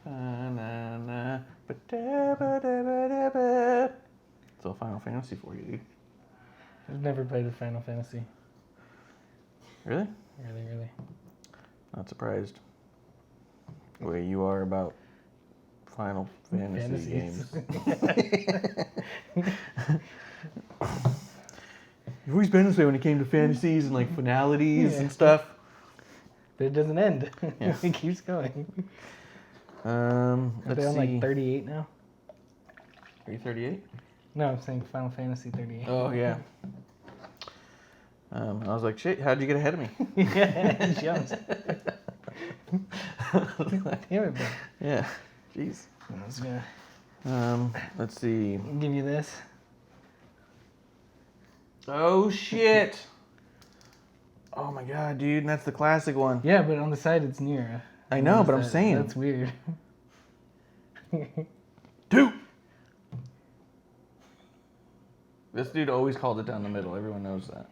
So Final Fantasy for you, dude. I've never played a Final Fantasy. Really? Really. Not surprised. The way you are about Final Fantasy games. You've always been this way when it came to fantasies and like finalities and stuff. But it doesn't end. Yeah. It keeps going. Are They're on like 38 now? Are you 38? No, I'm saying Final Fantasy 38. Oh, yeah. I was like, shit, how'd you get ahead of me? Yeah, he jumps. Damn it, bro. Yeah, jeez. I was gonna Let's see. give you this. Oh, shit. Oh, my God, dude, that's the classic one. Yeah, but on the side it's near. I know, but I'm saying. That's weird. Dude! This dude always called it down the middle. Everyone knows that.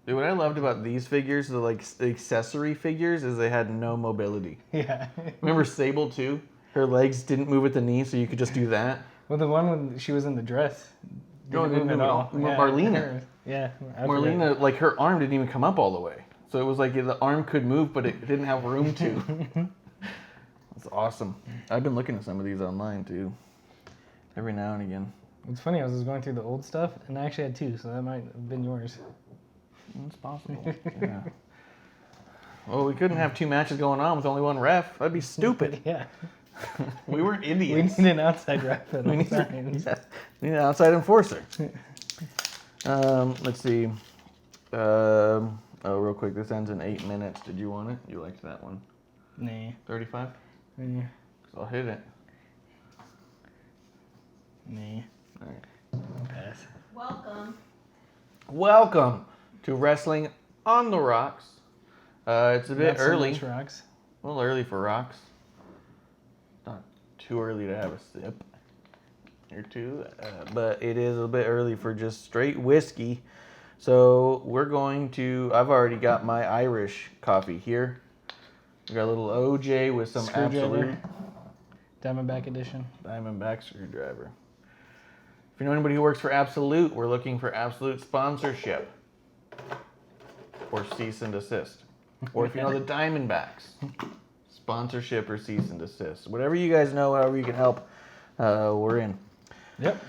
Dude, what I loved about these figures, the accessory figures, is they had no mobility. Yeah. Remember Sable too? Her legs didn't move at the knee, so you could just do that. Well, the one when she was in the dress. No, it didn't move at all. Yeah, Marlena. Yeah. Marlena, like her arm didn't even come up all the way. So it was like the arm could move, but it didn't have room to. That's awesome. I've been looking at some of these online too. Every now and again. It's funny, I was just going through the old stuff, and I actually had two, so that might have been yours. It's possible. Yeah. Well, we couldn't have two matches going on with only one ref. That'd be stupid. Yeah. We weren't idiots. We need an outside ref at all times. Yeah. We need an outside enforcer. Let's see. Oh, real quick. This ends in 8 minutes. Did you want it? You liked that one? Nah. 35? Nah. 'Cause I'll hit it. Nah. All right. I'll pass. Welcome to Wrestling on the Rocks. It's a bit Not so early. much rocks. A little early for rocks. Not too early to have a sip or two, but it is a bit early for just straight whiskey. So we're going to, I've already got my Irish coffee here. We got a little OJ with some Absolute. Diamondback edition. Diamondback screwdriver. If you know anybody who works for Absolute, we're looking for Absolute sponsorship. Or cease and desist. Or if you know the Diamondbacks, sponsorship or cease and desist. Whatever you guys know, however you can help, we're in. Yep.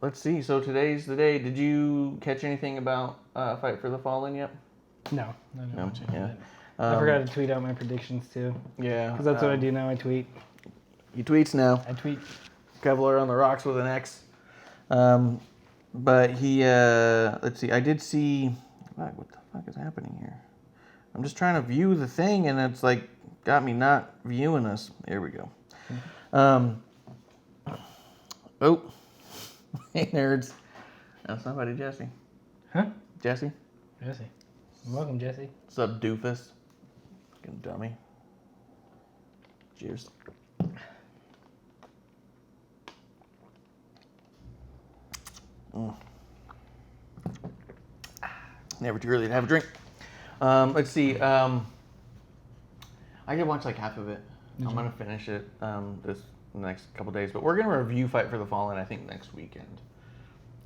Let's see. So today's the day. Did you catch anything about Fight for the Fallen yet? No. I didn't watch it. Yeah. I forgot to tweet out my predictions too. Yeah. Because that's what I do now. I tweet. He tweets now. I tweet. Kevlar on the rocks with an X. But he, let's see. I did see. What the fuck is happening here? I'm just trying to view the thing, and it's like got me not viewing this. There we go. Oh, hey nerds. That's not buddy Jesse. Huh? Jesse. Jesse. Welcome, Jesse. What's up, doofus? Fucking dummy. Cheers. Never too early to have a drink. Let's see. I can watch like half of it. I'm gonna finish it this next couple days, but we're gonna review Fight for the Fallen. I think next weekend,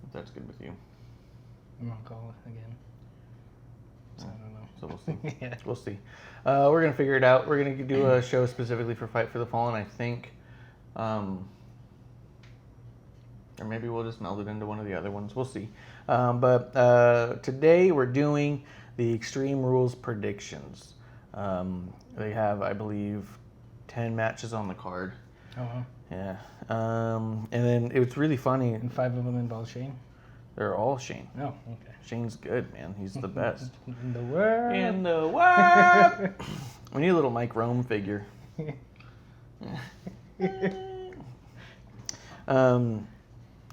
if that's good with you. I'm on call again. So I don't know. So we'll see. Yeah. We'll see. We're gonna figure it out. We're gonna do a show specifically for Fight for the Fallen. I think. Or maybe we'll just meld it into one of the other ones. We'll see. But today we're doing the Extreme Rules predictions. They have, I believe, 10 matches on the card. Oh, wow. Yeah. And then it was really funny. And 5 of them involve Shane? They're all Shane. Oh, okay. Shane's good, man. He's the best. In the world. In the world. We need a little Mike Rome figure.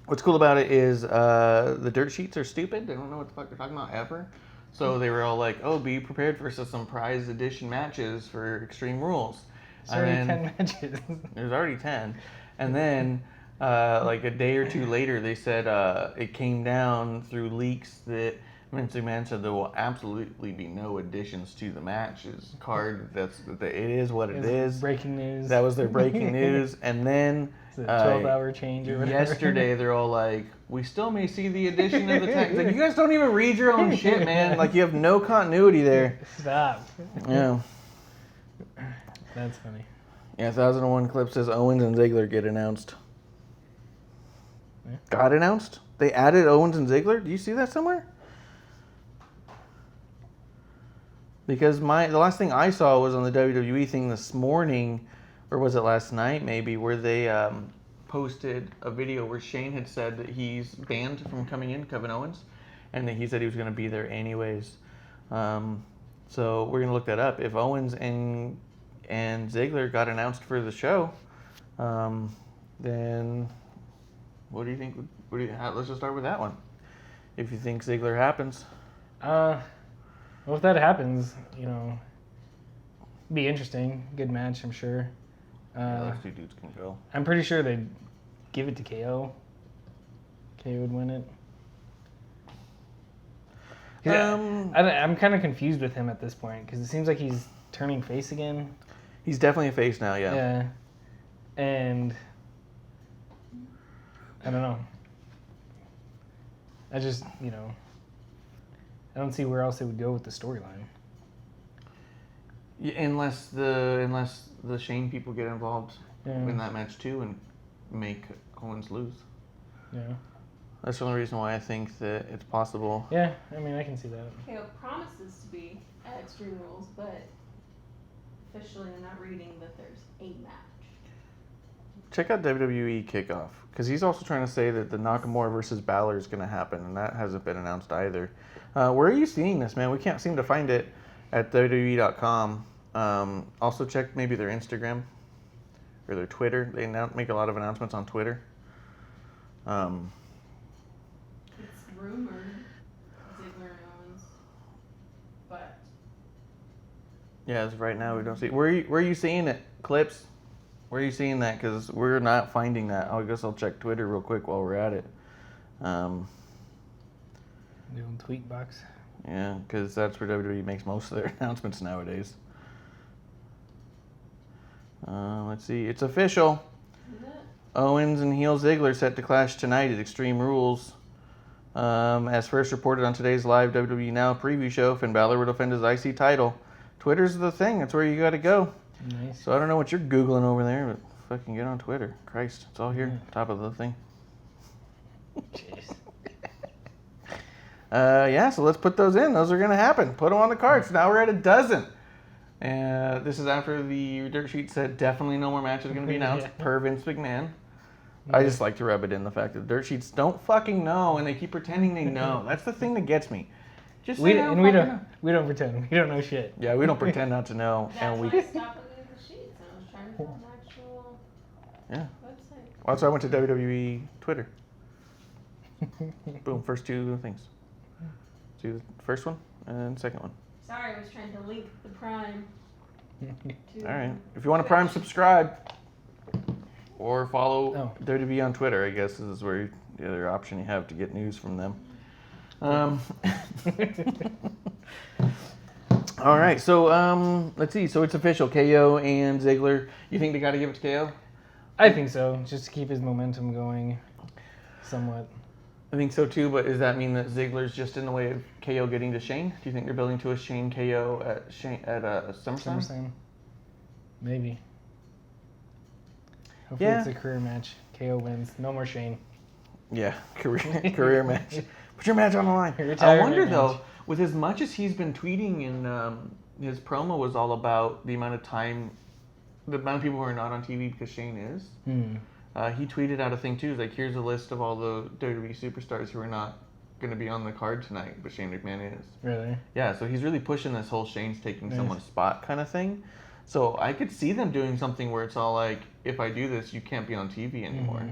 What's cool about it is the dirt sheets are stupid. They don't know what the fuck they're talking about ever. So they were all like, oh, be prepared for some prize edition matches for Extreme Rules. There's already 10 matches. There's already 10. And then like a day or two later, they said it came down through leaks that Vince McMahon said there will absolutely be no additions to the matches card. It is what it is. Breaking news. That was their breaking news, and then It's a 12-hour change or whatever. yesterday they're all like, we still may see the addition of the tag. Like, you guys don't even read your own shit, man. Like, you have no continuity there. Stop. Yeah. That's funny. Yeah, 1001 Clip says Owens and Ziggler get announced. Yeah. Got announced? They added Owens and Ziggler? Do you see that somewhere? Because the last thing I saw was on the WWE thing this morning, or was it last night maybe, where they posted a video where Shane had said that he's banned from coming in, Kevin Owens, and that he said he was going to be there anyways. So we're going to look that up. If Owens and Ziggler got announced for the show, then what do you think? Let's just start with that one. If you think Ziggler happens. Well, if that happens, be interesting. Good match, I'm sure. Those two dudes can go. I'm pretty sure they'd give it to KO. KO would win it. I'm kind of confused with him at this point because it seems like he's turning face again. He's definitely a face now, yeah. Yeah. And I don't know. I just, I don't see where else they would go with the storyline. Yeah, unless the Shane people get involved in that match too and make Owens lose. Yeah. That's the only reason why I think that it's possible. Yeah, I mean, I can see that. KO promises to be at Extreme Rules, but officially I'm not reading that there's a match. Check out WWE Kickoff, because he's also trying to say that the Nakamura versus Balor is going to happen, and that hasn't been announced either. Where are you seeing this, man? We can't seem to find it at WWE.com. Also check maybe their Instagram or their Twitter. They make a lot of announcements on Twitter. It's rumored Ziggler and Owens, but yeah, as of right now we don't see. Where are you seeing it? Clips? Where are you seeing that? Because we're not finding that. I guess I'll check Twitter real quick while we're at it. The old tweet box. Yeah, because that's where WWE makes most of their announcements nowadays. Let's see. It's official. isn't it? Owens and heel Ziggler set to clash tonight at Extreme Rules. As first reported on today's live WWE Now preview show, Finn Balor will defend his IC title. Twitter's the thing. That's where you got to go. Nice. So I don't know what you're Googling over there, but fucking get on Twitter. Christ, it's all here, top of the thing. Jeez. Yeah, so let's put those in. Those are going to happen. Put them on the cards. Now we're at a dozen. And this is after the dirt sheet said definitely no more matches are going to be announced per Vince McMahon. I just like to rub it in the fact that dirt sheets don't fucking know and they keep pretending they know. That's the thing that gets me. Just We say, don't pretend. We don't know shit. Yeah, we don't pretend not to know. That's And why we. I stopped looking at the sheets. I was trying to find an actual Yeah. website. Well, so I went to WWE Twitter. Boom, first two things. Do the first one and second one. Sorry, I was trying to link the Prime. To All right. If you want to Prime, subscribe. Or follow Oh. WWE on Twitter, I guess, is where the other option you have to get news from them. All right, so let's see. So it's official. KO and Ziggler. You think they got to give it to KO? I think so, just to keep his momentum going somewhat. I think so too, but does that mean that Ziggler's just in the way of KO getting to Shane? Do you think they're building to a Shane KO at SummerSlam? SummerSlam. Maybe. Hopefully Yeah. it's a career match. KO wins. No more Shane. Yeah, career match. Put your match on the line. I Retirement wonder match. though, with as much as he's been tweeting and his promo was all about the amount of time, the amount of people who are not on TV because Shane is. He tweeted out a thing too. He's like, here's a list of all the WWE superstars who are not going to be on the card tonight, but Shane McMahon is. Really? Yeah, so he's really pushing this whole Shane's taking Nice. someone's spot kind of thing. So I could see them doing something where it's all like, if I do this, you can't be on TV anymore.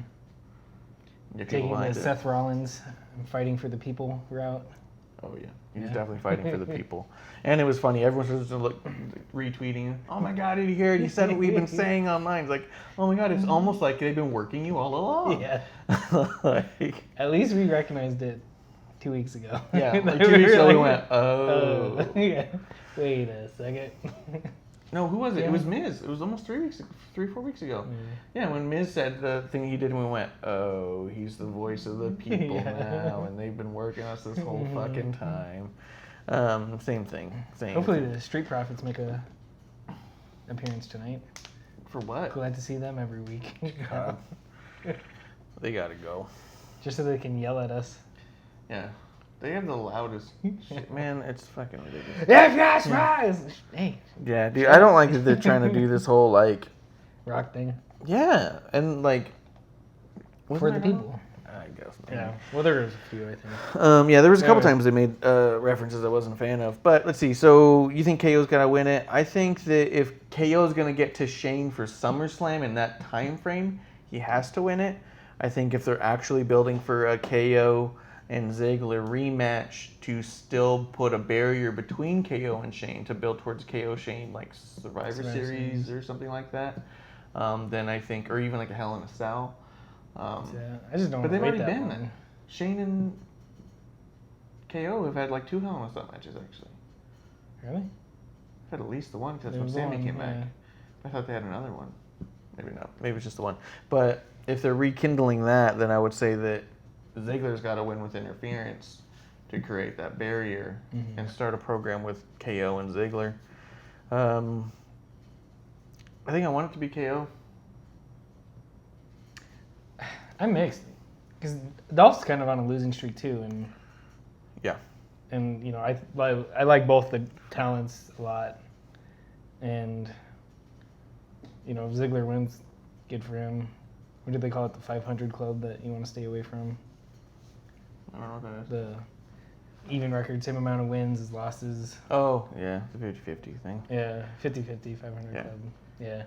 Get people Taking the behind it. Seth Rollins and fighting for the people route. Oh yeah, he's Yeah. definitely fighting for the people. And it was funny. Everyone was just retweeting. Oh my God, did you hear it? He said what we've been saying online. It's like, oh my God, it's almost like they've been working you all along. Yeah. Like, At least we recognized it 2 weeks ago. Yeah, like We 2 weeks were ago we like, went, oh. yeah. Wait a second. No, who was it? Yeah. It was Miz. It was almost 4 weeks ago. Yeah, when Miz said the thing he did, and we went, oh, he's the voice of the people Yeah. now, and they've been working us this whole fucking time. Same thing. Hopefully the Street Profits make a appearance tonight. For what? Glad to see them every week. God. They gotta go. Just so they can yell at us. Yeah. They have the loudest shit. Man, it's fucking ridiculous. Yes, rise! Hey, Yeah, dude, I don't like that they're trying to do this whole, like, rock thing. yeah, and, like... For the people. I guess. Yeah. Well, there was a few, I think. Yeah, there was a couple Yeah. times they made references I wasn't a fan of. But let's see. So you think KO's gonna win it? I think that if KO's gonna get to Shane for SummerSlam in that time frame, he has to win it. I think if they're actually building for a KO and Ziggler rematch to still put a barrier between KO and Shane to build towards KO Shane like Survivor Series or something like that, then I think, or even like a Hell in a Cell. Yeah, I just don't. But they've wait already that been long. there. Shane and KO have had like 2 Hell in a Cell matches actually. Really? I've had at least the one because There when was Sammy one, came back. yeah. I thought they had another one. Maybe not. Maybe it's just the one. But if they're rekindling that, then I would say that Ziggler's got to win with interference to create that barrier and start a program with KO and Ziggler. I think I want it to be KO. I'm mixed because Dolph's kind of on a losing streak too, Yeah. and you know I like both the talents a lot, and you know if Ziggler wins, good for him. What do they call it? The 500 club that you want to stay away from. I don't know what that is. The even record, same amount of wins as losses. Oh, yeah. The 50-50 thing. Yeah, 50-50, 500 Yeah. club. Yeah.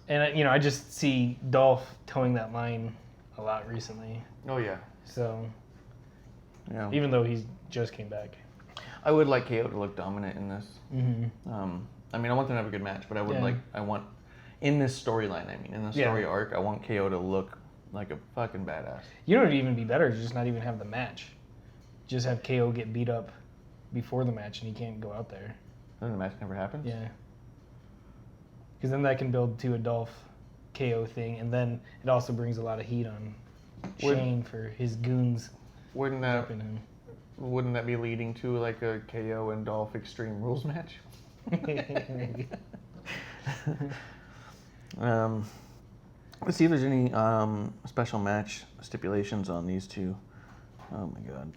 And, you know, I just see Dolph towing that line a lot recently. Oh, yeah. So, Yeah. even though he's just came back. I would like KO to look dominant in this. Mm-hmm. I mean, I want them to have a good match, but I would Yeah. in this storyline, in the Yeah. story arc, I want KO to look like a fucking badass. You know what would even be better is just not even have the match. Just have KO get beat up before the match and he can't go out there. Then the match never happens? Yeah. Because then that can build to a Dolph KO thing, and then it also brings a lot of heat on Shane for his goons Wouldn't that jumping him. wouldn't that be leading to like a KO and Dolph Extreme Rules match? Let's see if there's any special match stipulations on these two. Oh my god.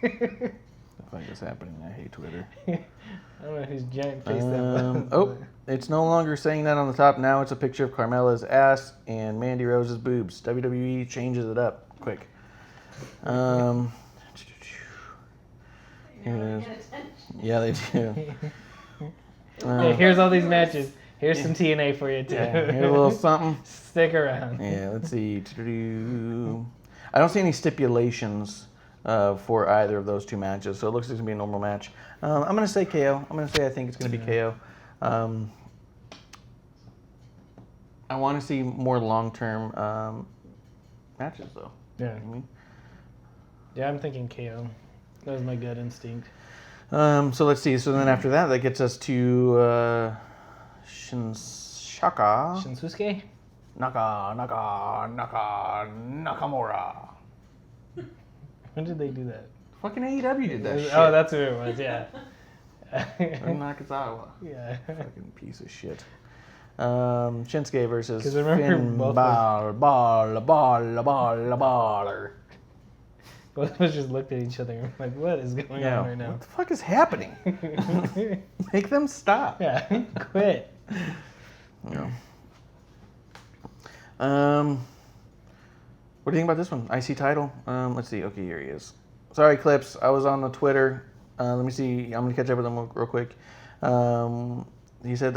The fuck is happening? I hate Twitter. I don't know whose giant face that was. Oh, it's no longer saying that on the top. Now it's a picture of Carmella's ass and Mandy Rose's boobs. WWE changes it up quick. You're not Here's- paying attention. yeah, they do. Hey, here's all these matches. Here's some TNA for you too. Yeah, here's a little something. Stick around. Yeah, let's see. I don't see any stipulations for either of those two matches, so it looks like it's going to be a normal match. I'm going to say KO. I'm going to say I think it's going to be KO. I want to see more long-term matches, though. Yeah. I mean, Yeah, I'm thinking KO. That was my gut instinct. so let's see. So then after that gets us to Shinshaka Shinsuke? Nakamura. When did they do that? Fucking AEW did that shit. Oh, that's who it was, yeah. Or Nakazawa. Yeah. Fucking piece of shit. Shinsuke versus 'Cause I remember Finn both Balor. Both of us just looked at each other and were like, what is going on right now? What the fuck is happening? Make them stop. Yeah, quit. Yeah. What do you think about this one? IC title? Let's see. Okay, here he is. Sorry, Clips. I was on the Twitter. Let me see. I'm going to catch up with him real quick. He said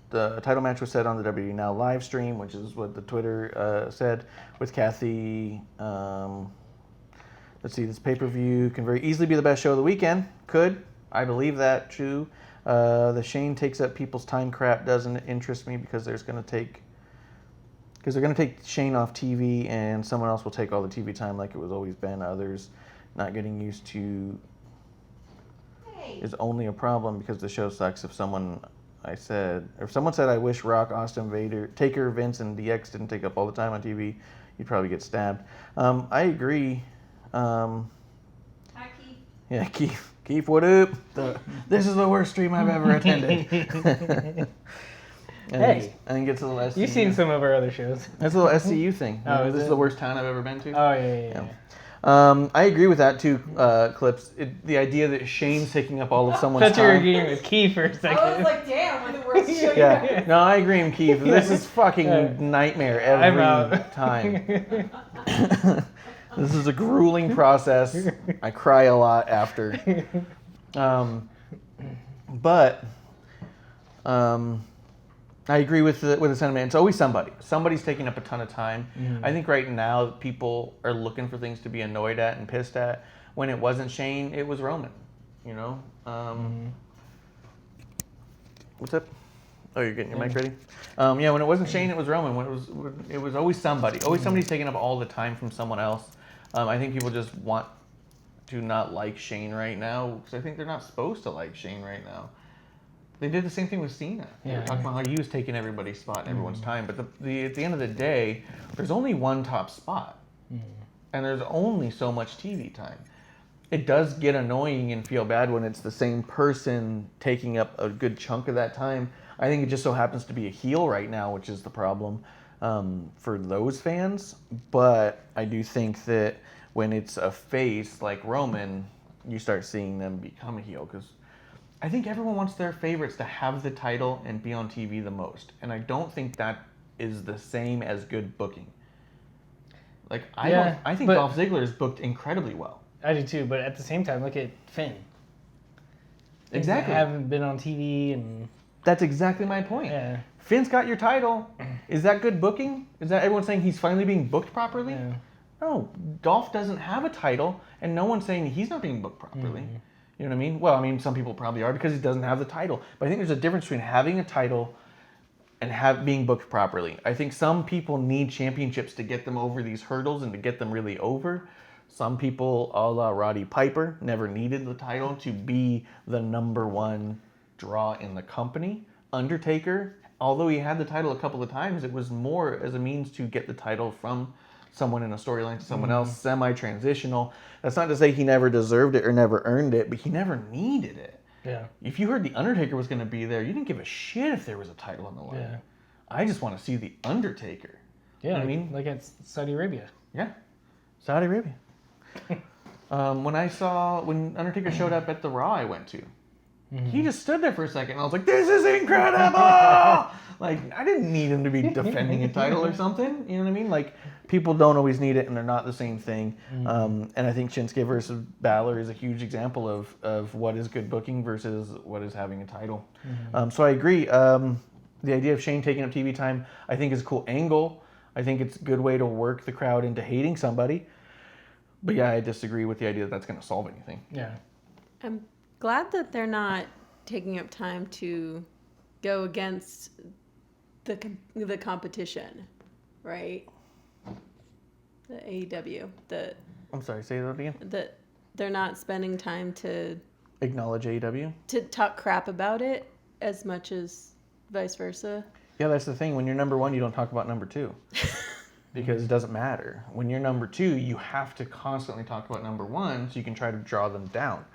the title match was set on the WWE Now live stream, which is what the Twitter said, with Kathy. Let's see. This pay-per-view can very easily be the best show of the weekend. Could. I believe that, too. The Shane takes up people's time crap doesn't interest me because they're going to take Shane off TV and someone else will take all the TV time like it was always been. Others not getting used to Hey. is only a problem because the show sucks. If someone said I wish Rock, Austin, Vader, Taker, Vince, and DX didn't take up all the time on TV, you'd probably get stabbed. I agree. Hi, Keith. Yeah, Keith, what up? This is the worst stream I've ever attended. Hey. I think it's a little SCU. You've seen some of our other shows. That's a little SCU thing. Oh, is this it? is the worst town I've ever been to. Oh, yeah. I agree with that too, Clips. The idea that Shane's taking up all of I someone's thought you were time. agreeing with Keith for a second. I was like, damn, we're the worst show you Yeah, ever. no, I agree with Keith. This is fucking nightmare every I'm out. time. This is a grueling process. I cry a lot after. But I agree with the sentiment. It's always somebody. Somebody's taking up a ton of time. I think right now people are looking for things to be annoyed at and pissed at. When it wasn't Shane, it was Roman. You know. What's up? Oh, you're getting your mic ready? Yeah, when it wasn't Shane, it was Roman. When it was always somebody. Always somebody's taking up all the time from someone else. I think people just want to not like Shane right now because I think they're not supposed to like Shane right now. They did the same thing with Cena. They were talking about how he was taking everybody's spot and everyone's time. But at the end of the day, there's only one top spot. And there's only so much TV time. It does get annoying and feel bad when it's the same person taking up a good chunk of that time. I think it just so happens to be a heel right now, which is the problem for those fans. But I do think that when it's a face like Roman, you start seeing them become a heel because I think everyone wants their favorites to have the title and be on TV the most. And I don't think that is the same as good booking. Like, I think Dolph Ziggler is booked incredibly well. I do too, but at the same time, look at Finn. Exactly. They haven't been on TV and... That's exactly my point. Yeah. Finn's got your title. Is that good booking? Is that everyone saying he's finally being booked properly? Yeah. No, Dolph doesn't have a title, and no one's saying he's not being booked properly. You know what I mean? Well, I mean, some people probably are because he doesn't have the title. But I think there's a difference between having a title and being booked properly. I think some people need championships to get them over these hurdles and to get them really over. Some people, a la Roddy Piper, never needed the title to be the number one draw in the company. Undertaker, although he had the title a couple of times, it was more as a means to get the title from someone in a storyline to someone else, semi-transitional. That's not to say he never deserved it or never earned it, but he never needed it. Yeah. If you heard The Undertaker was going to be there, you didn't give a shit if there was a title on the line. Yeah. I just want to see The Undertaker. Yeah, You know what I mean? like at Saudi Arabia. Yeah. Saudi Arabia. When Undertaker showed up at the Raw I went to, he just stood there for a second and I was like, this is incredible! Like, I didn't need him to be defending a title or something. You know what I mean? Like, people don't always need it and they're not the same thing. And I think Shinsuke versus Balor is a huge example of what is good booking versus what is having a title. So I agree. The idea of Shane taking up TV time, I think, is a cool angle. I think it's a good way to work the crowd into hating somebody. But yeah, I disagree with the idea that that's going to solve anything. Yeah. I'm glad that they're not taking up time to go against the competition, right? The AEW, I'm sorry, say that again. that they're not spending time to Acknowledge AEW? talk crap about it as much as vice versa. Yeah, that's the thing. When you're number one, you don't talk about number two. Because it doesn't matter. When you're number two, you have to constantly talk about number one so you can try to draw them down.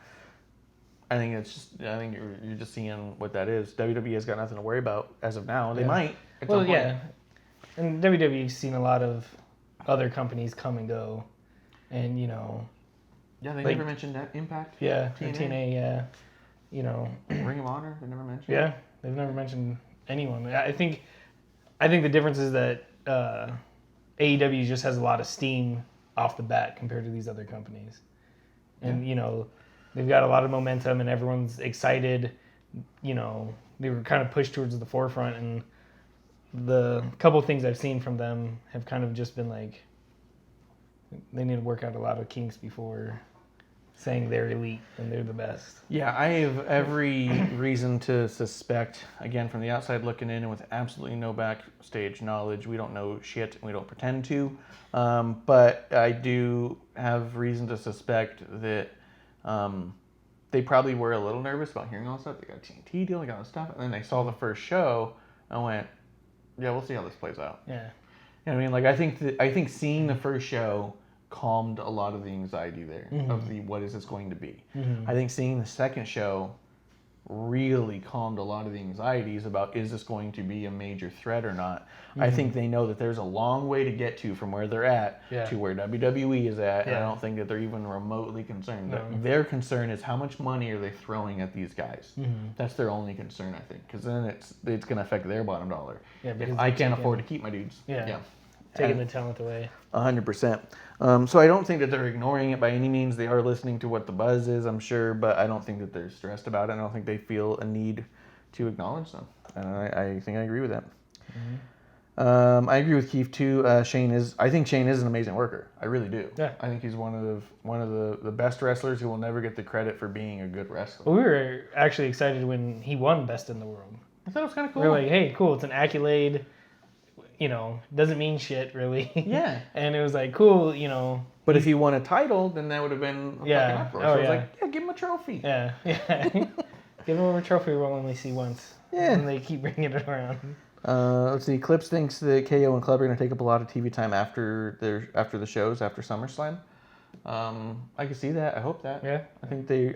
I think you're just seeing what that is. WWE has got nothing to worry about as of now. They might. At some point. Yeah. And WWE's seen a lot of other companies come and go. And, you know... Yeah, they like, never mentioned that Impact. Yeah, TNA. TNA, yeah. You know... Ring of Honor, they never mentioned. Yeah, they've never mentioned anyone. I think the difference is that AEW just has a lot of steam off the bat compared to these other companies. And, you know, they've got a lot of momentum and everyone's excited. You know, they were kind of pushed towards the forefront, and the couple of things I've seen from them have kind of just been like, they need to work out a lot of kinks before saying they're elite and they're the best. Yeah, I have every reason to suspect, again, from the outside looking in and with absolutely no backstage knowledge, we don't know shit, and we don't pretend to, but I do have reason to suspect that they probably were a little nervous about hearing all this stuff. They got a TNT deal, they got all this stuff, and then they saw the first show and went, yeah, we'll see how this plays out. Yeah. You know what I mean? Like, I think seeing the first show calmed a lot of the anxiety there of the what is this going to be. I think seeing the second show really calmed a lot of the anxieties about is this going to be a major threat or not. I think they know that there's a long way to get to from where they're at to where WWE is at, and I don't think that they're even remotely concerned. No. Their concern is how much money are they throwing at these guys. That's their only concern, I think, because then it's going to affect their bottom dollar. Yeah, If I can't afford to keep my dudes. Taking the talent away. 100%. So I don't think that they're ignoring it by any means. They are listening to what the buzz is, I'm sure, but I don't think that they're stressed about it. I don't think they feel a need to acknowledge them. And I think I agree with that. I agree with Keith too. I think Shane is an amazing worker. I really do. Yeah. I think he's one of the best wrestlers who will never get the credit for being a good wrestler. Well, we were actually excited when he won Best in the World. I thought it was kind of cool. We were like, hey, cool, it's an accolade. You know, doesn't mean shit really. Yeah. And it was like, cool, you know. But if he won a title, then that would have been a fucking uproar. So I was like, yeah, give him a trophy. Yeah. Give him a trophy we'll only see once. Yeah. And they keep bringing it around. Let's see. Clips thinks that KO and Club are going to take up a lot of TV time after the shows, after SummerSlam. I can see that. I hope that. Yeah.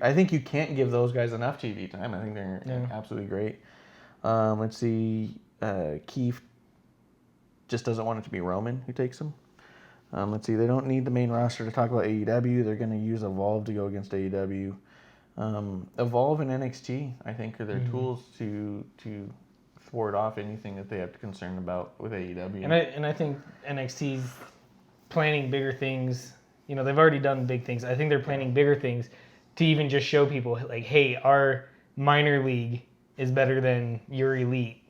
I think you can't give those guys enough TV time. I think they're absolutely great. Let's see. Keith just doesn't want it to be Roman who takes them. Let's see. They don't need the main roster to talk about AEW. They're going to use Evolve to go against AEW. Evolve and NXT, I think, are their tools to thwart off anything that they have to concern about with AEW. And I think NXT's planning bigger things. You know, they've already done big things. I think they're planning bigger things to even just show people, like, hey, our minor league is better than your elite.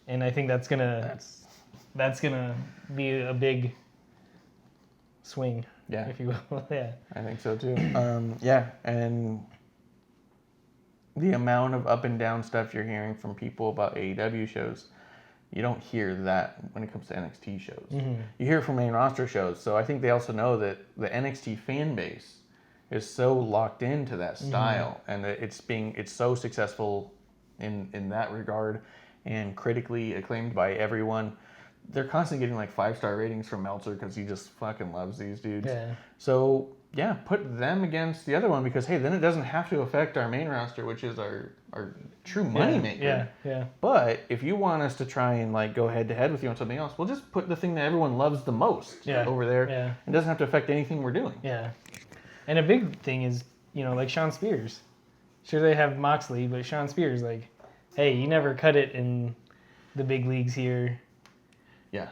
And I think that's gonna be a big swing, if you will. Yeah, I think so too. And the amount of up and down stuff you're hearing from people about AEW shows, you don't hear that when it comes to NXT shows. You hear it from main roster shows. So I think they also know that the NXT fan base is so locked into that style, and that it's so successful in that regard, and critically acclaimed by everyone. They're constantly getting like 5-star ratings from Meltzer because he just fucking loves these dudes. Yeah. So yeah, put them against the other one, because hey, then it doesn't have to affect our main roster, which is our true money maker. Yeah. But if you want us to try and like go head to head with you on something else, we'll just put the thing that everyone loves the most over there. Yeah. It doesn't have to affect anything we're doing. Yeah. And a big thing is, you know, like Sean Spears. Sure, they have Moxley, but Sean Spears, like, hey, you never cut it in the big leagues here. Yeah.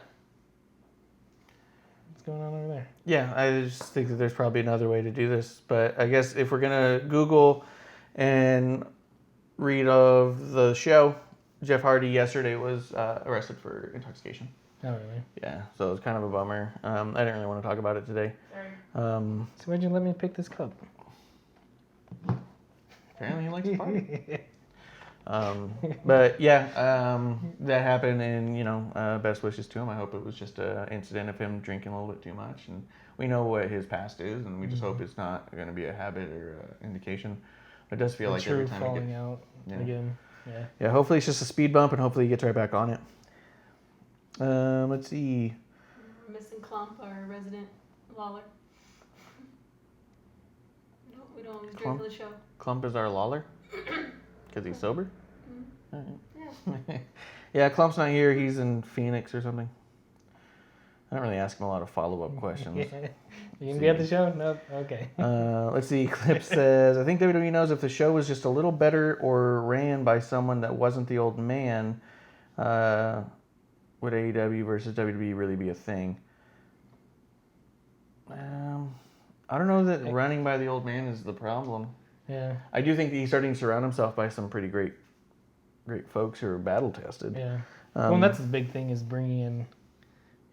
What's going on over there? Yeah, I just think that there's probably another way to do this. But I guess if we're going to Google and read of the show, Jeff Hardy yesterday was arrested for intoxication. Oh, really? Yeah, so it's kind of a bummer. I didn't really want to talk about it today. Sorry. So why'd you let me pick this cup? Apparently he likes to party. But yeah, that happened, and you know, best wishes to him. I hope it was just an incident of him drinking a little bit too much, and we know what his past is, and we just hope it's not going to be a habit or indication. It does feel like every time falling out again. Yeah, hopefully it's just a speed bump, and hopefully he gets right back on it. Let's see. We're missing Clump, our resident Lawler. No, we don't drink Clump? for the show. Clump is our Lawler? Because he's sober? Yeah. Yeah, Clump's not here. He's in Phoenix or something. I don't really ask him a lot of follow-up questions. You can be at the show? Nope. Okay. Let's see. Clip says, I think WWE knows if the show was just a little better or ran by someone that wasn't the old man, would AEW versus WWE really be a thing? I don't know that running by the old man is the problem. Yeah. I do think that he's starting to surround himself by some pretty great folks who are battle tested. Yeah. Well, that's his big thing, is bringing in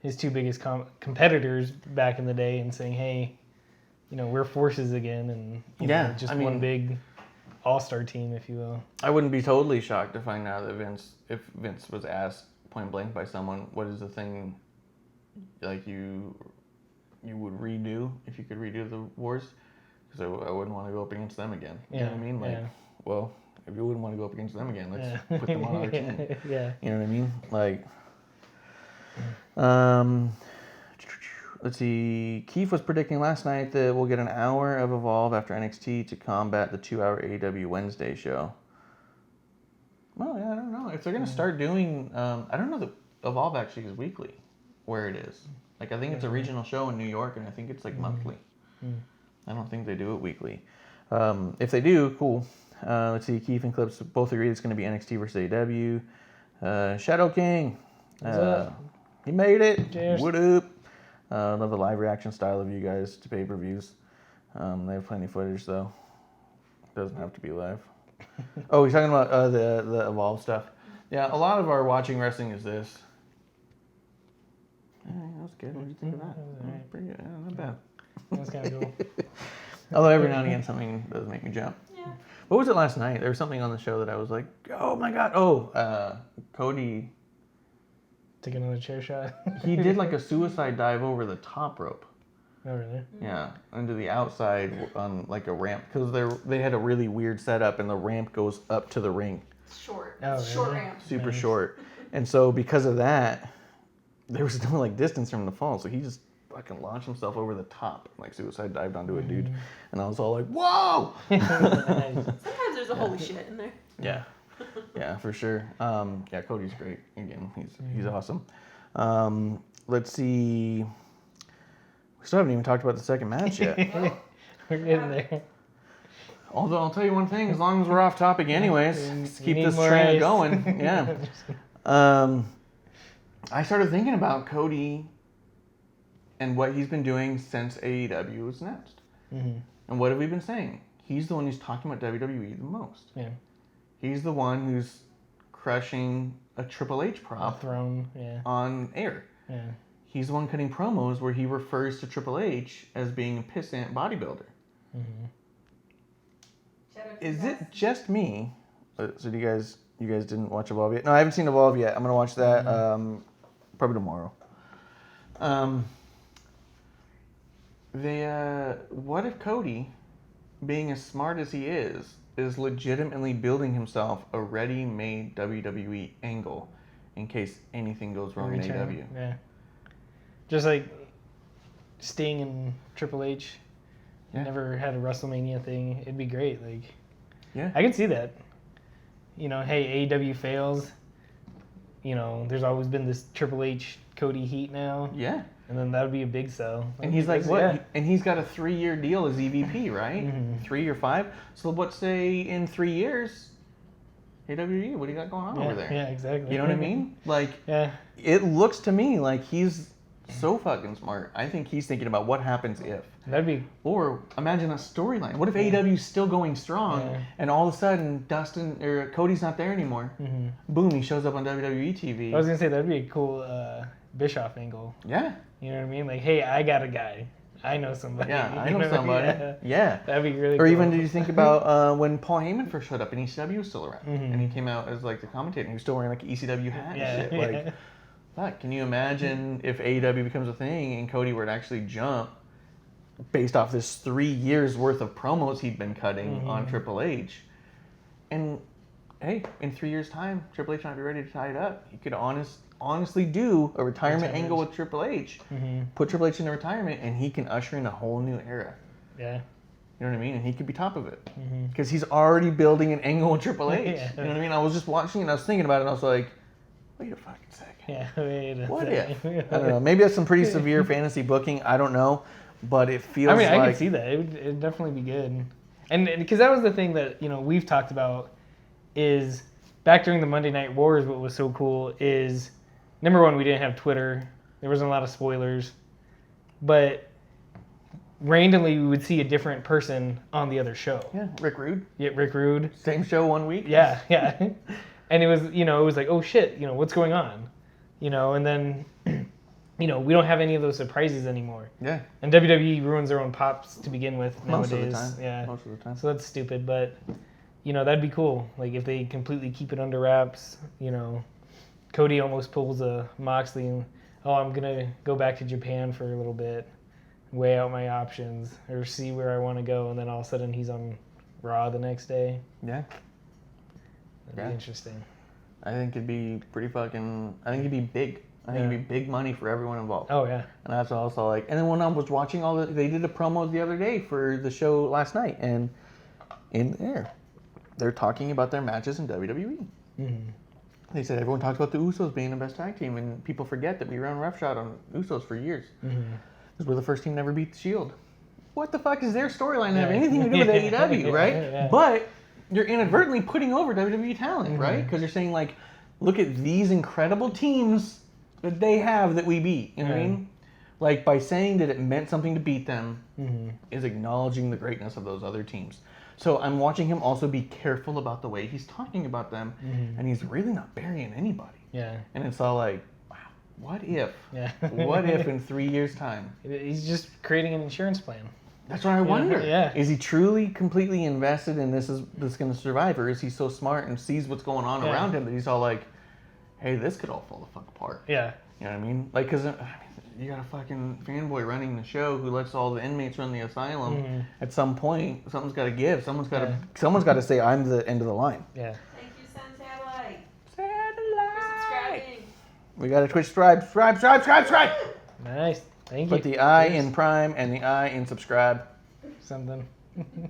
his two biggest competitors back in the day and saying, hey, we're forces again, and Yeah, just I mean- one big all-star team, if you will. I wouldn't be totally shocked to find out that if Vince was asked point blank by someone, what is the thing like you would redo if you could redo the Wars? Because I wouldn't want to go up against them again. You know what I mean? Like, well, if you wouldn't want to go up against them again, let's put them on our team. Yeah. You know what I mean? Like, let's see. Keith was predicting last night that we'll get an hour of Evolve after NXT to combat the 2-hour AEW Wednesday show. Well, yeah, I don't know. If they're going to start doing... I don't know that Evolve actually is weekly, where it is. Like, I think it's a regional show in New York, and I think it's, like, monthly. I don't think they do it weekly. If they do, cool. Let's see. Keith and Clips both agree it's going to be NXT versus AEW. Shadow King. What's up? He made it. Cheers. What up? Love the live reaction style of you guys to pay-per-views. They have plenty of footage, though. Doesn't have to be live. Oh, he's talking about the Evolve stuff. Yeah, a lot of our watching wrestling is this. Yeah, that's good. What do you think of that? Alright. Pretty good. Yeah, not bad. That's kind of cool. Although every now and again something does make me jump. Yeah. What was it last night? There was something on the show that I was like, oh my god. Oh, Cody. Take another chair shot. He did like a suicide dive over the top rope. Oh, really? Yeah, into the outside on like a ramp because they had a really weird setup and the ramp goes up to the ring, Short. Oh, Short really? ramp. super Nice. short, and so because of that, there was no like distance from the fall, so he just fucking launched himself over the top, like suicide dived onto a dude, and I was all like, whoa! Nice. Sometimes there's a holy shit in there. Yeah, yeah, for sure. Yeah, Cody's great. Again, he's awesome. Let's see. We still haven't even talked about the second match yet. We're getting there. Although I'll tell you one thing, as long as we're off topic anyways, let's keep need this more train ice. going. Yeah. I started thinking about Cody and what he's been doing since AEW was announced. Mm-hmm. And what have we been saying? He's the one who's talking about WWE the most. Yeah. He's the one who's crushing a Triple H A prop throne. Yeah. on air. Yeah. He's the one cutting promos where he refers to Triple H as being a pissant bodybuilder. Mm-hmm. Shout out to Is you it guys. just me? So do you guys didn't watch Evolve yet? No, I haven't seen Evolve yet. I'm gonna watch that probably tomorrow. What if Cody, being as smart as he is legitimately building himself a ready-made WWE angle in case anything goes wrong in Return. AEW? Yeah. Just like Sting and Triple H Yeah. never had a WrestleMania thing. It'd be great. Like, Yeah. I can see that. Hey, AEW fails. There's always been this Triple H Cody heat now, Yeah. and then that would be a big sell. And he's like, what? Yeah. And he's got a 3-year deal as EVP, right? Mhm. 3 or 5. So let's say in 3 years, AWE, what do you got going on Yeah, over there? yeah, exactly. You know what I mean? Like, Yeah. it looks to me like he's so fucking smart. I think he's thinking about what happens if. That'd be Or imagine a storyline. What if AEW's still going strong Yeah. and all of a sudden Cody's not there anymore? Mhm. Boom, he shows up on WWE TV. I was gonna say that'd be a cool Bischoff angle. Yeah. You know what I mean? Like, hey, I got a guy. I know somebody. Yeah, I You know somebody. Yeah. Yeah. That'd be really Or cool. even did you think about when Paul Heyman first showed up and ECW was still around? Mhm. And he came out as like the commentator and he was still wearing like an ECW hat and shit. Like, fuck, can you imagine if AEW becomes a thing and Cody were to actually jump based off this 3 years worth of promos he'd been cutting on Triple H? And hey, in 3 years' time, Triple H might be ready to tie it up. He could honestly do a retirement angle with Triple H, put Triple H into retirement, and he can usher in a whole new era. Yeah. You know what I mean? And he could be top of it. Because he's already building an angle with Triple H. Yeah. You know what I mean? I was just watching it and I was thinking about it and I was like, wait a fucking second. Yeah. Wait a What second. if? I don't know. Maybe that's some pretty severe fantasy booking. I don't know. But it feels I mean, I like... can see that. It'd definitely be good. And because that was the thing that, we've talked about is back during the Monday Night Wars, what was so cool is, number one, we didn't have Twitter. There wasn't a lot of spoilers. But randomly, we would see a different person on the other show. Yeah, Rick Rude. Yeah, Rick Rude. Same show one week. Yeah, yeah. And it was, it was like, oh shit, what's going on? And then we don't have any of those surprises anymore. Yeah. And WWE ruins their own pops to begin with Most nowadays. of the time. Yeah. Most of the time. So that's stupid, but that'd be cool. Like if they completely keep it under wraps. Cody almost pulls a Moxley and I'm gonna go back to Japan for a little bit, weigh out my options, or see where I want to go, and then all of a sudden he's on Raw the next day. Yeah. That'd be interesting. I think it'd be pretty fucking. I think it'd be big. I think it'd be big money for everyone involved. Oh yeah. And that's also like. And then when I was watching they did a promo the other day for the show last night, and in there, they're talking about their matches in WWE. Mm-hmm. They said everyone talks about the Usos being the best tag team, and people forget that we ran roughshod on Usos for years. Because we're the first team to never beat the Shield. What the fuck is their storyline have anything to do with AEW, right? Yeah. But you're inadvertently putting over WWE talent, right? Because you're saying like, look at these incredible teams that they have that we beat. You know what I mean? Like by saying that it meant something to beat them is acknowledging the greatness of those other teams. So I'm watching him also be careful about the way he's talking about them, and he's really not burying anybody. Yeah. And it's all like, wow, what if? Yeah. What if in 3 years' time? He's just creating an insurance plan. That's what I wonder. Yeah. Is he truly completely invested in this going to survive, or is he so smart and sees what's going on around him that he's all like, hey, this could all fall the fuck apart. Yeah. You know what I mean? Like, because you got a fucking fanboy running the show who lets all the inmates run the asylum. At some point, something's got to give. Someone's got to say, I'm the end of the line. Yeah. Thank you, Sun Satellite. Satellite. For subscribing. We got a Twitch subscribe. Nice. Thank Put you. the I in Prime and the I in subscribe. Something.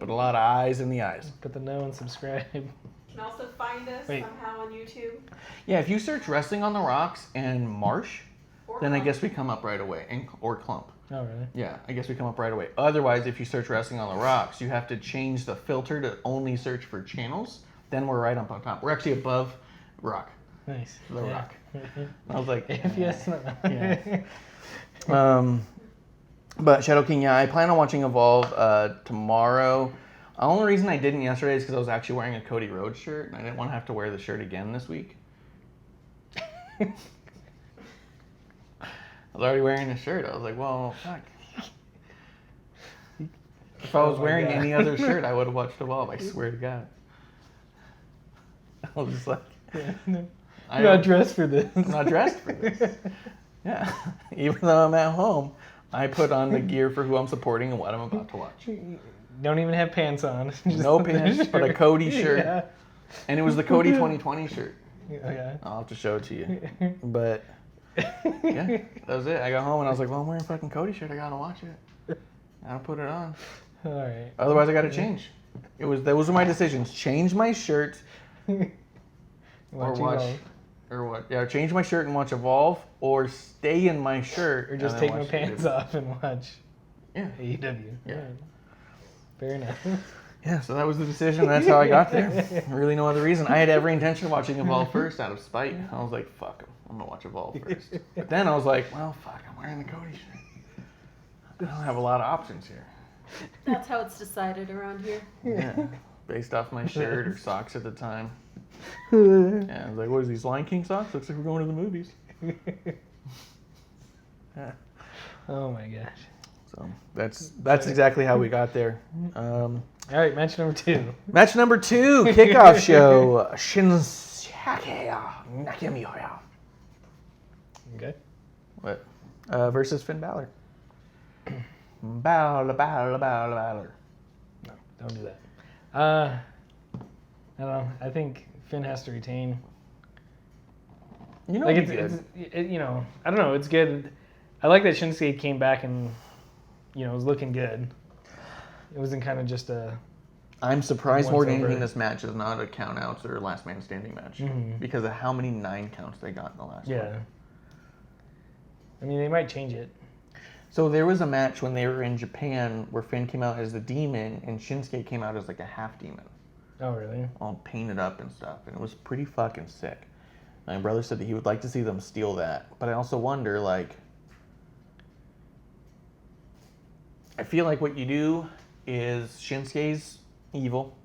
Put a lot of I's in the eyes. Put the no and subscribe. You can also find us somehow on YouTube. Yeah, if you search Wrestling on the Rocks and Marsh, Or then I Clump. guess we come up right away. Or Clump. Oh, really? Yeah, I guess we come up right away. Otherwise, if you search Wrestling on the Rocks, you have to change the filter to only search for channels. Then we're right up on top. We're actually above Rock. Nice. The Rock. I was like, If yes, no. Yeah. But Shadow King, yeah, I plan on watching Evolve tomorrow. The only reason I didn't yesterday is because I was actually wearing a Cody Rhodes shirt, and I didn't want to have to wear the shirt again this week. I was already wearing the shirt. I was like, well, fuck. If I was wearing any other shirt, I would have watched Evolve. I swear to God. I was just like, I'm not dressed for this. I'm not dressed for this. Yeah. Even though I'm at home, I put on the gear for who I'm supporting and what I'm about to watch. Don't even have pants on. Just No the pants, shirt. but a Cody shirt. Yeah. And it was the Cody 2020 shirt. Oh, yeah. I'll have to show it to you. But yeah, that was it. I got home and I was like, well, I'm wearing a fucking Cody shirt. I gotta watch it. I'll put it on. All right. Otherwise, I gotta change. Those were my decisions. Change my shirt or Watch watch. Evolve. Or what? Yeah, change my shirt and watch Evolve, or stay in my shirt Or just and take then my watch pants AEW. off and watch Yeah. AEW. Yeah. All right. Fair enough. Yeah, so that was the decision. That's how I got there. Really no other reason. I had every intention of watching Evolve first out of spite. I was like, fuck 'em. I'm gonna watch Evolve first. But then I was like, well, fuck, I'm wearing the Cody shirt. I don't have a lot of options here. That's how it's decided around here. Yeah, based off my shirt or socks at the time. Yeah, I was like, what is these Lion King socks? Looks like we're going to the movies. Yeah. Oh my gosh. So that's exactly how we got there. All right, match number 2. Match number 2, kickoff show. Shinsuke Nakamura. Okay. What? Versus Finn Balor. Balor. No, don't do that. I don't know. I think Finn has to retain. You know, Like it's I don't know. It's good. I like that Shinsuke came back and was looking good. It wasn't kind of just a. I'm surprised more than Once over. anything this match is not a count outs or last man standing match because of how many 9 counts they got in the last one. Yeah. I mean, they might change it. So there was a match when they were in Japan where Finn came out as the demon and Shinsuke came out as like a half demon, Oh, really? all painted up and stuff, and it was pretty fucking sick. My brother said that he would like to see them steal that, but I also wonder, like, I feel like what you do is Shinsuke's evil,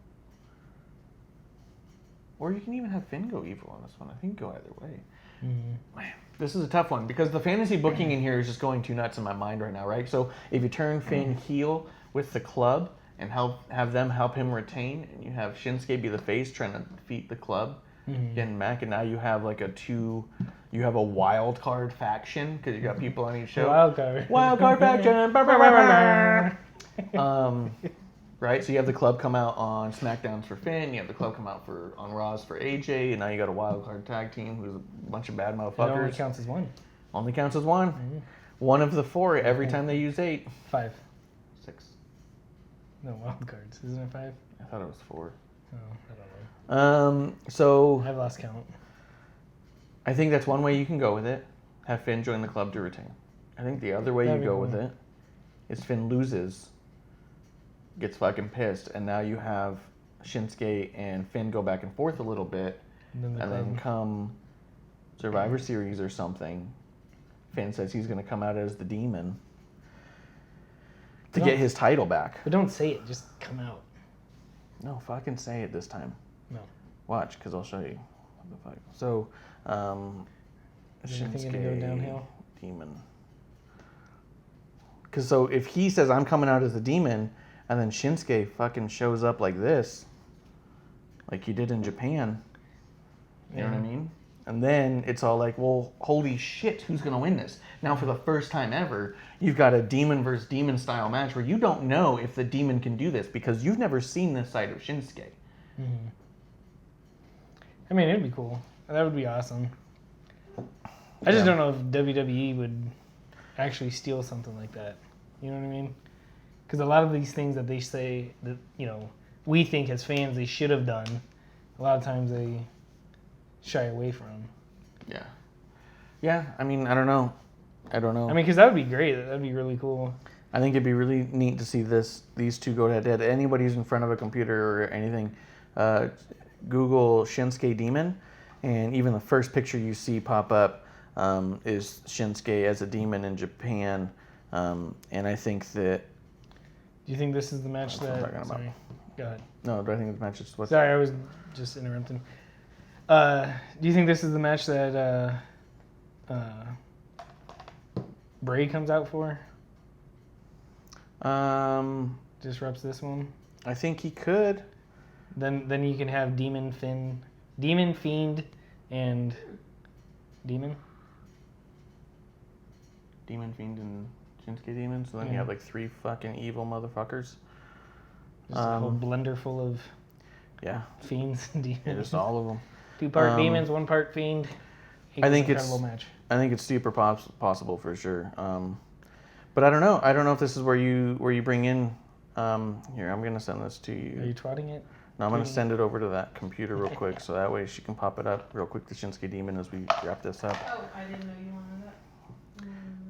Or you can even have Finn go evil on this one. I think go either way. Mm-hmm. Man, this is a tough one because the fantasy booking in here is just going too nuts in my mind right now, right? So if you turn Finn heel with the club and have them help him retain, and you have Shinsuke be the face trying to defeat the club, getting back, and now you have like you have a wild card faction because you got people on each show. Wild card faction. Right, so you have the club come out on SmackDowns for Finn, you have the club come out on Raws for AJ, and now you got a wild card tag team who's a bunch of bad motherfuckers. It only counts as one. Only counts as one. Mm-hmm. One of the four every time they use 8. 5. 6. No, wild cards. Isn't it 5? I thought it was 4. Oh, I don't know. So I've lost count. I think that's one way you can go with it. Have Finn join the club to retain. I think the other way you go with it is Finn loses, gets fucking pissed, and now you have Shinsuke and Finn go back and forth a little bit, and then come Survivor Series or something, Finn says he's going to come out as the demon to get his title back. But don't say it, just come out. No, fucking say it this time. No. Watch, because I'll show you what the fuck. So, Is anything going to go downhill? Demon. Because so if he says, I'm coming out as the demon, and then Shinsuke fucking shows up like this, like he did in Japan, you know what I mean? And then it's all like, well, holy shit, who's going to win this? Now, for the first time ever, you've got a demon versus demon style match where you don't know if the demon can do this because you've never seen this side of Shinsuke. Mm-hmm. I mean, it'd be cool. That would be awesome. I just don't know if WWE would actually steal something like that. You know what I mean? Because a lot of these things that they say that, we think as fans they should have done, a lot of times they shy away from. Yeah. Yeah, I mean, I don't know. I mean, because that would be great. That would be really cool. I think it'd be really neat to see these two go head to head. Anybody who's in front of a computer or anything, Google Shinsuke Demon, and even the first picture you see pop up is Shinsuke as a demon in Japan. And I think that... Do you think this is the match that... Sorry, go ahead. No, do I think the match is... Sorry, I was just interrupting. Do you think this is the match that Bray comes out for? Disrupts this one? I think he could. Then you can have Demon Fiend, and Demon. Demon Fiend and Shinsuke Demon. So then you have like 3 fucking evil motherfuckers. Just a whole blender full of fiends and demons. Yeah, just all of them. 2 part demons, 1 part fiend. I think match. I think it's super possible for sure. But I don't know. I don't know if this is where you bring in. Here, I'm gonna send this to you. Are you twatting it? No, I'm gonna send it over to that computer real quick, so that way she can pop it up real quick. The Shinsuke Demon as we wrap this up. Oh, I didn't know you wanted that.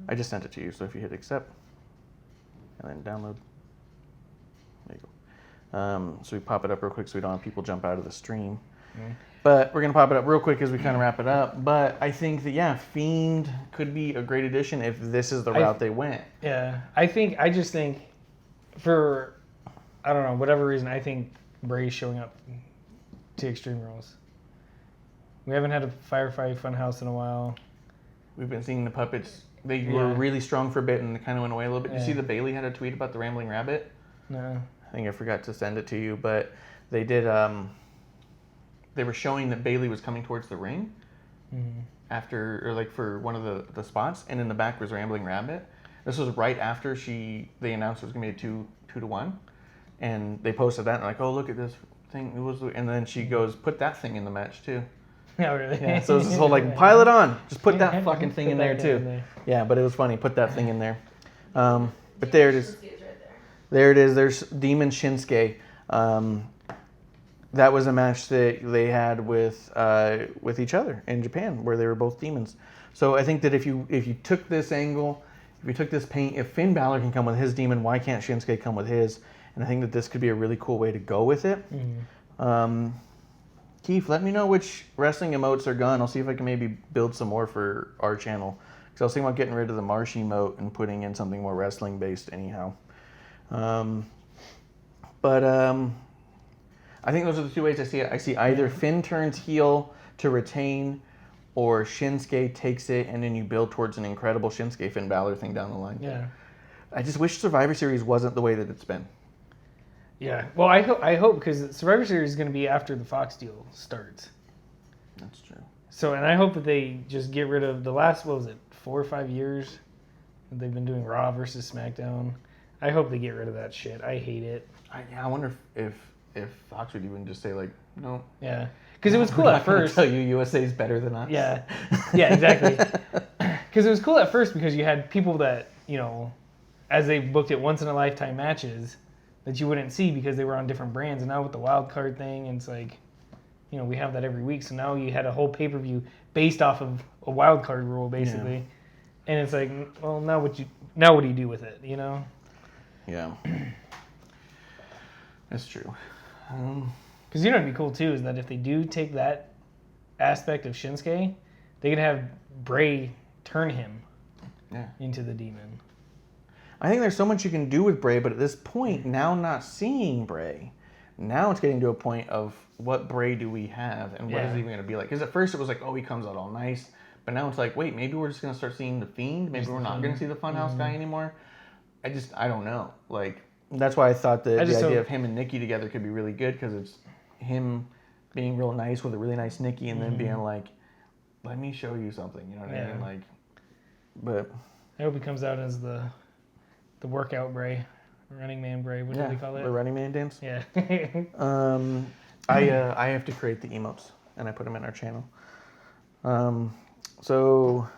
I just sent it to you, so if you hit accept and then download, there you go. So we pop it up real quick so we don't have people jump out of the stream. But we're going to pop it up real quick as we kind of wrap it up. But I think that, Fiend could be a great addition if this is the route they went. Yeah. I just think for, I don't know, whatever reason, I think Bray's showing up to Extreme Rules. We haven't had a Firefly Funhouse in a while. We've been seeing the puppets. They were really strong for a bit and they kind of went away a little bit. You see the Bailey had a tweet about the Rambling Rabbit? No. I think I forgot to send it to you, but they did... They were showing that Bailey was coming towards the ring for one of the spots, and in the back was Rambling Rabbit. This was right after they announced it was gonna be a 2-to-1, and they posted that and like, oh look at this thing. And then she goes, put that thing in the match too. Oh really? Yeah. So it's this whole like, pile it on, just put that fucking thing in there too. Yeah, but it was funny. Put that thing in there. But there it is. There it is. There's Demon Shinsuke. That was a match that they had with each other in Japan, where they were both demons. So I think that if you took this angle, if you took this paint, if Finn Balor can come with his demon, why can't Shinsuke come with his? And I think that this could be a really cool way to go with it. Keith, let me know which wrestling emotes are gone. I'll see if I can maybe build some more for our channel. Because I was thinking about getting rid of the Marsh emote and putting in something more wrestling based anyhow. I think those are the two ways I see it. I see either Finn turns heel to retain, or Shinsuke takes it, and then you build towards an incredible Shinsuke Finn Balor thing down the line. Yeah. I just wish Survivor Series wasn't the way that it's been. Yeah. Well, I hope because Survivor Series is going to be after the Fox deal starts. That's true. So, and I hope that they just get rid of the last, 4 or 5 years that they've been doing Raw versus SmackDown. I hope they get rid of that shit. I hate it. I wonder if Fox would even just say like, no. Yeah. Because it was cool We're at not gonna first. tell you USA is better than us. Yeah. Yeah, exactly. Because it was cool at first because you had people that, as they booked it once in a lifetime matches that you wouldn't see because they were on different brands. And now with the wild card thing, it's like, we have that every week. So now you had a whole pay-per-view based off of a wild card rule, basically. Yeah. And it's like, well, now what do you do with it, Yeah. That's true. Because what'd be cool too is that if they do take that aspect of Shinsuke, they could have Bray turn him into the demon. I think there's so much you can do with Bray, but at this point, now not seeing Bray, now it's getting to a point of what Bray do we have and what is he even going to be like? Because at first it was like, oh, he comes out all nice. But now it's like, wait, maybe we're just going to start seeing the Fiend. Maybe we're not going to see the Funhouse guy anymore. I don't know. Like, that's why I thought that the idea of him and Nikki together could be really good because it's him being real nice with a really nice Nikki and then being like, let me show you something. You know what I mean? Like, but I hope he comes out as the workout Bray, Running Man Bray. What do they call it? The Running Man dance. Yeah. I have to create the emotes and I put them in our channel. So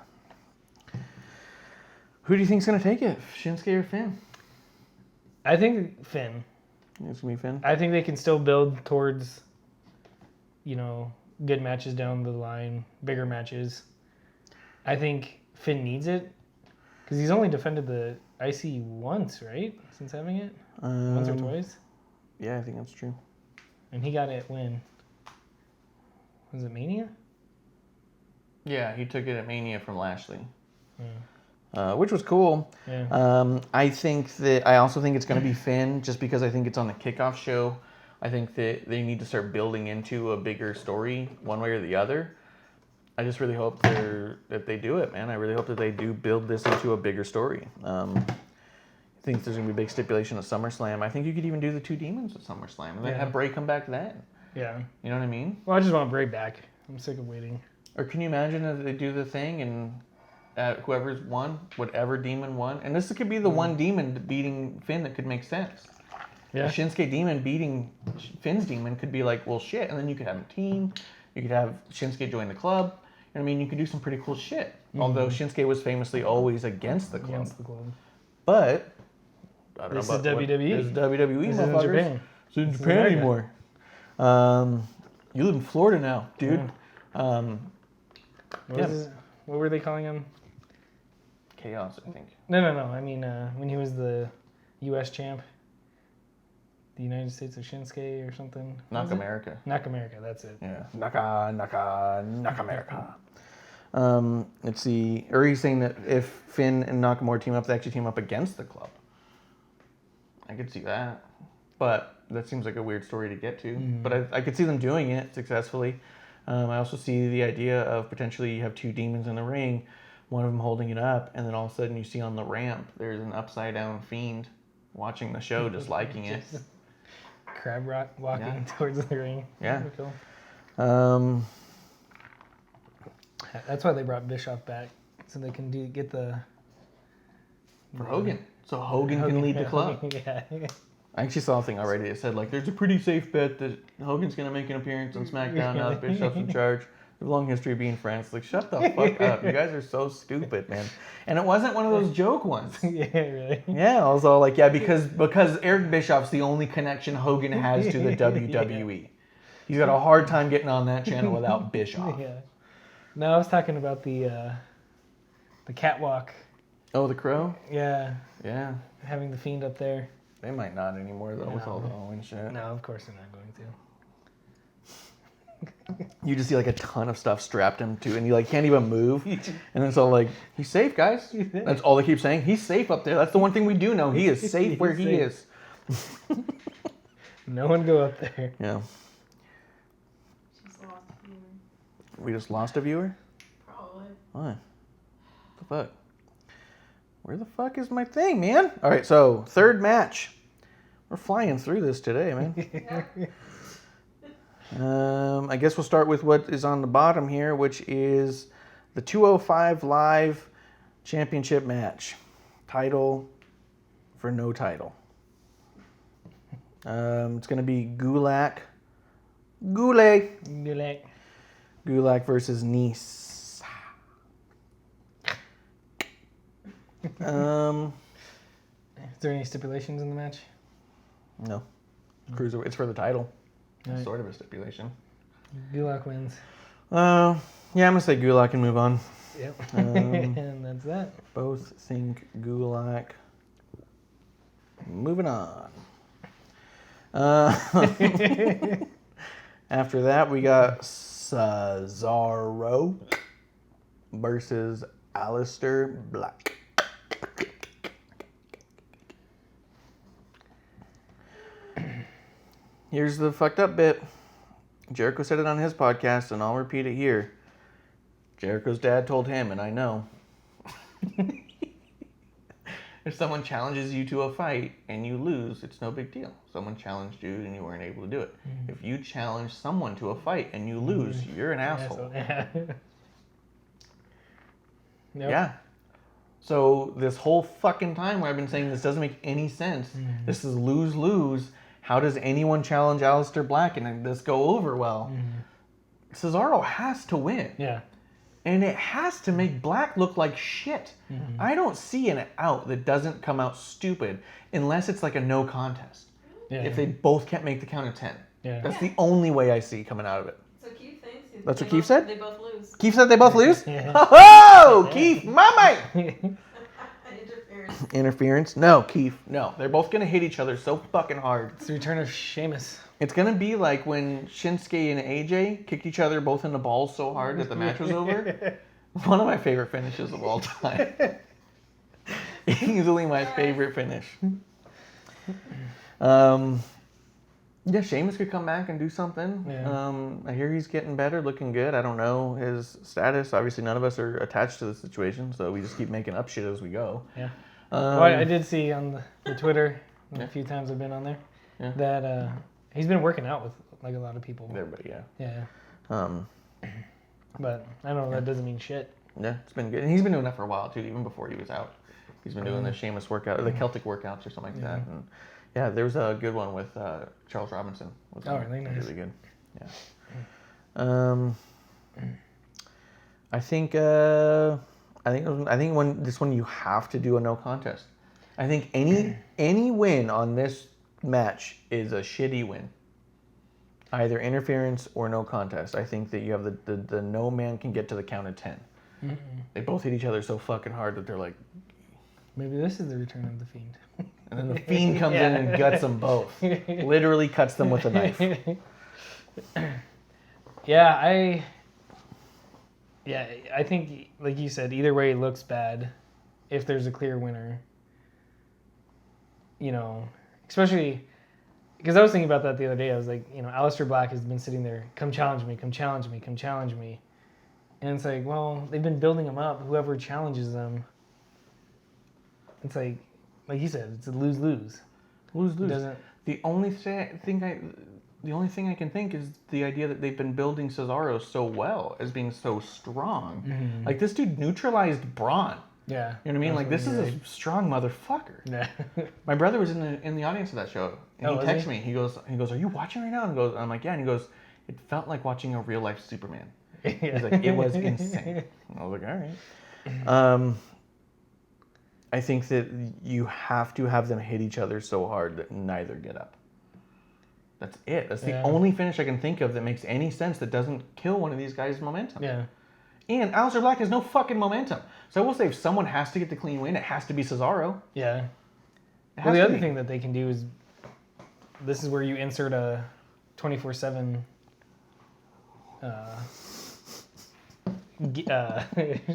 who do you think's gonna take it, Shinsuke or Finn? I think Finn. It's gonna be Finn. I think they can still build towards, good matches down the line, bigger matches. I think Finn needs it because he's only defended the IC once, right? Since having it, once or twice. Yeah, I think that's true. And he got it when? Was it Mania? Yeah, he took it at Mania from Lashley, which was cool. Yeah. I also think it's going to be Finn just because I think it's on the kickoff show. I think that they need to start building into a bigger story one way or the other. I just really hope that they do it, man. I really hope that they do build this into a bigger story. I think there's going to be a big stipulation at SummerSlam. I think you could even do the two demons at SummerSlam and then have Bray come back then. Yeah. You know what I mean? Well, I just want Bray back. I'm sick of waiting. Or can you imagine if they do the thing and whoever's won, whatever demon won, and this could be the one demon beating Finn that could make sense. Yeah. A Shinsuke demon beating Finn's demon could be like, well, shit, and then you could have a team. You could have Shinsuke join the club. You know what I mean? You could do some pretty cool shit. Although Shinsuke was famously always against the club. But I don't This know is about WWE. This is WWE, This motherfuckers. is in Japan. It's in This is Japan America. anymore. You live in Florida now, dude. What were they calling him? Chaos, I think. No. I mean, when he was the U.S. champ, the United States of Shinsuke or something. Knock America. Knock America. That's it. Yeah. Knock America. Let's see. Or he's saying that if Finn and Nakamura team up, they actually team up against the club. I could see that. But that seems like a weird story to get to. But I could see them doing it successfully. I also see the idea of potentially you have two demons in the ring, one of them holding it up, and then all of a sudden you see on the ramp there's an upside down fiend watching the show, just liking it. Crab rock walking towards the ring. Yeah. That'd be cool. Um, That's why they brought Bischoff back, so they can get the for Hogan. So Hogan can lead the club. Yeah. I actually saw a thing already. It said, like, there's a pretty safe bet that Hogan's going to make an appearance on SmackDown now that Bischoff's in charge. They have a long history of being friends. Like, shut the fuck up. You guys are so stupid, man. And it wasn't one of those joke ones. Yeah, really. Yeah, I was all like, yeah, because Eric Bischoff's the only connection Hogan has to the WWE. He's got a hard time getting on that channel without Bischoff. Yeah. No, I was talking about the catwalk. Oh, the Crow? Yeah. Yeah. Having the Fiend up there. They might not anymore, though, with all the Owen shit. No, of course they're not going to. You just see like a ton of stuff strapped him to, and he like can't even move. And it's all like, he's safe, guys. That's all they keep saying. He's safe up there. That's the one thing we do know. He is safe where he is. No one go up there. Yeah. She's lost a viewer. We just lost a viewer? Probably. Why? What the fuck? Where the fuck is my thing, man? All right, so third match. We're flying through this today, man. I guess we'll start with what is on the bottom here, which is the 205 Live Championship match. Title for no title. It's going to be Gulak versus Nice. Is there any stipulations in the match? No. Cruiser. It's for the title. Right. Sort of a stipulation. Gulak wins. Yeah, I'm going to say Gulak and move on. Yep. And that's that. Both think Gulak. Moving on. After that, we got Cesaro versus Aleister Black. Here's the fucked up bit. Jericho said it on his podcast, and I'll repeat it here. Jericho's dad told him, and I know. If someone challenges you to a fight and you lose, it's no big deal. Someone challenged you and you weren't able to do it. Mm-hmm. If you challenge someone to a fight and you lose, you're an asshole. Nope. Yeah. So this whole fucking time where I've been saying this doesn't make any sense. Mm-hmm. This is lose-lose. How does anyone challenge Aleister Black and this go over well? Mm-hmm. Cesaro has to win. Yeah. And it has to make Black look like shit. Mm-hmm. I don't see an out that doesn't come out stupid unless it's like a no contest. Yeah. If they both can't make the count of 10. Yeah. That's the only way I see coming out of it. So Keith thinks. That's what Keith said? They both lose. Keith said they both lose? Yeah. Oh, Keith, my man! Interference? No, Keith. No. They're both going to hit each other so fucking hard. It's the return of Sheamus. It's going to be like when Shinsuke and AJ kicked each other both in the balls so hard that the match was over. One of my favorite finishes of all time. Easily my favorite finish. Yeah, Sheamus could come back and do something. Yeah. I hear he's getting better, looking good. I don't know his status. Obviously, none of us are attached to the situation, so we just keep making up shit as we go. Yeah. Well, I did see on the Twitter, a few times I've been on there, that he's been working out with like a lot of people. Everybody, yeah. Yeah. But I don't know, that doesn't mean shit. Yeah, it's been good. And he's been doing that for a while, too, even before he was out. He's been doing the Sheamus workout, the Celtic workouts or something like that. And yeah, there was a good one with Charles Robinson. Really nice. Really good. Yeah. I think when this one you have to do a no contest. I think any win on this match is a shitty win. Either interference or no contest. I think that you have the no man can get to the count of 10. Mm-mm. They both hit each other so fucking hard that they're like... Maybe this is the return of the Fiend. And then the Fiend comes in and guts them both. Literally cuts them with a knife. I think, like you said, either way it looks bad if there's a clear winner. You know, especially... Because I was thinking about that the other day. I was like, Aleister Black has been sitting there, come challenge me, come challenge me, come challenge me. And it's like, well, they've been building them up. Whoever challenges them, it's like you said, it's a lose-lose. Lose-lose. The only thing I can think is the idea that they've been building Cesaro so well as being so strong. Mm-hmm. Like, this dude neutralized Braun. Yeah. You know what I mean? Like, this is a strong motherfucker. Yeah. My brother was in the audience of that show, and he texted me. He goes, "Are you watching right now?" And I'm like, "Yeah." And he goes, "It felt like watching a real life Superman." He's like, "It was insane." And I was like, "All right." I think that you have to have them hit each other so hard that neither get up. That's it. That's the only finish I can think of that makes any sense that doesn't kill one of these guys' momentum. Yeah. And Aleister Black has no fucking momentum. So I will say if someone has to get the clean win, it has to be Cesaro. Yeah. Well, the other thing that they can do is, this is where you insert a 24/7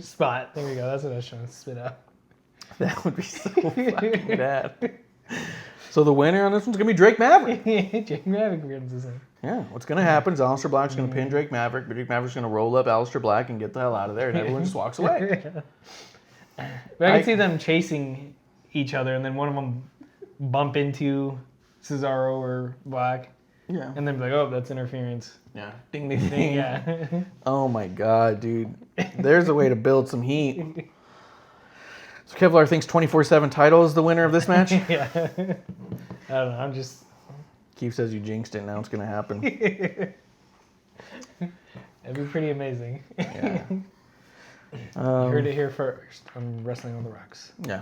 spot. There we go. That's what I was trying to spit out. That would be so fucking bad. So the winner on this one's gonna be Drake Maverick. Drake Maverick wins this one. Yeah, what's gonna happen is Aleister Black's gonna pin Drake Maverick, but Drake Maverick's gonna roll up Aleister Black and get the hell out of there, and everyone just walks away. But I can see them chasing each other, and then one of them bump into Cesaro or Black, Yeah. and then be like, "Oh, that's interference." Yeah. Ding ding ding. Yeah. Oh my god, dude. There's a way to build some heat. So Kevlar thinks 24/7 title is the winner of this match. Yeah. I don't know. I'm just. Keith says you jinxed it. Now it's gonna happen. It'd be pretty amazing. Yeah. You heard it here first on Wrestling on the Rocks. Yeah.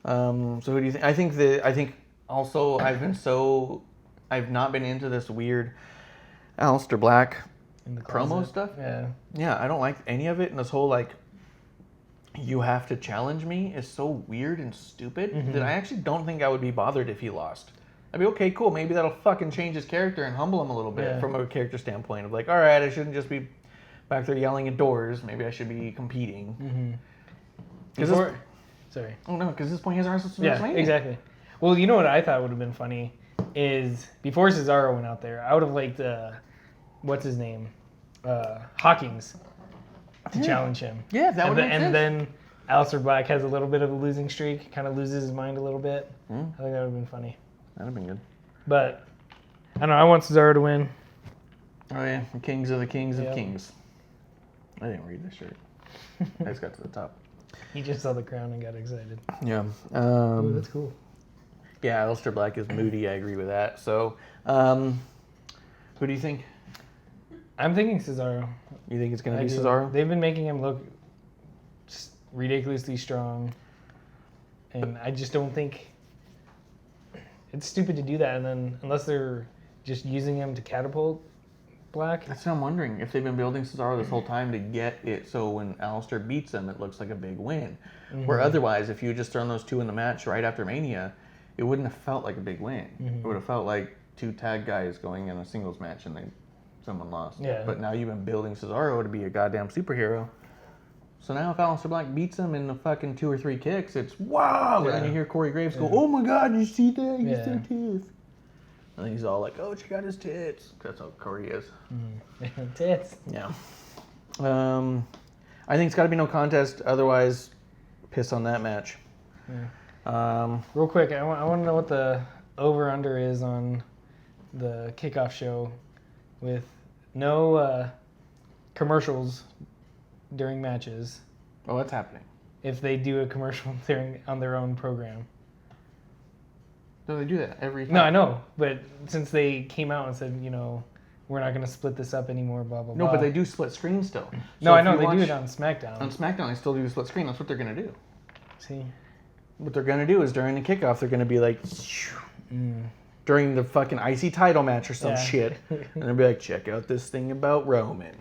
So who do you think? I think also I've not been into this weird Aleister Black In the promo closet. stuff. Yeah. Yeah, I don't like any of it, and this whole like you have to challenge me is so weird and stupid that I actually don't think I would be bothered if he lost. I'd be okay, cool. Maybe that'll fucking change his character and humble him a little bit from a character standpoint of like, all right, I shouldn't just be back there yelling at doors. Maybe I should be competing. Sorry. Oh no, because this point he hasn't wrestled since Yeah, WrestleMania. exactly. Well, you know what I thought would have been funny is before Cesaro went out there, I would have liked what's his name, Hawkings, to challenge him. Yeah, that would make sense. And then Aleister Black has a little bit of a losing streak, kind of loses his mind a little bit. I think that would have been funny. That'd have been good. But I don't know. I want Cesaro to win. Oh yeah, the kings of the kings Yep. of kings. I didn't read this shirt. I just got to the top. He just saw the crown and got excited. Yeah. Ooh, that's cool. Yeah, Aleister Black is moody. I agree with that. So, who do you think? I'm thinking Cesaro. You think it's going to I be do. Cesaro? They've been making him look just ridiculously strong, and I just don't think it's stupid to do that. And then unless they're just using him to catapult Black, That's what I'm wondering. If they've been building Cesaro this whole time to get it so when Aleister beats him, it looks like a big win. Where otherwise, if you had just thrown those two in the match right after Mania, it wouldn't have felt like a big win. It would have felt like two tag guys going in a singles match and someone lost. Yeah. But now you've been building Cesaro to be a goddamn superhero. So now if Aleister Black beats him in the fucking 2 or 3 kicks, it's wow! And then you hear Corey Graves go, "Oh my god, you see that? He's so tough." And then he's all like, "Oh, check out his tits." That's how Corey is. tits. Yeah. I think it's got to be no contest. Otherwise, piss on that match. Real quick, I want to know what the over/under is on the kickoff show with no commercials during matches. Oh, what's happening? If they do a commercial on their own program. No, they do that every time. No, I know, but since they came out and said, we're not going to split this up anymore, blah, blah, No, blah. but they do split screen still. No, So I if know, you they do watch- it on SmackDown. On SmackDown, they still do split screen. That's what they're going to do. See? What they're going to do is during the kickoff, they're going to be like, during the fucking IC title match or some Yeah. shit. And they'll be like, check out this thing about Roman.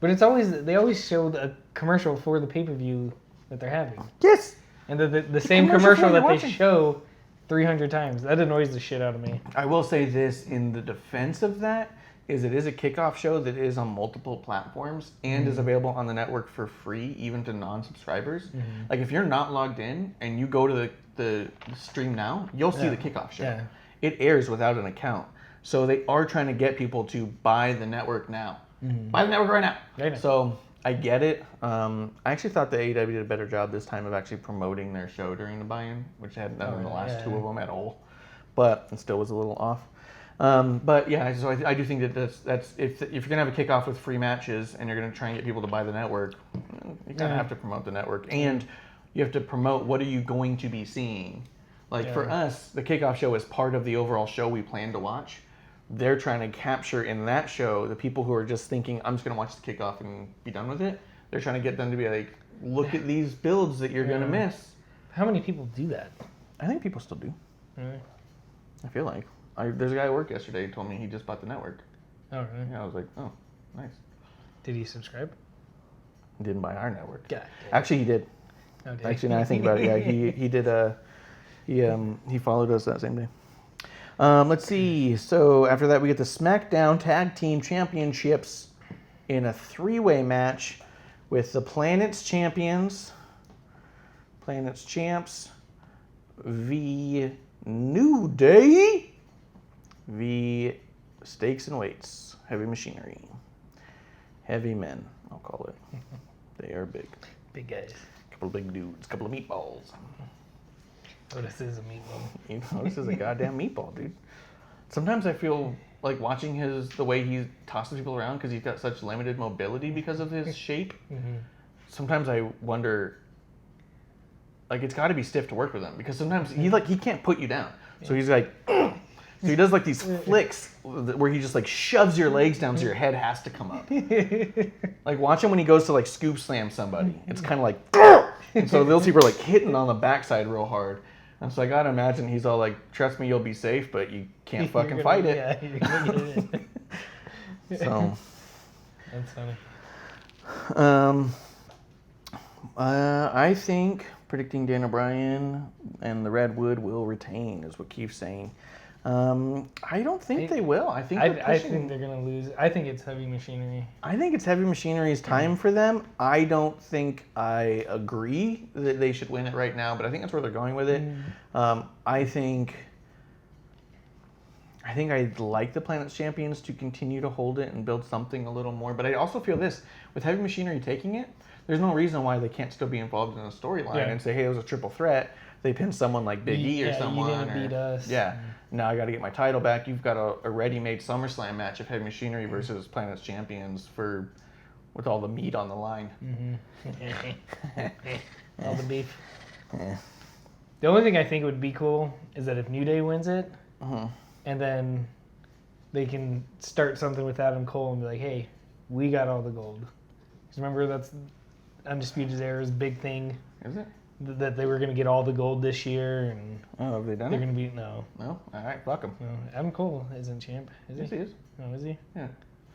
But they always show a commercial for the pay-per-view that they're having. Yes! And the same commercial commercial for that what they you're watching. show 300 times. That annoys the shit out of me. I will say this in the defense of that is it is a kickoff show that is on multiple platforms and is available on the network for free even to non-subscribers. Like if you're not logged in and you go to the stream now, you'll see the kickoff show. Yeah. It airs without an account. So they are trying to get people to buy the network now. Buy the network right now. Right now. So I get it. I actually thought the AEW did a better job this time of actually promoting their show during the buy-in, which hadn't done in the last two of them at all. But it still was a little off. But yeah, so I do think that that's if you're gonna have a kickoff with free matches and you're gonna try and get people to buy the network, you kind of have to promote the network and you have to promote what are you going to be seeing. Like for us, the kickoff show is part of the overall show we plan to watch. They're trying to capture in that show the people who are just thinking, I'm just going to watch the kickoff and be done with it. They're trying to get them to be like, look at these builds that you're going to miss. How many people do that? I think people still do. Really? I feel like. There's a guy at work yesterday who told me he just bought the network. Oh, really? Yeah, I was like, oh, nice. Did he subscribe? He didn't buy our network. Yeah. Actually, he did. Oh, did Actually, now I think about it, yeah, he did. He followed us that same day. Let's see. So after that, we get the SmackDown Tag Team Championships in a 3-way match with the Planet's Champions, Planet's Champs, v New Day v. Stakes and Weights, Heavy Machinery. Heavy men, I'll call it. They are big. Big guys. Couple of big dudes, couple of meatballs. Otis is a meatball. You know, this is a goddamn meatball, dude. Sometimes I feel like watching the way he tosses people around because he's got such limited mobility because of his shape. Mm-hmm. Sometimes I wonder, like, it's got to be stiff to work with him because sometimes he can't put you down. So he's like, so he does like these flicks where he just like shoves your legs down so your head has to come up. Like watch him when he goes to like scoop slam somebody. It's kind of like, and so those people are like hitting on the backside real hard. And so I gotta imagine he's all like, trust me, you'll be safe, but you can't fucking fight it. Yeah, you're gonna get it. So That's funny. I think predicting Dan O'Brien and the Redwood will retain is what Keith's saying. I don't think they will. I think I think they're gonna lose. I think it's Heavy Machinery. I think it's Heavy Machinery's time for them. I don't think I agree that they should win it right now, but I think that's where they're going with it. I think I'd like the Planet's Champions to continue to hold it and build something a little more. But I also feel this, with Heavy Machinery taking it, there's no reason why they can't still be involved in a storyline and say, hey, it was a triple threat. They pinned someone like Big E or someone. You didn't beat us. Yeah. Now I got to get my title back. You've got a ready-made SummerSlam match of Heavy Machinery versus Planet's Champions with all the meat on the line. All the beef. The only thing I think would be cool is that if New Day wins it, and then they can start something with Adam Cole and be like, hey, we got all the gold. Because remember, that's Undisputed Era's big thing. Is it? That they were going to get all the gold this year, and have they done they're it? going to be no. No? All right, fuck them. No, Adam Cole isn't champ, is he? Yes, he is. Oh, is he? Yeah.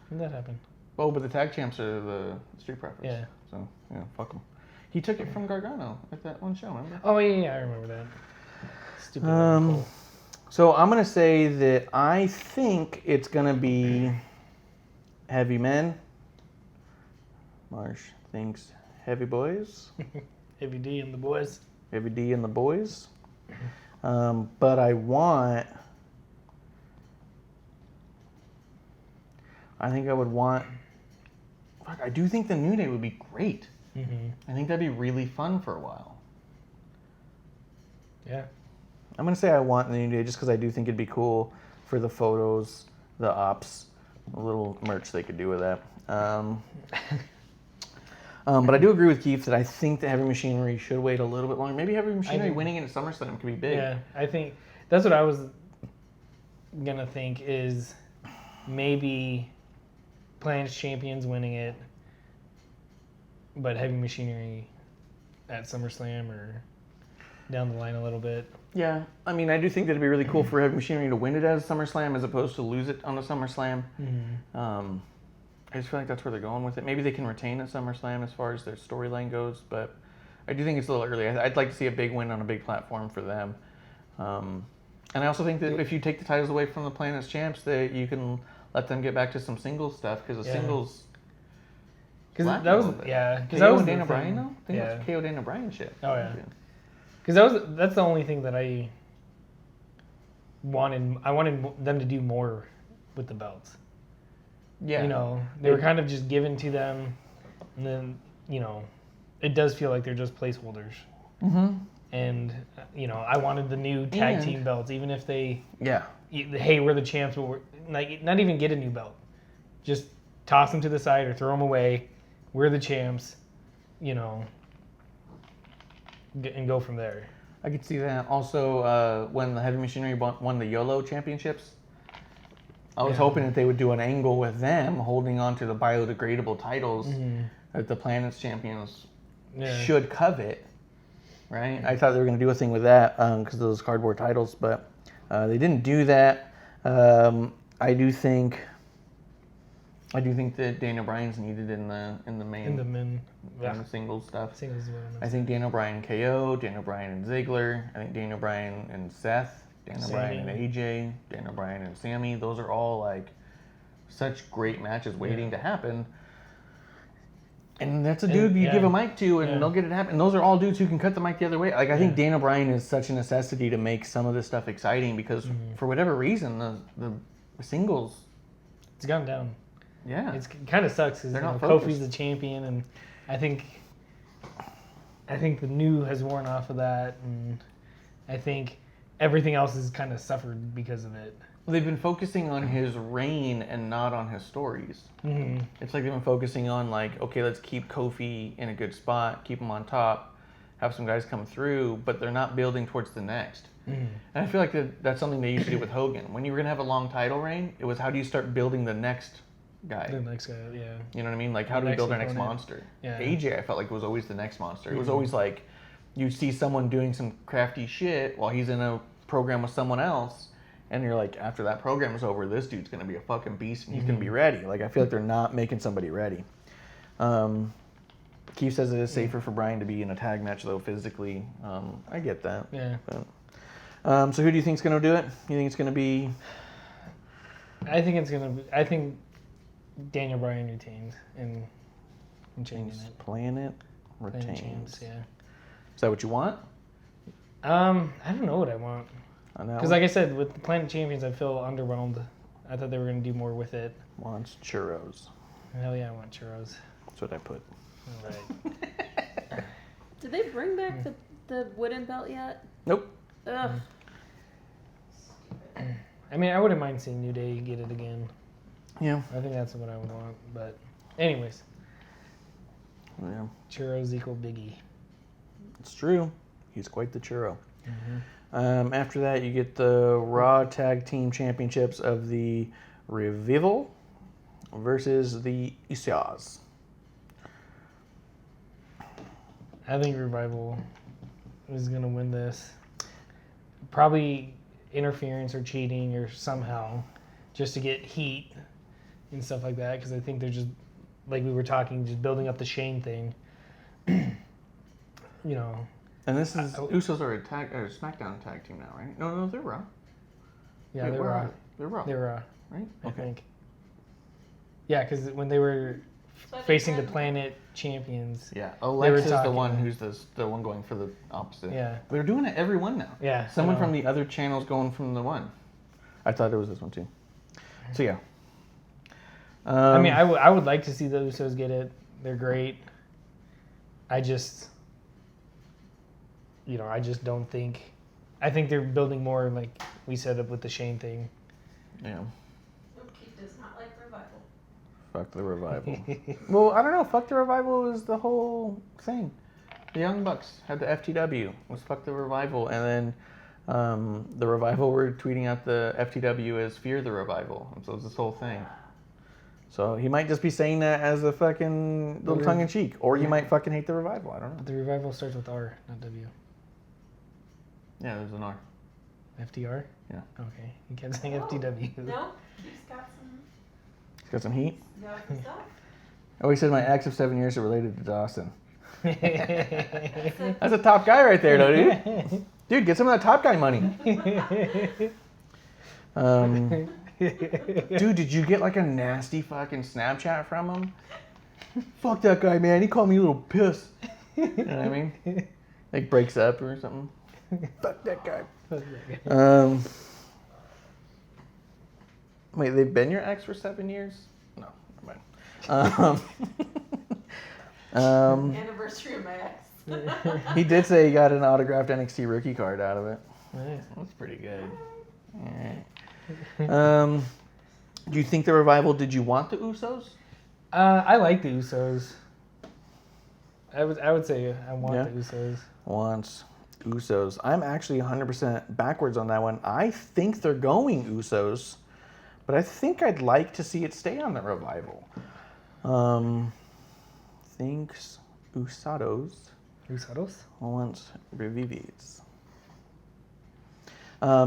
When did that happen? Oh, but the tag champs are the Street Profits. Yeah. So, yeah, fuck them. He took it from Gargano at that one show, remember? Oh, yeah, I remember that. Stupid Adam Cole. So I'm going to say that I think it's going to be Heavy Men. Marsh thinks Heavy Boys. Heavy D and the boys. Heavy D and the boys. But I think I would want... Fuck, I do think the New Day would be great. I think that'd be really fun for a while. Yeah. I'm going to say I want the New Day just because I do think it'd be cool for the photos, the ops, a little merch they could do with that. But I do agree with Keith that I think the Heavy Machinery should wait a little bit longer. Maybe Heavy Machinery winning it at SummerSlam could be big. Yeah, I think that's what I was going to think is maybe Planet's Champions winning it, but Heavy Machinery at SummerSlam or down the line a little bit. Yeah, I mean, I do think that it'd be really cool for Heavy Machinery to win it as SummerSlam as opposed to lose it on a SummerSlam. I just feel like that's where they're going with it. Maybe they can retain at SummerSlam as far as their storyline goes, but I do think it's a little early. I'd like to see a big win on a big platform for them. And I also think that if you take the titles away from the Planet's champs, that you can let them get back to some singles stuff because the singles. Because that was KO and Dana Bryan though. I think that was KO Dana Bryan shit. Oh yeah. Because that's the only thing that I wanted. I wanted them to do more with the belts. Yeah. You know, they were kind of just given to them, and then, you know, it does feel like they're just placeholders. And, you know, I wanted the new tag team belts, even if they, hey, we're the champs, but we're not even get a new belt. Just toss them to the side or throw them away. We're the champs, you know, and go from there. I could see that. Also, when the Heavy Machinery won the YOLO championships, I was hoping that they would do an angle with them holding on to the biodegradable titles that the Planet's champions should covet, right? I thought they were going to do a thing with that because of those cardboard titles, but they didn't do that. I do think that Daniel Bryan's needed in the main singles stuff. I think Daniel Bryan KO, Daniel Bryan and Ziggler. I think Daniel Bryan and Seth. Daniel Bryan and AJ, Daniel Bryan and Sammy, those are all like such great matches waiting to happen. And that's a dude you give a mic to, and they'll get it happen. And those are all dudes who can cut the mic the other way. Like, I think Daniel Bryan is such a necessity to make some of this stuff exciting because, for whatever reason, the singles... It's gone down. Yeah. It kind of sucks because Kofi's the champion, and I think the new has worn off of that, and I think everything else has kind of suffered because of it. Well, they've been focusing on his reign and not on his stories. Mm-hmm. It's like they've been focusing on, like, okay, let's keep Kofi in a good spot, keep him on top, have some guys come through, but they're not building towards the next. Mm-hmm. And I feel like that's something they used to do with Hogan. When you were going to have a long title reign, it was how do you start building the next guy? The next guy, yeah. You know what I mean? Like, how do we build our next monster? Yeah. AJ, I felt like, was always the next monster. It was always like, you'd see someone doing some crafty shit while he's in a program with someone else, and you're like, after that program is over, this dude's going to be a fucking beast, and he's going to be ready. Like, I feel like they're not making somebody ready. Keith says it is safer for Bryan to be in a tag match, though, physically. I get that. Yeah. But, so who do you think's going to do it? You think it's going to be... I think Daniel Bryan retains and changing it. Planet retains. Yeah. Is that what you want? I don't know what I want. Because like I said, with the Planet Champions, I feel underwhelmed. I thought they were going to do more with it. Wants churros. Hell yeah, I want churros. That's what I put. All right. Did they bring back the wooden belt yet? Nope. Ugh. I mean, I wouldn't mind seeing New Day get it again. Yeah. I think that's what I would want. But anyways. Yeah. Churros equal Biggie. It's true. He's quite the churro. Mm-hmm. After that, you get the Raw Tag Team Championships of the Revival versus the Usos. I think Revival is going to win this. Probably interference or cheating or somehow just to get heat and stuff like that, because I think they're just, like we were talking, just building up the Shane thing. You know. And this is Usos are a SmackDown tag team now, right? No, they're Raw. Yeah, Wait, they're Raw. They're Raw. They're Raw, right? I think. Yeah, because when they were facing the Planet Champions. Yeah, Alex is the one who's the one going for the opposite. Yeah. They're doing it every one now. Yeah. Someone from the other channel's going from the one. I thought it was this one too. So yeah. I mean, I would like to see the Usos get it. They're great. I just don't think. I think they're building more, like we said, up with the Shane thing. Yeah. He does not like Revival. Fuck the Revival. Well, I don't know. Fuck the Revival is the whole thing. The Young Bucks had the FTW. Was fuck the Revival, and then the Revival were tweeting out the FTW as fear the Revival, and so it's this whole thing. So he might just be saying that as a fucking little tongue in cheek, or you might fucking hate the Revival. I don't know. The Revival starts with R, not W. Yeah, there's an R. FDR? Yeah. Okay. You kept saying FTW. No, he's got some. He's got some heat. Got some stuff. Oh, he said my ex of 7 years are related to Dawson. That's a top guy right there, though, dude. Dude, get some of that top guy money. Dude, did you get like a nasty fucking Snapchat from him? Fuck that guy, man. He called me a little piss. You know what I mean? Like breaks up or something. Fuck that guy. Wait, they've been your ex for 7 years? No, never mind. Anniversary of my ex. He did say he got an autographed NXT rookie card out of it. Nice. That's pretty good. Do you think the Revival, did you want the Usos? I like the Usos. I would say I want the Usos. Wants Usos. I'm actually 100% backwards on that one. I think they're going Usos, but I think I'd like to see it stay on the Revival. Thinks Usados. Usados? Wants Revivis.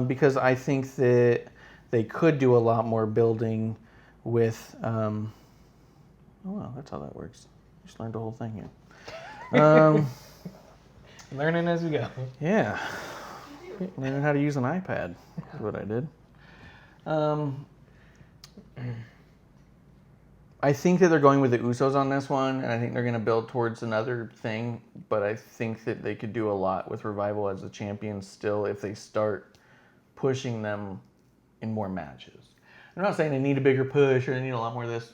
Because I think that they could do a lot more building with... oh, wow, that's how that works. Just learned the whole thing here. Learning as we go. Yeah. Learning how to use an iPad is what I did. I think that they're going with the Usos on this one, and I think they're going to build towards another thing. But I think that they could do a lot with Revival as the champions still if they start pushing them in more matches. I'm not saying they need a bigger push or they need a lot more of this.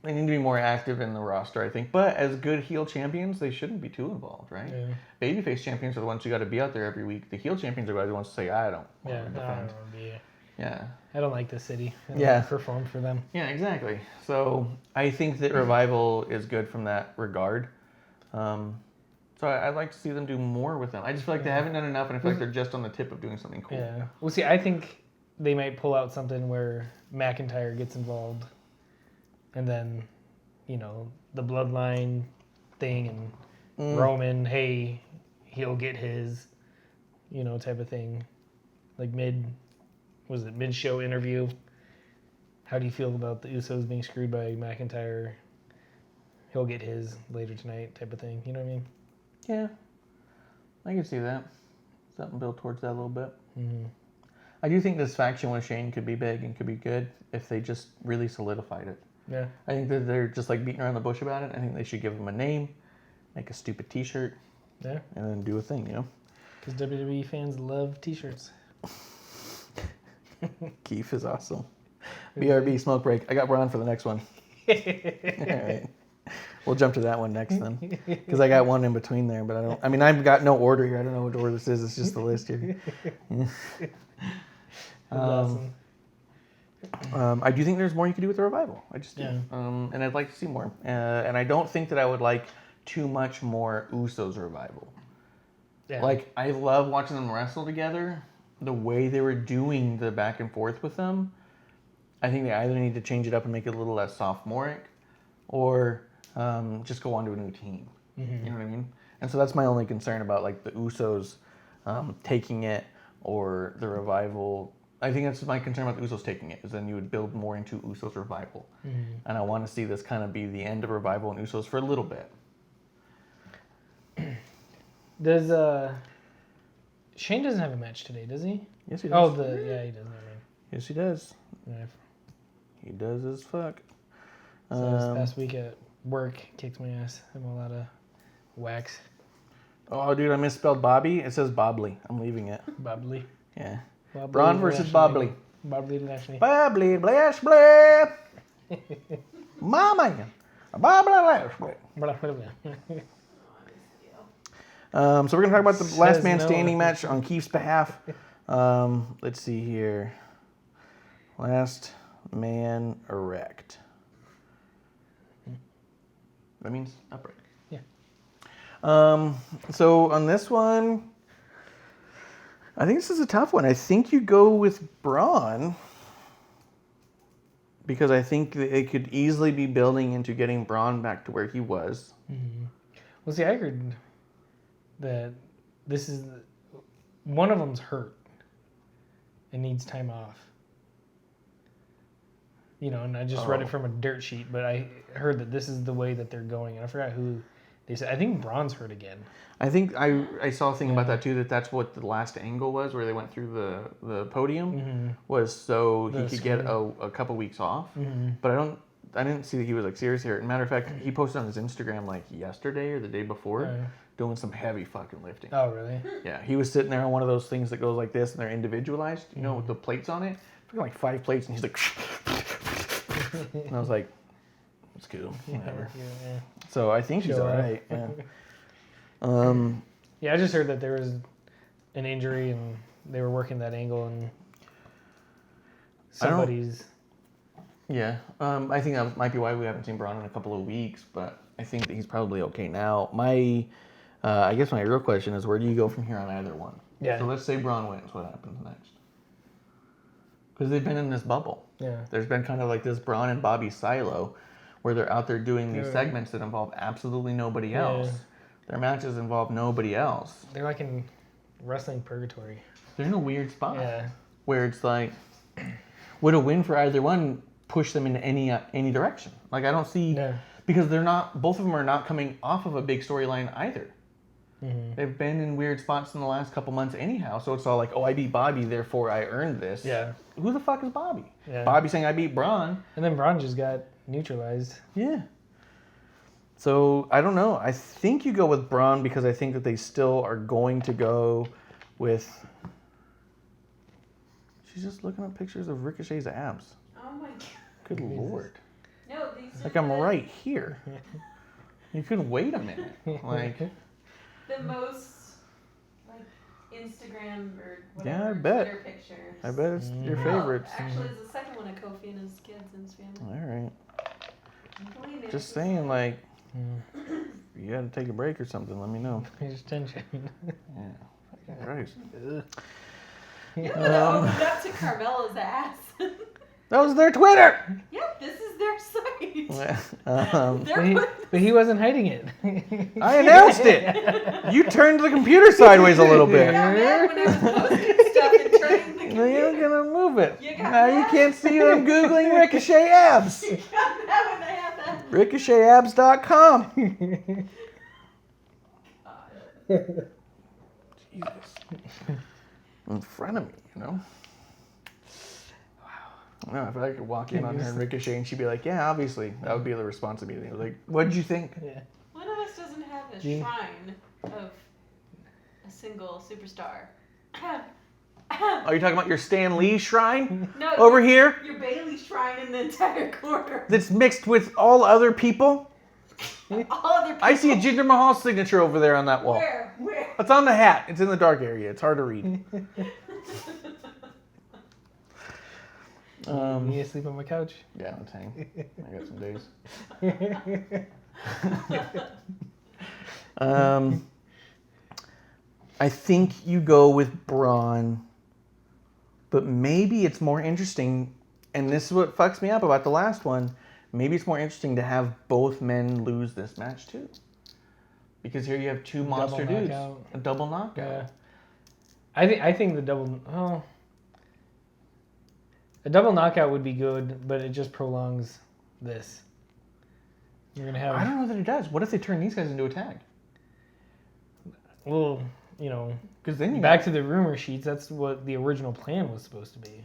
They need to be more active in the roster, I think. But as good heel champions, they shouldn't be too involved, right? Yeah. Babyface champions are the ones who got to be out there every week. The heel champions are the ones who say, I don't want Yeah, to no, I defend. don't want to be. Yeah. I don't like the city. I don't Yeah. want to perform for them. Yeah, exactly. So I think that Revival is good from that regard. So I'd like to see them do more with them. I just feel like they haven't done enough, and I feel like they're just on the tip of doing something cool. Yeah. Well, see, I think they might pull out something where McIntyre gets involved, and then, you know, the bloodline thing, and Roman, hey, he'll get his, you know, type of thing. Like mid-show interview? How do you feel about the Usos being screwed by McIntyre? He'll get his later tonight type of thing. You know what I mean? Yeah, I can see that. Something built towards that a little bit. Mm-hmm. I do think this faction with Shane could be big and could be good if they just really solidified it. Yeah. I think that they're just like beating around the bush about it. I think they should give them a name, make a stupid T-shirt, Yeah. and then do a thing, you know? Because WWE fans love T-shirts. Keith is awesome. BRB, smoke break. I got Braun for the next one. All right. We'll jump to that one next then. Because I got one in between there, but I've got no order here. I don't know what order this is. It's just the list here. Awesome. I do think there's more you could do with the Revival. I just do. Yeah. And I'd like to see more. And I don't think that I would like too much more Usos Revival. Yeah. Like, I love watching them wrestle together. The way they were doing the back and forth with them, I think they either need to change it up and make it a little less sophomoric, or just go on to a new team. Mm-hmm. You know what I mean? And so that's my only concern about like the Usos taking it or the Revival. I think that's my concern about the Usos taking it, is then you would build more into Usos Revival. Mm-hmm. And I want to see this kind of be the end of Revival and Usos for a little bit. Does Shane doesn't have a match today, does he? Yes, he does. Oh, he doesn't. I mean, Yes, he does. yeah. He does as fuck. So this past week at work, kicked my ass. I'm a lot of wax. Oh, dude, I misspelled Bobby. It says Bobley. I'm leaving it. Bobbly. Yeah. Bobbly Braun versus Bobley. Bobbly Lashley. Bobley, blash, blah. My man. Bobley, blash, blah. So we're going to talk about the last Says man no. standing match on Keith's behalf. Let's see here. Last man erect. That means upright. Yeah. So on this one, I think this is a tough one. I think you go with Braun because I think they could easily be building into getting Braun back to where he was. Mm-hmm. Well, see, I heard that this is one of them's hurt and needs time off. You know, and I just read it from a dirt sheet, but I heard that this is the way that they're going, and I forgot who they said. I think Braun's hurt again. I think I saw a thing about that too, that's what the last angle was, where they went through the podium, was so he could get a couple weeks off. But I didn't see that he was like seriously hurt. Matter of fact, he posted on his Instagram like yesterday or the day before, doing some heavy fucking lifting. Oh, really? Yeah, he was sitting there on one of those things that goes like this, and they're individualized, you know, with the plates on it. Freaking like 5 plates, and he's like, and I was like, it's cool, whatever. Yeah. So I think he's Sure. all right. Yeah. Yeah, I just heard that there was an injury and they were working that angle and somebody's. Yeah, I think that might be why we haven't seen Braun in a couple of weeks, but I think that he's probably okay now. I guess my real question is, where do you go from here on either one? Yeah. So let's say Braun wins. What happens next? Because they've been in this bubble. Yeah. There's been kind of like this Braun and Bobby silo, where they're out there doing these segments that involve absolutely nobody else. Yeah. Their matches involve nobody else. They're like in wrestling purgatory. They're in a weird spot. Yeah. Where it's like, would a win for either one push them in any direction? Like, I don't see, because both of them are not coming off of a big storyline either. Mm-hmm. They've been in weird spots in the last couple months anyhow, so it's all like, oh, I beat Bobby, therefore I earned this. Yeah. Who the fuck is Bobby? Yeah. Bobby saying I beat Braun. And then Braun just got neutralized. Yeah. So I don't know. I think you go with Braun because I think that they still are going to go with. She's just looking up pictures of Ricochet's abs. Oh my god. Good Jesus. lord. No, these are Like I'm the, right here. You could wait a minute. Like the most like Instagram or Yeah, whatever I bet. Twitter pictures. I bet it's your No, favorites. actually, it's the second one of Kofi and his kids and his family. All right. Believe me, Just it's saying, like, if you gotta take a break or something, let me know. Just tension. Yeah. Fucking Christ. Yeah, that opened up to Carmella's ass. That was their Twitter. Yep, this is their site. But he wasn't hiding it. I announced it. You turned the computer sideways a little bit. Yeah, man, when I was posting stuff and turning the Now you're gonna move it. You got Now you mad? can't see them googling Ricochet abs. You got that when they had that. RicochetAbs.com. Jesus. In front of me, you know. No, if I could walk in on her and Ricochet and she'd be like, yeah, obviously. That would be the response immediately. Like, what did you think? Yeah. One of us doesn't have a shrine of a single superstar. Are you talking about your Stan Lee shrine No, over here your Bailey shrine in the entire corner. that's mixed with all other people? All other people. I see a Jinder Mahal signature over there on that wall. Where? Where? It's on the hat. It's in the dark area. It's hard to read. You need to sleep on my couch. Yeah, let's hang. I got some days. I think you go with Braun, but maybe it's more interesting, and this is what fucks me up about the last one. Maybe it's more interesting to have both men lose this match too, because here you have two monster dudes, knockout. a double knockout. Yeah. I think the double. Oh. A double knockout would be good, but it just prolongs this. You're gonna have. I don't know that it does. What if they turn these guys into a tag? Well, you know, Because then you back to the rumor sheets. That's what the original plan was supposed to be.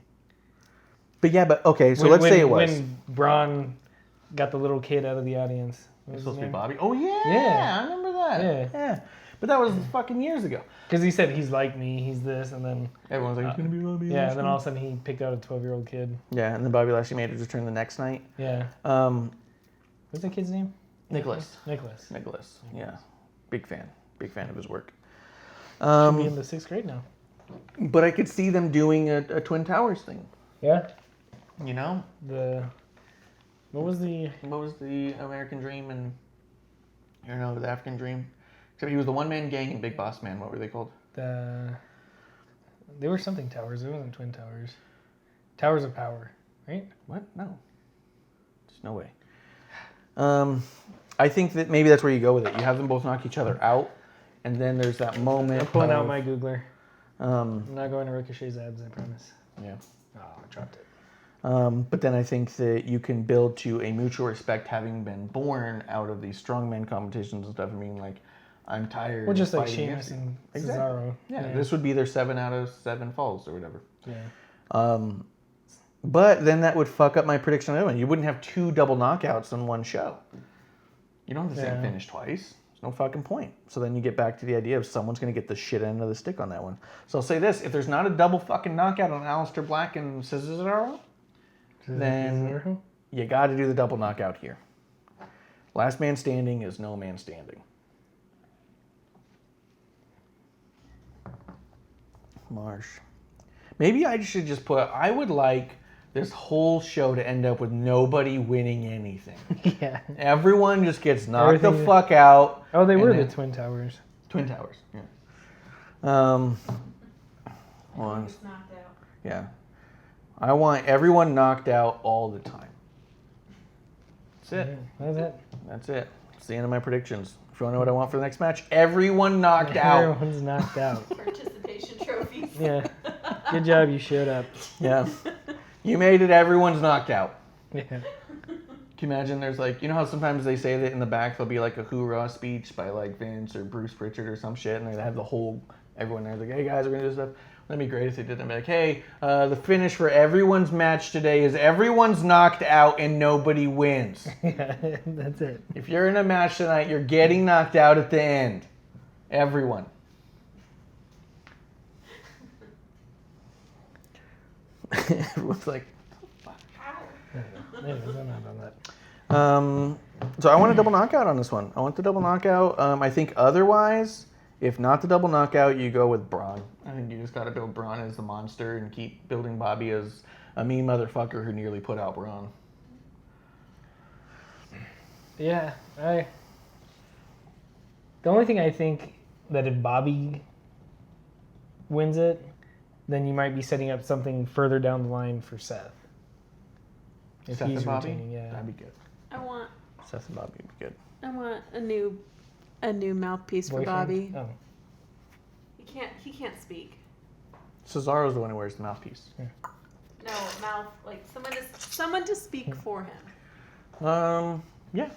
But yeah, but okay. So let's say it was. When Braun got the little kid out of the audience. It was supposed to be Bobby. Oh yeah, Yeah. I remember that. Yeah. But that was fucking years ago. Because he said he's like me, he's this, and then Everyone's like, it's gonna be Bobby. yeah, and then all of a sudden he picked out a 12-year-old kid. Yeah, and then Bobby Lashley made his return the next night. Yeah. What's that kid's name? Nicholas. Nicholas. Yeah, big fan of his work. Should be in the 6th grade now. But I could see them doing a Twin Towers thing. Yeah. You know, What was the American Dream and the African Dream? Except he was the one man gang in Big Boss Man. What were they called? They were something towers. It wasn't Twin Towers. Towers of Power, right? What? No. There's no way. I think that maybe that's where you go with it. You have them both knock each other out, and then there's that moment. I'm pulling out my Googler. Um, I'm not going to Ricochet's abs, I promise. yeah. Oh, I dropped it. But then I think that you can build to a mutual respect, having been born out of these strongman competitions and stuff, and being like, I'm tired. Well, just of like fighting Sheamus against and you. Exactly. Cesaro. Yeah, this would be their 7 out of 7 falls or whatever. Yeah. But then that would fuck up my prediction on the other one. You wouldn't have 2 double knockouts in one show. You don't have the same finish twice. There's no fucking point. So then you get back to the idea of someone's going to get the shit end of the stick on that one. So I'll say this. If there's not a double fucking knockout on Aleister Black and Cesaro, then you got to do the double knockout here. Last man standing is no man standing. Marsh. Maybe I should just put, I would like this whole show to end up with nobody winning anything. Yeah. Everyone just gets knocked the Everything- fuck out. Oh, they were and the then- Twin Towers. Twin Towers, yeah. Well, It's knocked out. yeah. I want everyone knocked out all the time. That's it. That's it. That's it. It's the end of my predictions. If you want to know what I want for the next match, everyone knocked out. Everyone's knocked out. Participation trophies. Yeah. Good job, you showed up. Yeah. You made it, everyone's knocked out. Yeah. Can you imagine there's like, you know how sometimes they say that in the back there'll be like a hoorah speech by like Vince or Bruce Pritchard or some shit, and they have the whole, everyone there's like, hey guys, we're going to do stuff. That'd be great if they did that. Be like, hey, the finish for everyone's match today is everyone's knocked out and nobody wins. Yeah, that's it. If you're in a match tonight, you're getting knocked out at the end. Everyone. Everyone's like, Anyways, I'm not on that. so I want a double knockout on this one. I want the double knockout. I think otherwise, if not the double knockout, you go with Braun. I think you just got to build Braun as the monster and keep building Bobby as a mean motherfucker who nearly put out Braun. Yeah, the only thing I think that if Bobby wins it, then you might be setting up something further down the line for Seth. If Seth he's and Bobby? retaining, yeah. That'd be good. I want Seth and Bobby would be good. a new mouthpiece for Boyfriend? Bobby. Oh. He can't speak. Cesaro's the one who wears the mouthpiece. No, mouth like someone to speak for him. Yeah.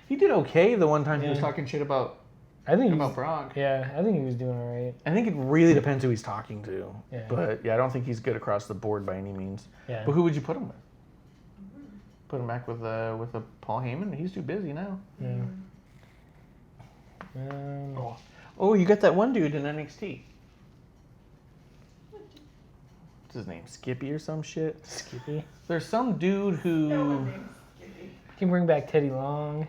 He did okay the one time he was Yeah. talking shit about I think he's, Brock. yeah, I think he was doing all right. I think it really depends who he's talking to. Yeah. But yeah, I don't think he's good across the board by any means. Yeah. But who would you put him with? Put him back with a Paul Heyman? He's too busy now. Yeah. Oh, you got that one dude in NXT. What's his name? Skippy or some shit? Skippy. There's some dude who Can bring back Teddy Long.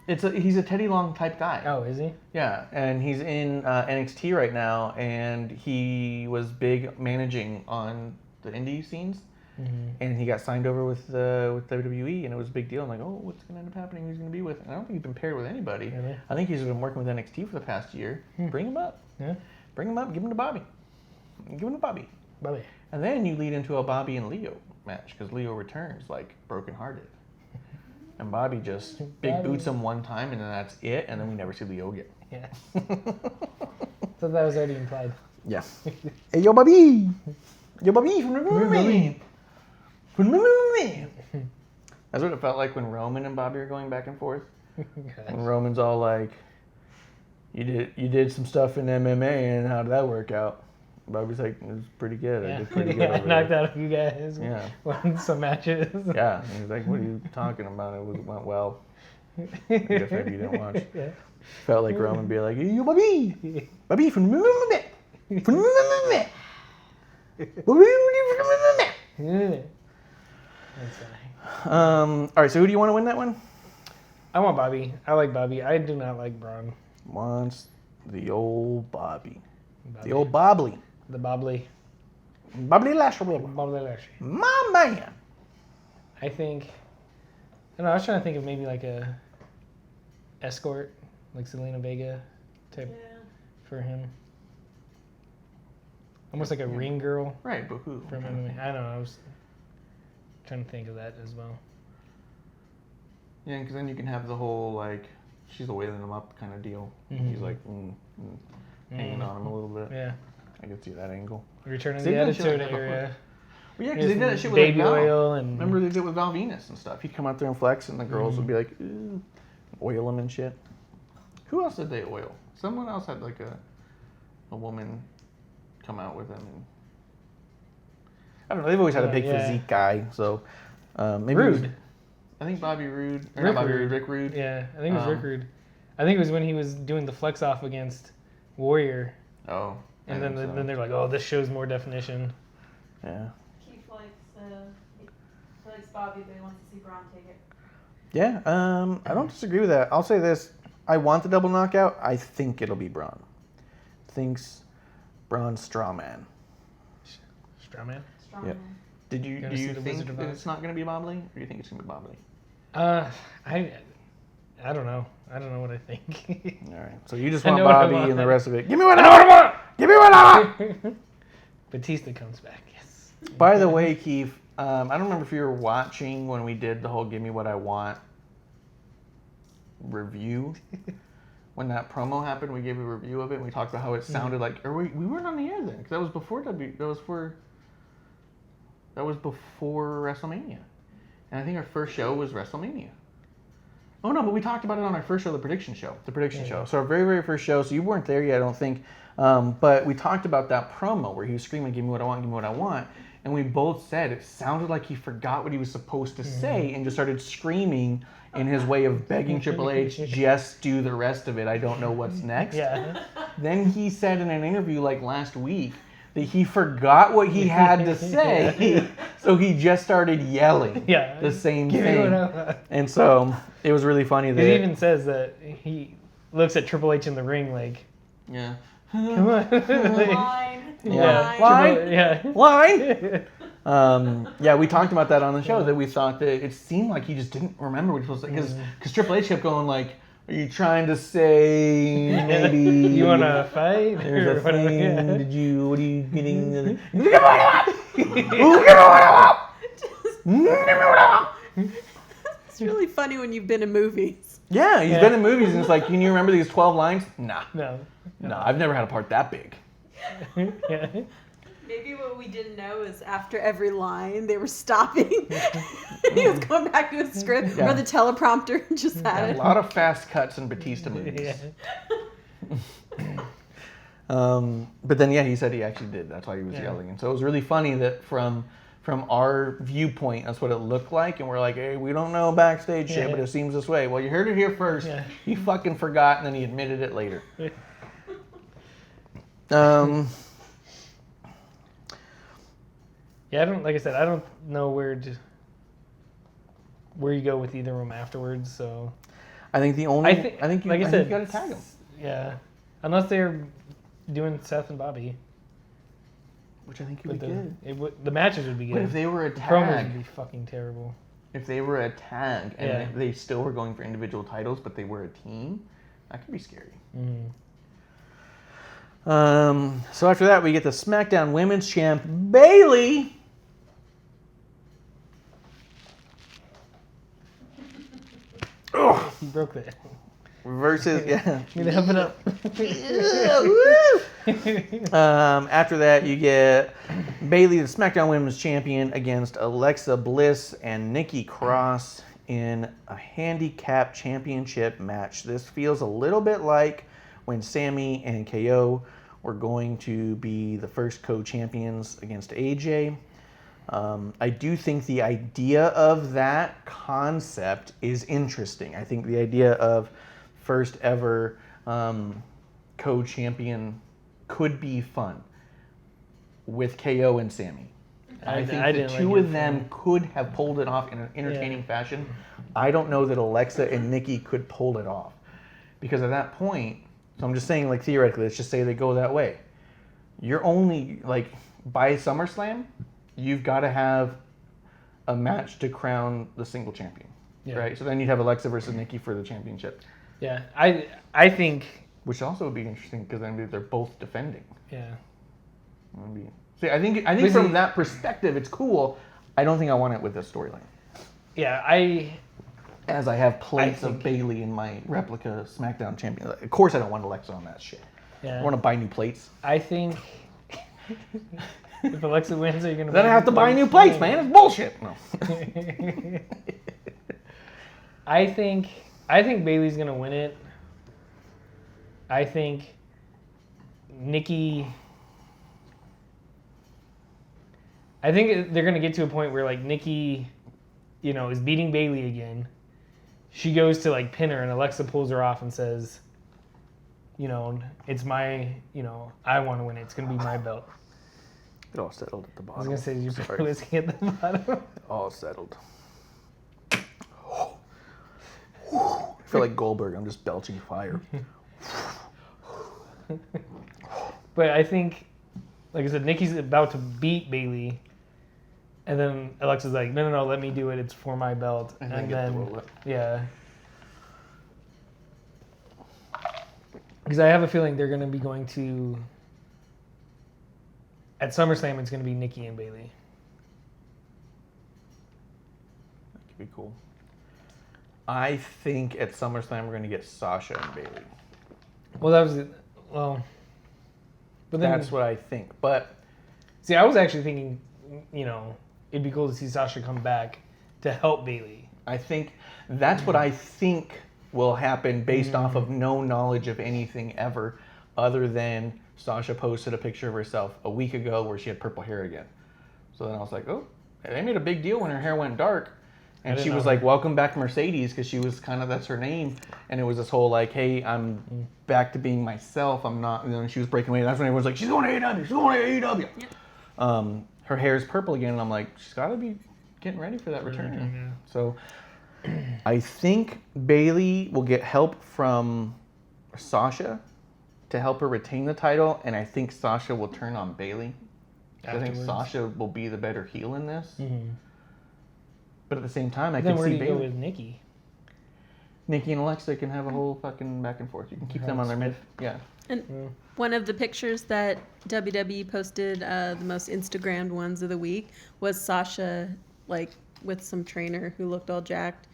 he's a Teddy Long type guy. Oh, is he? Yeah, and he's in NXT right now, and he was big managing on the indie scenes, and he got signed over with WWE, and it was a big deal. I'm like, oh, what's going to end up happening? Who's going to be with? And I don't think he's been paired with anybody. Really? I think he's been working with NXT for the past year. Bring him up. Yeah. Bring him up. Give him to Bobby. Give him to Bobby. Bobby. And then you lead into a Bobby and Leo match, because Leo returns like brokenhearted. And Bobby just big boots him one time, and then that's it, and then we never see Leo again. Yeah. So that was already implied. Yeah. Hey, yo, Bobby! Yo, Bobby, remember me? Remember me? That's what it felt like when Roman and Bobby are going back and forth. When Roman's all like, you did some stuff in MMA, and how did that work out? Bobby's like, it was pretty good. I did pretty good. Yeah, over knocked there. out a few guys. Yeah. Won some matches. Yeah. And he's like, what are you talking about? It went well. I guess maybe you didn't watch. Yeah. Felt like Roman be like, yo, Bobby! Bobby, from me! From me! Yeah. That's funny. All right, so who do you want to win that one? I want Bobby. I like Bobby. I do not like Braun. Wants the old Bobby. Bobby. The old Bobbly. The Bobbly. Bobbly Lashley. Bobbly Lashley. My man. I think. I don't know. I was trying to think of maybe like a escort, like Selena Vega type for him. Almost like a ring girl Right, but who? from MMA. I don't know. I was trying to think of that as well. Yeah, because then you can have the whole, like, she's wailing him up kind of deal. He's like, hanging on him a little bit. Yeah. I can see that angle. Return of They've the done shit Attitude like that Era. Well, yeah, because they did that shit with Baby like, Val. oil and. Remember they did it with Val Venus and stuff. He'd come out there and flex, and the girls would be like, ooh, oil him and shit. Who else did they oil? Someone else had like a woman come out with him. And I don't know. They've always had a big physique guy, so maybe Rude. It was, I think Bobby Roode. Or Rick not Bobby Rude. Roode, Rick Rude. Yeah, I think it was Rick Rude. I think it was when he was doing the flex off against Warrior. Oh. And then they're like, oh, this shows more definition. Yeah. He likes Bobby, but he wants to see Braun take it. Yeah, I don't disagree with that. I'll say this. I want the double knockout. I think it'll be Braun. Thinks Braun Strawman. Strawman? Strong Yep. man. Do you see the think Wizard of that Oz? it's not going to be Bobbly? Or do you think it's going to be Bobbly? I don't know. I don't know what I think. All right. So you just I want know what I Bobby want. and the rest of it. Give me what I want! Give me what I want! Batista comes back, yes. By the way, Keith, I don't remember if you were watching when we did the whole Give Me What I Want review. When that promo happened, we gave a review of it, and we talked about how it sounded like... Or we weren't on the air then, because that was before That was before WrestleMania. And I think our first show was WrestleMania. Oh no, but we talked about it on our first show, the prediction show. So our very, very first show. So you weren't there yet, I don't think. But we talked about that promo where he was screaming, "Give me what I want, give me what I want." And we both said it sounded like he forgot what he was supposed to say and just started screaming in his way of begging Triple H, just do the rest of it. I don't know what's next. Yeah. Then he said in an interview like last week that he forgot what he had to say, so he just started yelling the same thing. And so it was really funny that He even says that he looks at Triple H in the ring like, yeah. come on. Line. Yeah, we talked about that on the show, that we thought that it seemed like he just didn't remember what he was supposed to say. Because Triple H kept going like, are you trying to say maybe... You want to fight? There's a thing, what are you getting? It's really funny when you've been in movies. Yeah, he's been in movies and it's like, can you remember these 12 lines? Nah. No, I've never had a part that big. Yeah. Maybe what we didn't know is after every line they were stopping. He was going back to his script or the teleprompter just had it. A lot of fast cuts in Batista movies. But then he said he actually did. That's why he was yelling. And so it was really funny that from our viewpoint, that's what it looked like. And we're like, hey, we don't know backstage shit, but it seems this way. Well, you heard it here first. Yeah. He fucking forgot, and then he admitted it later. Yeah, I don't know where you go with either of them afterwards. So I think you gotta tag them. Yeah, unless they're doing Seth and Bobby, which I think would be good. The matches would be good. But if they were a the tag, promos would be fucking terrible. If they were a tag and they still were going for individual titles, but they were a team, that could be scary. Mm. So after that, we get the SmackDown Women's Champ Bayley. He broke that. Versus, Need to help it up. After that, you get Bayley, the SmackDown Women's Champion, against Alexa Bliss and Nikki Cross in a handicap championship match. This feels a little bit like when Sammy and KO were going to be the first co-champions against AJ. I do think the idea of that concept is interesting. I think the idea of first ever co-champion could be fun with KO and Sammy. I think the two of them could have pulled it off in an entertaining fashion. I don't know that Alexa and Nikki could pull it off. Because at that point, so I'm just saying, like, theoretically, let's just say they go that way. You're only, like, by SummerSlam, you've got to have a match to crown the single champion, right? So then you'd have Alexa versus Nikki for the championship. Yeah, I think... Which also would be interesting, because then they're both defending. Yeah. See, I think from that perspective, it's cool. I don't think I want it with this storyline. Yeah, As I have plates of Bayley in my replica SmackDown champion. Of course I don't want Alexa on that shit. Yeah. I want to buy new plates. I think if Alexa wins, are you going to Then I have to buy new plates, man. It's bullshit. No. I think Bayley's going to win it. I think Nikki... I think they're going to get to a point where, like, Nikki, is beating Bayley again. She goes to, like, pin her, and Alexa pulls her off and says, it's my, I want to win it. It's going to be my belt. It all settled at the bottom. I was going to say, you put whiskey at the bottom. All settled. I feel like Goldberg. I'm just belching fire. But I think, like I said, Nikki's about to beat Bayley. And then Alexa's like, no, let me do it. It's for my belt. And then yeah. Because I have a feeling they're going to be going to... At SummerSlam, it's going to be Nikki and Bayley. That could be cool. I think at SummerSlam, we're going to get Sasha and Bayley. Well, that was... Well... But then, that's what I think. But... See, I was actually thinking, it'd be cool to see Sasha come back to help Bayley. I think that's what I think will happen based off of no knowledge of anything ever, other than Sasha posted a picture of herself a week ago where she had purple hair again. So then I was like, oh, they made a big deal when her hair went dark. And she was like, welcome back Mercedes, because she was kind of, that's her name. And it was this whole like, hey, I'm back to being myself. I'm not, she was breaking away. That's when everyone's like, she's going to AEW. She's going to AEW. Yep. Her hair is purple again. And I'm like, she's got to be getting ready for that return. Yeah. So I think Bayley will get help from Sasha to help her retain the title. And I think Sasha will turn on Bayley. I think Sasha will be the better heel in this. Mm-hmm. But at the same time, I can see Bayley. Then where do you go with Nikki? Nikki and Alexa can have a whole fucking back and forth. You can keep them on their mid. Yeah. And one of the pictures that WWE posted, the most Instagrammed ones of the week, was Sasha, like, with some trainer who looked all jacked.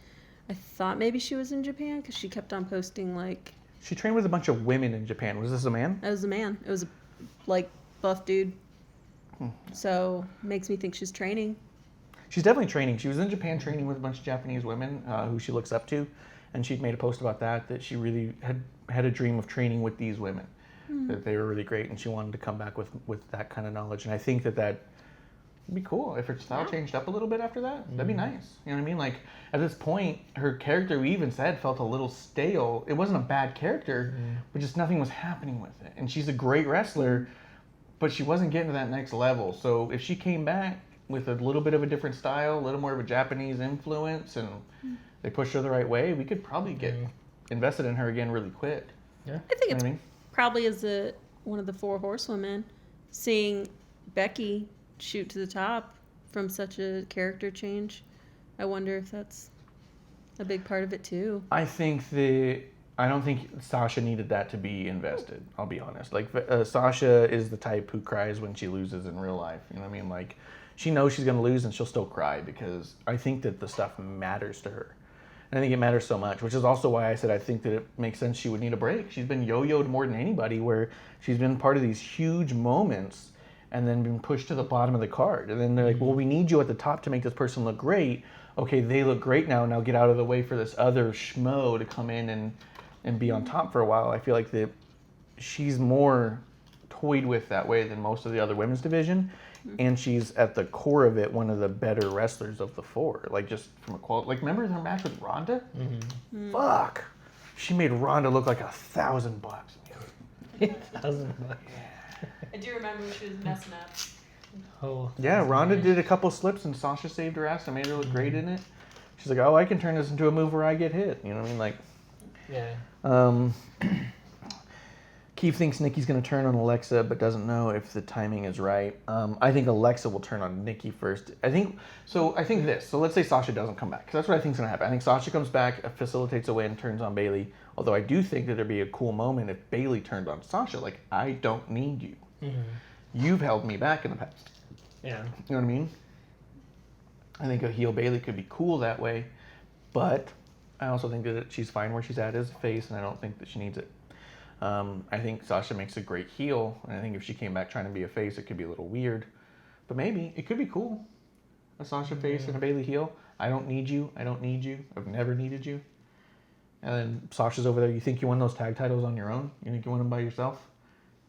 I thought maybe she was in Japan because she kept on posting, like... She trained with a bunch of women in Japan. Was this a man? It was a man. It was a, like, buff dude. So, makes me think she's training. She's definitely training. She was in Japan training with a bunch of Japanese women who she looks up to. And she'd made a post about that she really had a dream of training with these women. That they were really great, and she wanted to come back with that kind of knowledge. And I think that would be cool if her style changed up a little bit after that. That'd be nice. You know what I mean? Like, at this point, her character, we even said, felt a little stale. It wasn't a bad character, but just nothing was happening with it. And she's a great wrestler, but she wasn't getting to that next level. So if she came back with a little bit of a different style, a little more of a Japanese influence, and they pushed her the right way, we could probably get invested in her again really quick. Yeah, I think it's probably as one of the 4 horsewomen, seeing Becky shoot to the top from such a character change. I wonder if that's a big part of it too. I don't think Sasha needed that to be invested. I'll be honest. Like Sasha is the type who cries when she loses in real life. You know what I mean? Like, she knows she's going to lose and she'll still cry because I think that the stuff matters to her. And I think it matters so much, which is also why I said I think that it makes sense she would need a break. She's been yo-yoed more than anybody, where she's been part of these huge moments and then been pushed to the bottom of the card. And then they're like, well, we need you at the top to make this person look great. Okay, they look great now. Now get out of the way for this other schmo to come in and be on top for a while. I feel like she's more toyed with that way than most of the other women's division. And she's at the core of it one of the better wrestlers of the 4. Like, just from a quality. Like, remember her match with Ronda? Fuck, she made Ronda look like $1,000. $1,000. I do remember she was messing up. Oh. Yeah, Ronda did a couple slips and Sasha saved her ass and made her look great in it. She's like, oh, I can turn this into a move where I get hit. You know what I mean? Like, yeah. Keith thinks Nikki's going to turn on Alexa, but doesn't know if the timing is right. I think Alexa will turn on Nikki first. I think this. So let's say Sasha doesn't come back, because that's what I think is going to happen. I think Sasha comes back, facilitates a win, turns on Bayley. Although I do think that there'd be a cool moment if Bayley turned on Sasha. Like, I don't need you. You've held me back in the past. Yeah. You know what I mean? I think a heel Bayley could be cool that way, but I also think that she's fine where she's at as a face, and I don't think that she needs it. I think Sasha makes a great heel, and I think if she came back trying to be a face, it could be a little weird. But maybe it could be cool. A Sasha face and a Bayley heel. I don't need you. I don't need you. I've never needed you. And then Sasha's over there. You think you won those tag titles on your own? You think you won them by yourself?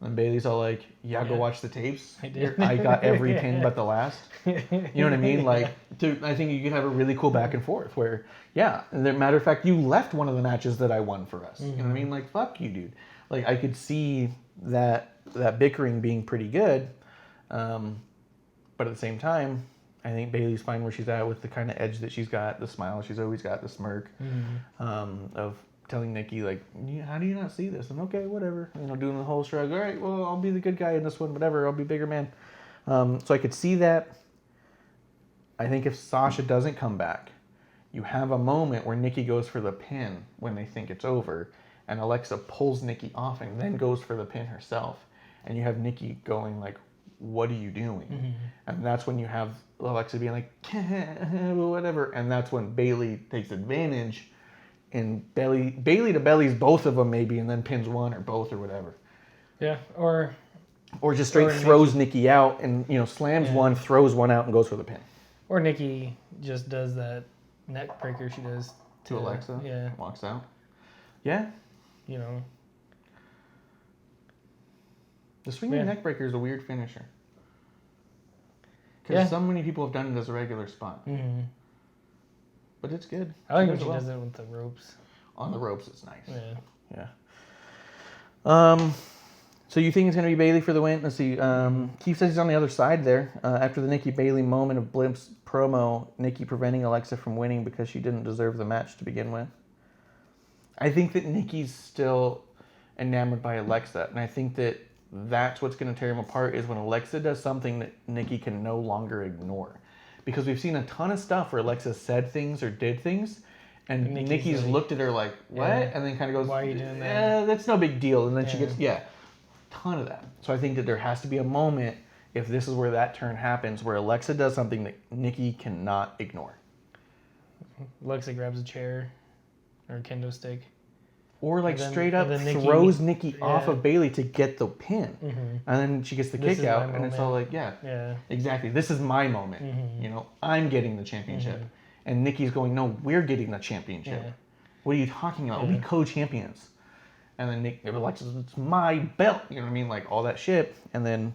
And then Bayley's all like, go watch the tapes. I did. I got every pin but the last. You know what I mean? Like, I think you could have a really cool back and forth where, matter of fact, you left one of the matches that I won for us. You know what I mean? Like, fuck you, dude. Like, I could see that bickering being pretty good. But at the same time, I think Bayley's fine where she's at with the kind of edge that she's got, the smile she's always got, the smirk, of telling Nikki, like, how do you not see this? And okay, whatever. Doing the whole shrug. All right, well, I'll be the good guy in this one, whatever. I'll be bigger man. So I could see that. I think if Sasha doesn't come back, you have a moment where Nikki goes for the pin when they think it's over, and Alexa pulls Nikki off and then goes for the pin herself. And you have Nikki going like, what are you doing? And that's when you have Alexa being like, whatever. And that's when Bayley takes advantage and Bayley to bellies both of them maybe, and then pins one or both or whatever. Yeah, or just straight throws Nikki out and slams one, throws one out, and goes for the pin. Or Nikki just does that neck breaker she does To Alexa? Yeah. Walks out. Yeah. You know. The swinging Yeah. neck breaker is a weird finisher. Yeah. Because so many people have done it as a regular spot. Mm-hmm. But it's good. I like when does she it well. does it with the ropes. On the ropes, it's nice. Yeah. Yeah. So you think it's going to be Bailey for the win? Let's see. Keith says he's on the other side there. After the Nikki Bailey moment of Blimp's promo, Nikki preventing Alexa from winning because she didn't deserve the match to begin with. I think that Nikki's still enamored by Alexa, and I think that that's what's going to tear him apart is when Alexa does something that Nikki can no longer ignore. Because we've seen a ton of stuff where Alexa said things or did things, and Nikki's like, looked at her like, what? Yeah. And then kind of goes, Why are you doing that? That's no big deal. And then she Yeah. gets, ton of that. So I think that there has to be a moment, if this is where that turn happens, where Alexa does something that Nikki cannot ignore. Alexa grabs a chair or a kendo stick. Or like And then- straight up and then Nikki- throws Nikki off yeah. of Bailey to get the pin. Mm-hmm. And then she gets the This kick is out, my and it's all moment. like, Yeah. exactly. This is my moment. Mhm. You know, I'm getting the championship. Mhm. And Nikki's going, no, we're getting the championship. Yeah. What are you talking about? Yeah. We co-champions. And then Nick, Alexa's, it's my belt. You know what I mean? Like all that shit. And then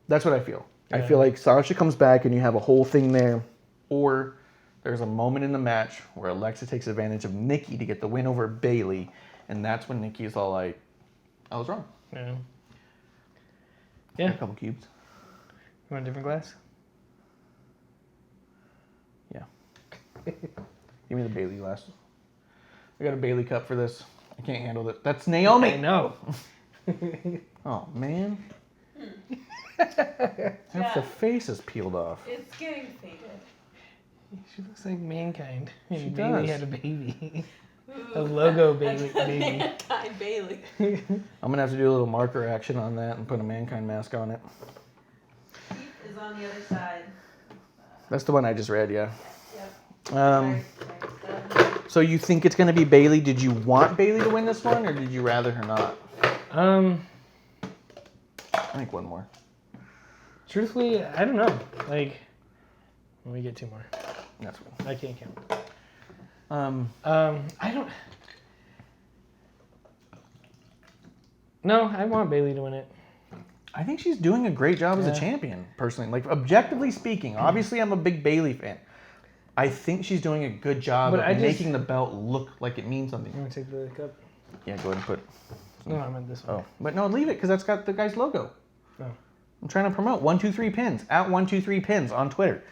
that's what I feel. I Yeah. feel like Sasha comes back and you have a whole thing there. Or there's a moment in the match where Alexa takes advantage of Nikki to get the win over Bailey. And that's when Nikki's all like, I was wrong. Yeah. A Yeah. couple cubes. You want a different glass? Yeah. Give me the Bailey glass. I got a Bailey cup for this. I can't handle it. That's I Naomi. know. Oh, man. Half the face is peeled off. It's getting faded. She looks like mankind. She And Bailey does. had a baby. Ooh, A logo that's baby. a baby. mankind Bailey. I'm going to have to do a little marker action on that and put a Mankind mask on it. Keith is on the other side. That's the one I just read, yeah. Yep. Um, Sorry. so you think it's going to be Bailey? Did you want Bailey to win this one, or did you rather her not? I think one more. Truthfully, I don't know. Like, let me get two more. That's one. I can't count. I don't. No, I want Bailey to win it. I think she's doing a great job as a Yeah. champion, personally. Like, objectively speaking, obviously I'm a big Bailey fan. I think she's doing a good job But of I just- making the belt look like it means something. You want to take the cup? Yeah, go ahead and put. No, I meant this one. Oh, but no, leave it because that's got the guy's logo. Oh. I'm trying to promote 123 Pins at 123 Pins on Twitter.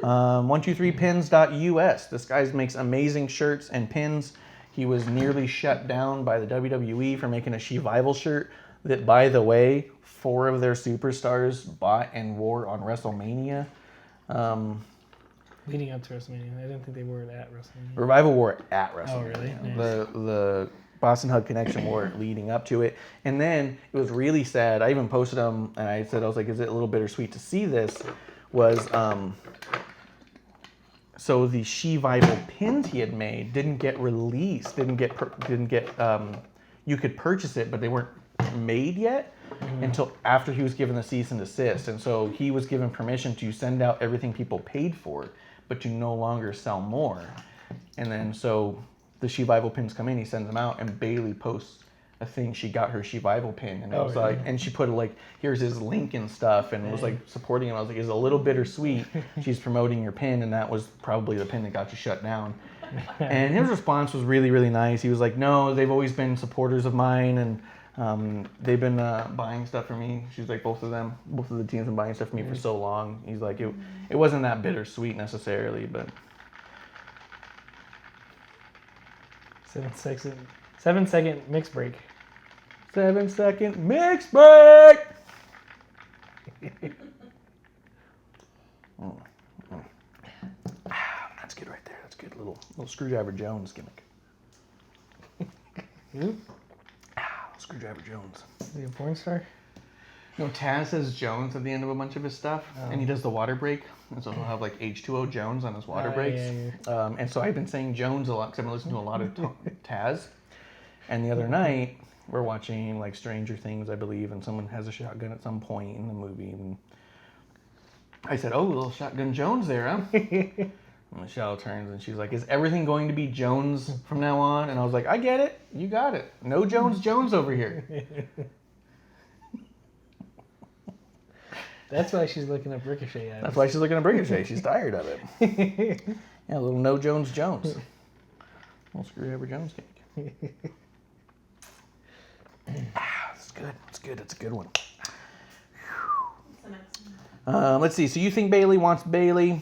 123pins.us. This guy makes amazing shirts and pins. He was nearly shut down by the WWE for making a She-Vival shirt that, by the way, 4 of their superstars bought and wore on WrestleMania. Leading up to WrestleMania. I didn't think they wore it at WrestleMania. Revival wore it at WrestleMania. Oh, really? Nice. The Boston Hug Connection wore it leading up to it. And then it was really sad. I even posted them and I said, I was like, is it a little bittersweet to see this? Was, so the She-Vival pins he had made didn't get released, you could purchase it, but they weren't made yet until after he was given the cease and desist. And so he was given permission to send out everything people paid for, but to no longer sell more. And then so the She-Vival pins come in, he sends them out, and Bailey posts a thing. She got her She-Vival pin, and it Oh, was really? like, and she put like, here's his link and stuff, and it was like supporting him. I was like, it's a little bittersweet. She's promoting your pin, and that was probably the pin that got you shut down. And his response was really, really nice. He was like, no, they've always been supporters of mine, and they've been buying stuff for me. She's like, both of the teams have been buying stuff for me for so long. He's like, it wasn't that bittersweet necessarily, but 7-second mix break. 7-second mix break. That's good right there. That's good. Little Screwdriver Jones gimmick. Who? Screwdriver Jones. Is he a porn star? No, Taz says Jones at the end of a bunch of his stuff, and he does the water break, and so he'll have like H2O Jones on his water Oh, breaks. yeah, And so I've been saying Jones a lot because I've been listening to a lot of Taz. And the other night we're watching like Stranger Things, I believe, and someone has a shotgun at some point in the movie, and I said, "Oh, little shotgun Jones there, huh?" And Michelle turns and she's like, "Is everything going to be Jones from now on?" And I was like, "I get it. You got it. No Jones over here." That's why she's looking up Ricochet at. That's why she's looking at Ricochet. She's tired of it. Yeah, a little no Jones. Little screwdriver Jones cake. It's good. It's good. It's a good one. What's the next one? Let's see. So you think Bailey wants Bailey?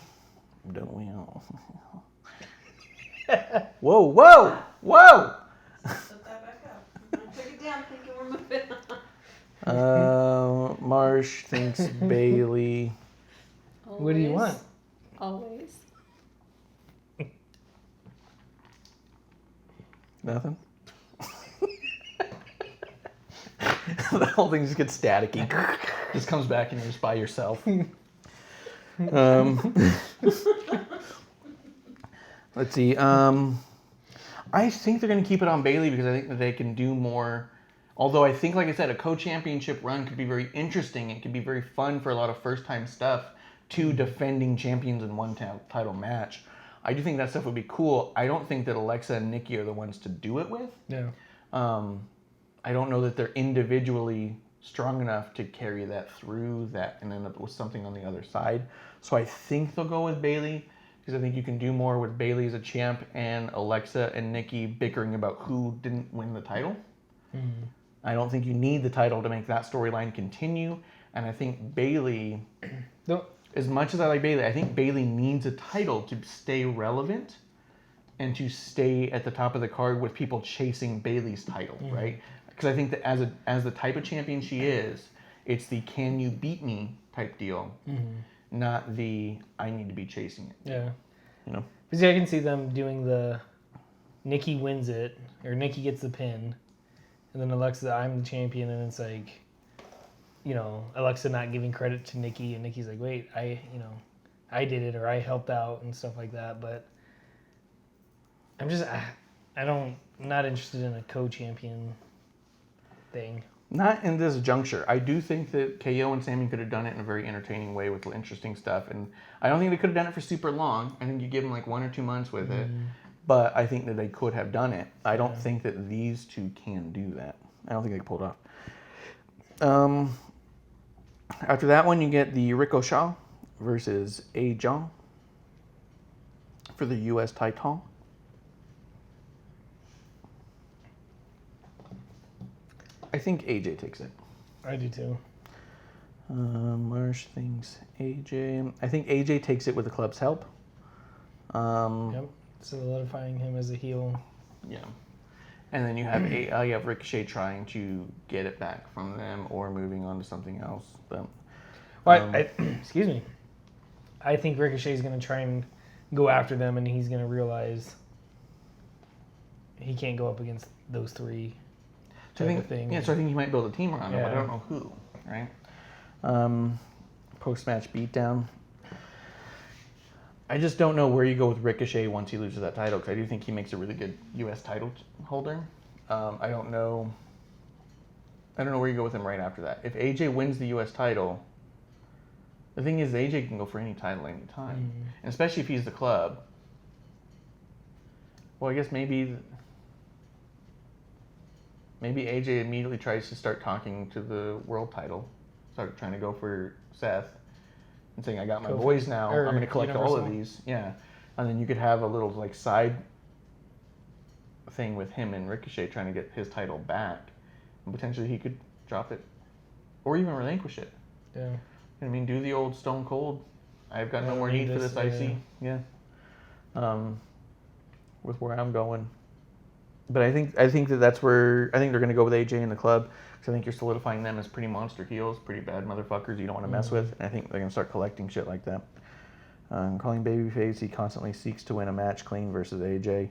Don't we all? Whoa, whoa, whoa! Put that back up. I'm gonna take it down thinking we're moving on. Marsh thinks Bailey. What do you want? Always. Nothing. The whole thing just gets staticky. Just comes back and you're just by yourself. Let's see. I think they're going to keep it on Bailey because I think that they can do more. Although I think, like I said, a co-championship run could be very interesting. It could be very fun for a lot of first-time stuff to defending champions in one title match. I do think that stuff would be cool. I don't think that Alexa and Nikki are the ones to do it with. Yeah. I don't know that they're individually strong enough to carry that through that and end up with something on the other side. So I think they'll go with Bailey because I think you can do more with Bailey as a champ and Alexa and Nikki bickering about who didn't win the title. Mm-hmm. I don't think you need the title to make that storyline continue. And I think Bailey, as much as I like Bailey, I think Bailey needs a title to stay relevant and to stay at the top of the card with people chasing Bailey's title, right? Because I think that as the type of champion she is, it's the can you beat me type deal, not the I need to be chasing it. Yeah. You know? Because I can see them doing the Nikki wins it, or Nikki gets the pin, and then Alexa, I'm the champion, and it's like, you know, Alexa not giving credit to Nikki, and Nikki's like, wait, I did it, or I helped out, and stuff like that, but I'm not interested in a co-champion thing. Not in this juncture. I do think that KO and Sammy could have done it in a very entertaining way with interesting stuff, and I don't think they could have done it for super long. I think you give them like 1 or 2 months with it, but I think that they could have done it. I don't think that these two can do that. I don't think they can pull it off. After that one, you get the Ricochet versus AJ for the U.S. title. I think AJ takes it. I do too. Marsh thinks AJ. I think AJ takes it with the club's help. Yep. Solidifying him as a heel. Yeah. And then you have Ricochet trying to get it back from them or moving on to something else. But, well, excuse me. I think Ricochet's going to try and go after them, and he's going to realize he can't go up against those three. So I think he might build a team around him, but I don't know who, right? Post-match beatdown. I just don't know where you go with Ricochet once he loses that title, because I do think he makes a really good U.S. title holder. I don't know where you go with him right after that. If AJ wins the U.S. title, the thing is AJ can go for any title anytime, and especially if he's the club. Well, I guess maybe AJ immediately tries to start talking to the world title, start trying to go for Seth, and saying, "I got my boys now. I'm going to collect all of these." Yeah, and then you could have a little like side thing with him and Ricochet trying to get his title back, and potentially he could drop it, or even relinquish it. Yeah. You know what I mean, do the old Stone Cold. I've got no more need for this IC. Yeah. With where I'm going. But I think that's where I think they're going to go with AJ in the club, because I think you're solidifying them as pretty monster heels, pretty bad motherfuckers you don't want to mess with. And I think they're going to start collecting shit like that. Calling babyface, he constantly seeks to win a match clean versus AJ.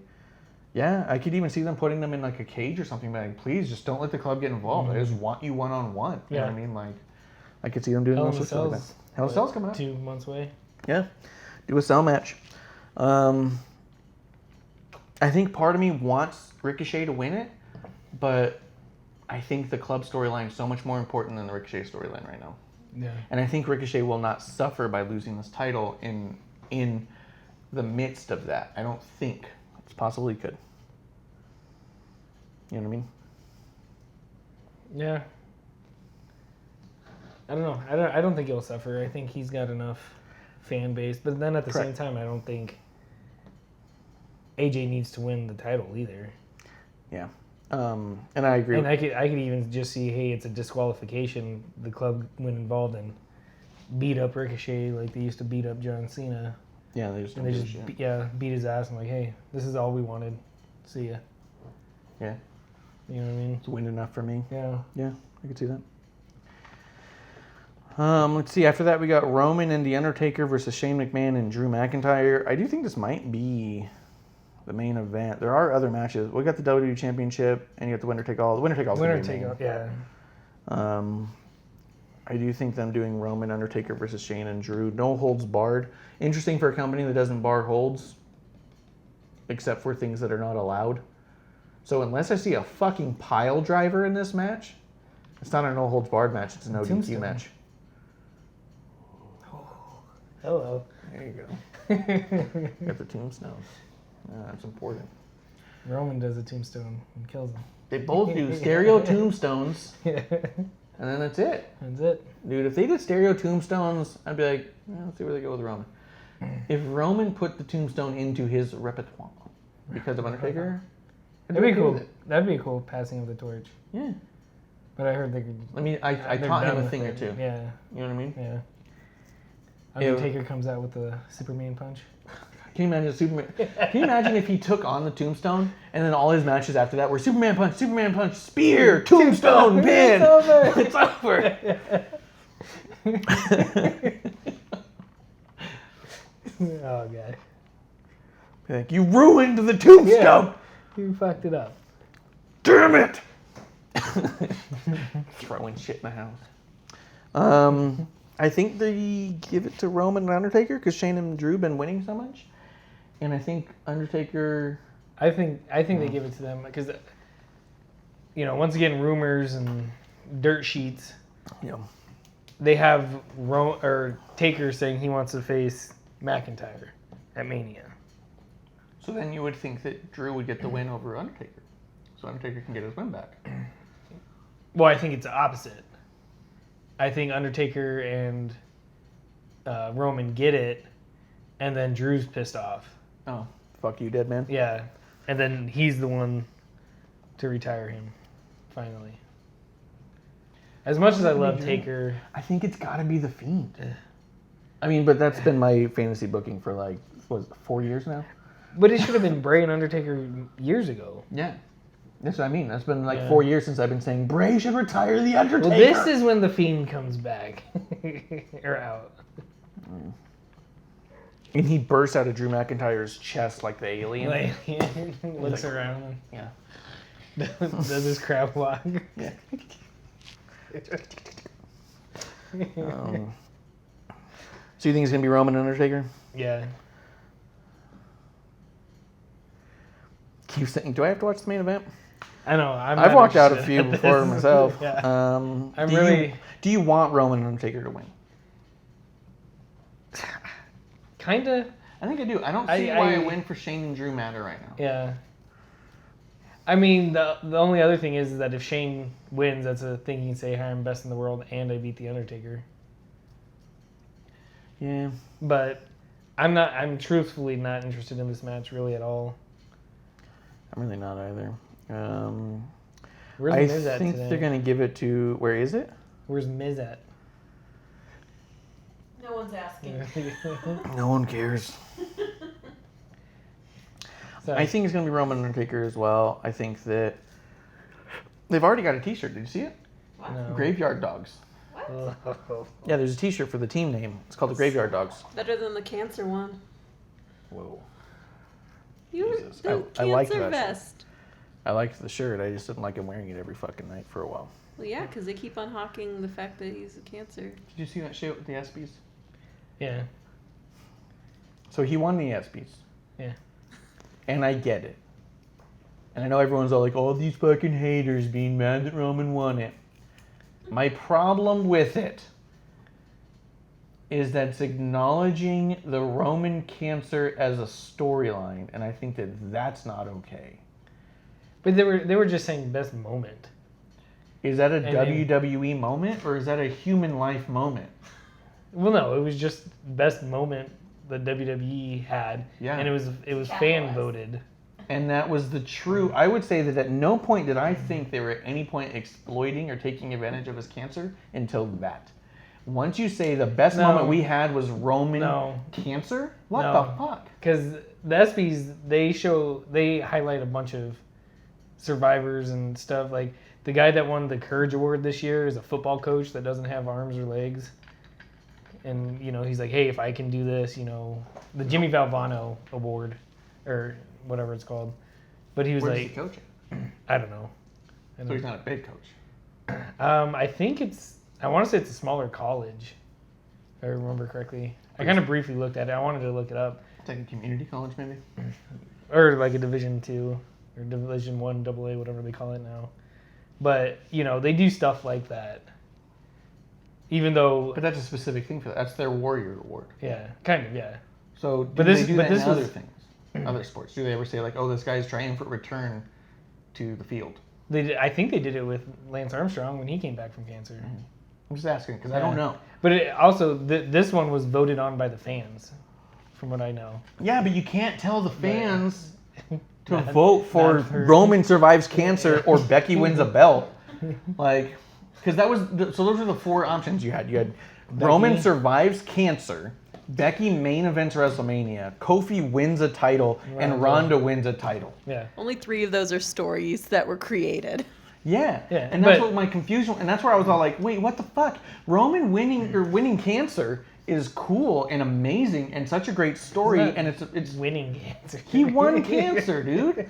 Yeah, I could even see them putting them in like a cage or something, but like, please just don't let the club get involved. I just want you one-on-one. You know what I mean? Like, I could see them doing all sorts of things. Hell in a Cell's coming up. 2 months away. Yeah, do a cell match. I think part of me wants Ricochet to win it, but I think the club storyline is so much more important than the Ricochet storyline right now. Yeah. And I think Ricochet will not suffer by losing this title in the midst of that. I don't think it's possible he could. You know what I mean? Yeah. I don't know. I don't think he'll suffer. I think he's got enough fan base. But then at the same time, I don't think AJ needs to win the title either. Yeah. And I agree. And I could even just see, hey, it's a disqualification. The club went involved and beat up Ricochet like they used to beat up John Cena. Yeah, they just And don't they give a just shit. beat his ass and like, hey, this is all we wanted. See ya. Yeah. You know what I mean? It's win enough for me. Yeah. Yeah, I could see that. Let's see. After that, we got Roman and The Undertaker versus Shane McMahon and Drew McIntyre. I do think this might be the main event. There are other matches. We got the WWE Championship, and you got the winner take all. The winner take all. Winner take all. Yeah. I do think them doing Roman, Undertaker versus Shane and Drew. No holds barred. Interesting for a company that doesn't bar holds, except for things that are not allowed. So unless I see a fucking pile driver in this match, it's not a no holds barred match. It's a no DQ Tombstone. match. Hello. There you go. Got the tombstone. That's important. Roman does a tombstone and kills him. They both do stereo tombstones, Yeah. and then that's it. That's it. Dude, if they did stereo tombstones, I'd be like, let's see where they go with Roman. If Roman put the tombstone into his repertoire because of Undertaker, I'd That'd be okay cool. with it. That'd be a cool passing of the torch. Yeah. But I heard they could. I mean, I they're taught him done a with thing or it. two. Yeah. You know what I mean? Yeah. Ew. Undertaker comes out with the Superman punch. Can you imagine Superman? Can you imagine if he took on the tombstone and then all his matches after that were Superman punch, spear, tombstone, pin. It's over. It's over. Oh god. Like, you ruined the tombstone. You fucked it up. Damn it! Throwing shit in the house. I think they give it to Roman and Undertaker because Shane and Drew been winning so much, and I think Undertaker. I think they give it to them because, once again, rumors and dirt sheets. You know, They have Taker saying he wants to face McIntyre at Mania. so then you would think that Drew would get the win over Undertaker, so Undertaker can get his win back. Well, I think it's the opposite. I think Undertaker and Roman get it, and then Drew's pissed off. Oh, fuck you, dead man. Yeah, and then he's the one to retire him, finally. As much as I love Taker, I think it's got to be the Fiend. I mean, but that's been my fantasy booking for like, what is it, 4 years now? but it should have been Bray and Undertaker years ago. Yeah. That's what I mean. That's been like Yeah. 4 years since I've been saying Bray should retire the Undertaker. Well, this is when the Fiend comes back or out. And he bursts out of Drew McIntyre's chest like the alien. Like, looks around, Yeah. does his crab walk. Yeah. So you think it's gonna be Roman and Undertaker? Yeah. Keep saying, do I have to watch the main event? I know. I've walked out a few interested before in this. myself. Yeah. Do you want Roman and Undertaker to win? Kinda. I think I do. I don't see why a win for Shane and Drew matter right now. Yeah. I mean, the only other thing is that if Shane wins, that's a thing you can say, "Hi, I'm best in the world, and I beat the Undertaker." Yeah. But I'm truthfully not interested in this match really at all. I'm really not either. Where's I Miz at think today? they're gonna give it to. Where is it? Where's Miz at? No one's asking. No one cares. So, I think it's gonna be Roman and Undertaker as well. I think that they've already got a T-shirt. Did you see it? What? no. Graveyard Dogs. What? Yeah, there's a T-shirt for the team name. It's called the Graveyard Dogs. Better than the cancer one. Whoa. You Jesus. the I liked cancer that shirt. vest. I liked the shirt. I just didn't like him wearing it every fucking night for a while. Well, yeah, because they keep on hawking the fact that he's a cancer. Did you see that shit with the ESPYs? Yeah. So he won the ESPYs. Yeah. And I get it. And I know everyone's all like, all these fucking haters being mad that Roman won it. My problem with it is that it's acknowledging the Roman cancer as a storyline, and I think that that's not okay. But they were just saying best moment. Is that a And WWE moment, or is that a human life moment? Well, no, it was just best moment that WWE had, Yeah. and it was fan voted. And that was the true. I would say that at no point did I think they were at any point exploiting or taking advantage of his cancer until that. Once you say the best moment we had was Roman cancer, what the fuck? Because the ESPYs, they highlight a bunch of survivors and stuff. Like the guy that won the Courage Award this year is a football coach that doesn't have arms or legs. And, he's like, hey, if I can do this, the Jimmy Valvano Award or whatever it's called. But he was Where's like, he coaching? I don't know. So he's not a big coach. I think I want to say it's a smaller college, if I remember correctly. I kind of briefly looked at it. I wanted to look it up. It's like a community college, maybe? Or like a Division II or Division I, AA, whatever they call it now. But, they do stuff like that. Even though... But that's a specific thing for that. That's their Warrior Award. Yeah, kind of, yeah. So But they this- do but that this in was- other things? Other sports? Do they ever say, like, oh, this guy's triumphant return to the field? I think they did it with Lance Armstrong when he came back from cancer. Mm-hmm. I'm just asking because I don't know. But this one was voted on by the fans, from what I know. Yeah, but you can't tell the fans to Not- vote for not for- Roman survives cancer or Becky wins a belt. Like, because so those were the four options you had. You had Roman survives cancer, Becky main events WrestleMania, Kofi wins a title, and Ronda wins a title. Yeah. Only 3 of those are stories that were created. Yeah, Yeah, and that's but- what my confusion, and that's where I was all like, wait, what the fuck? Roman winning cancer is cool and amazing and such a great story, It's not- and it's Winning cancer. he won cancer, dude.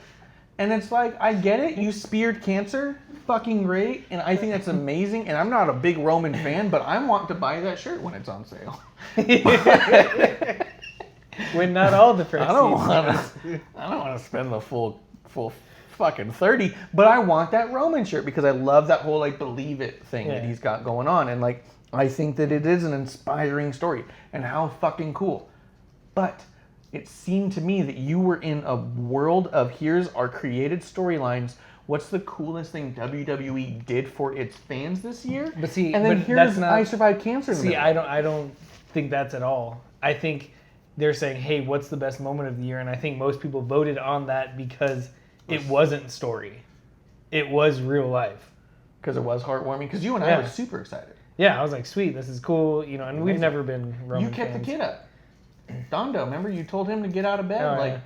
And it's like, I get it, you speared cancer, fucking great, and I think that's amazing, and I'm not a big Roman fan, but I want to buy that shirt when it's on sale. When not all the proceeds. I don't want to spend the full fucking 30, but I want that Roman shirt because I love that whole like believe it thing that he's got going on, and like I think that it is an inspiring story and how fucking cool. But it seemed to me that you were in a world of here's our created storylines. What's the coolest thing WWE did for its fans this year? But see, and then but here's that's not- I survived cancer. See, I don't think that's at all. I think they're saying, hey, what's the best moment of the year? And I think most people voted on that because it wasn't story. It was real life. Because it was heartwarming. Because you and I were super excited. Yeah, I was like, sweet, this is cool. And Amazing. we've never been Roman You kept fans. the kid up. Dondo, remember you told him to get out of bed? Oh, like, yeah.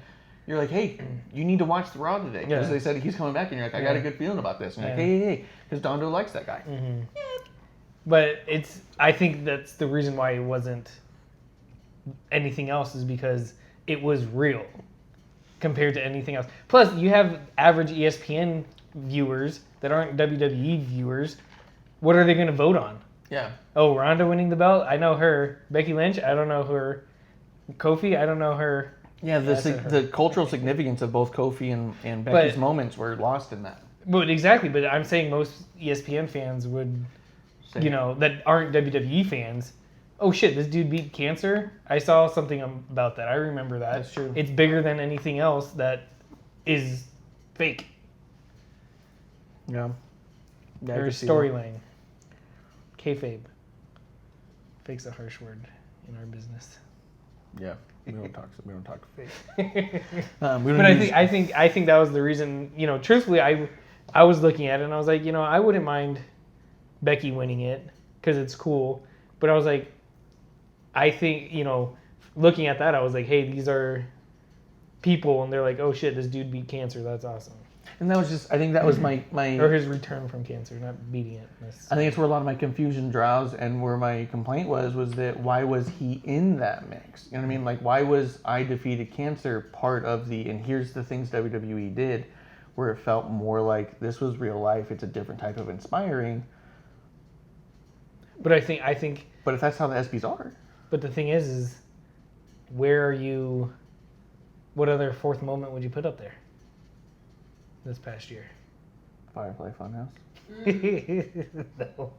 you're like, hey, you need to watch the Raw today. Because they said he's coming back. And you're like, I got a good feeling about this. And you're like, hey. Because Dondo likes that guy. Mm-hmm. But I think that's the reason why it wasn't anything else is because it was real compared to anything else. Plus, you have average ESPN viewers that aren't WWE viewers. What are they going to vote on? Yeah. Oh, Ronda winning the belt? I know her. Becky Lynch? I don't know her. Kofi? I don't know her. Yeah, the cultural significance of both Kofi and Becky's moments were lost in that. But exactly. But I'm saying most ESPN fans would, that aren't WWE fans. Oh shit, this dude beat cancer? I saw something about that. I remember that. That's true. It's bigger than anything else that is fake. Yeah. I Or could see that. storyline. Kayfabe. Fake's a harsh word in our business. Yeah. We don't talk fake. But I think that was the reason. Truthfully, I was looking at it and I was like, I wouldn't mind Becky winning it because it's cool. But I was like, I think looking at that, I was like, hey, these are people, and they're like, oh shit, this dude beat cancer. That's awesome. And that was just, I think that was my Or his return from cancer, not beating it. I think it's where a lot of my confusion draws, and where my complaint was that why was he in that mix? You know what I mean? Like, why was I defeated cancer part of and here's the things WWE did, where it felt more like this was real life. It's a different type of inspiring. But I think. But if that's how the ESPYs are. But the thing is where are you? What other fourth moment would you put up there? This past year. Firefly Funhouse. No.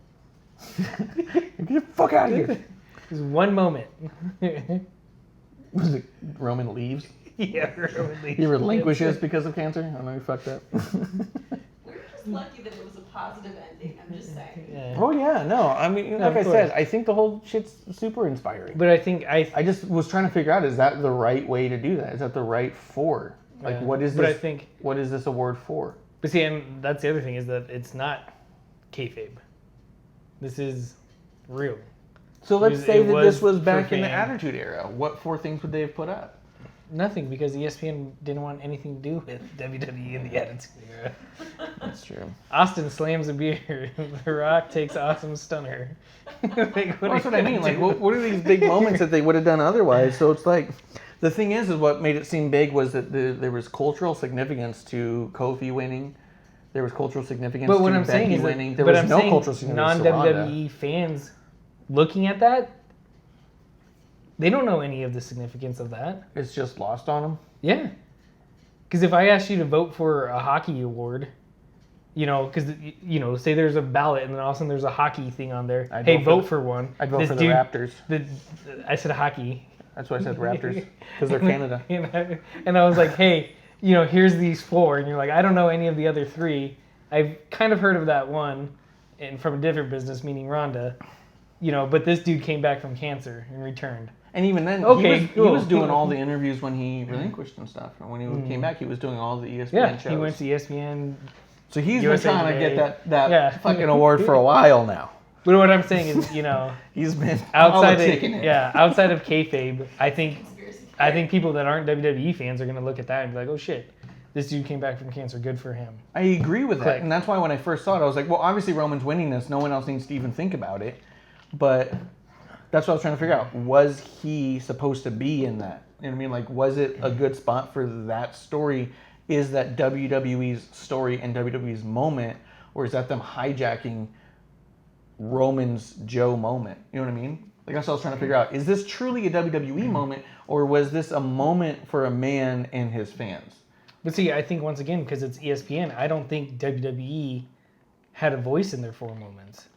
Get the fuck out of here. There's one moment. Was it Roman leaves? Yeah, Roman leaves. He relinquishes because of cancer? I know he fucked up. We're just lucky that it was a positive ending. I'm just saying. Yeah. Oh yeah, no. I mean, like Of I course. said, I think the whole shit's super inspiring. But I think I just was trying to figure out, is that the right way to do that? Is that the right for? Like, Yeah. what is But this? I think. What is this award for? But see, and that's the other thing is that it's not kayfabe. This is real. So let's It say that this was was back for in the fame. Attitude Era. What 4 things would they have put up? Nothing, because ESPN didn't want anything to do with WWE in the Attitude Era. That's true. Austin slams a beer. The Rock takes awesome stunner. Like, Well, that's what are I you mean. gonna Like, do? what are these big moments that they would have done otherwise? So it's like, the thing is what made it seem big was that there was cultural significance to Kofi winning. There was cultural significance But to what I'm Becky saying is winning. that, There but was I'm no saying cultural significance to Ronda. non-WWE fans looking at that, they don't know any of the significance of that. It's just lost on them. Yeah. Because if I asked you to vote for a hockey award, because, say there's a ballot and then all of a sudden there's a hockey thing on there. I'd Hey, vote vote for one. I'd vote This for the dude- Raptors. I said hockey. That's why I said Raptors, because they're Canada. And I was like, hey, here's these 4. And you're like, I don't know any of the other 3. I've kind of heard of that one and from a different business, meaning Rhonda. But this dude came back from cancer and returned. And even then, Okay, he cool. was doing all the interviews when he relinquished and stuff. And when he came back, he was doing all the ESPN Yeah, shows. he went to ESPN. So he's USA been trying to Today. get that Yeah. fucking award for a while now. But what I'm saying is, He's been outside politicking of it. outside of kayfabe, I think Conspiracy. people that aren't WWE fans are gonna look at that and be like, oh shit, this dude came back from cancer. Good for him. I agree with that. Correct. And that's why when I first saw it, I was like, well, obviously Roman's winning this. No one else needs to even think about it. But that's what I was trying to figure out. Was he supposed to be in that? You know what I mean? Like, was it a good spot for that story? Is that WWE's story and WWE's moment? Or is that them hijacking Roman's Joe moment? You know what I mean? Like, that's what I was trying to figure out. Is this truly a WWE moment? Or was this a moment for a man and his fans? But see, I think once again, because it's ESPN, I don't think WWE had a voice in their 4 moments.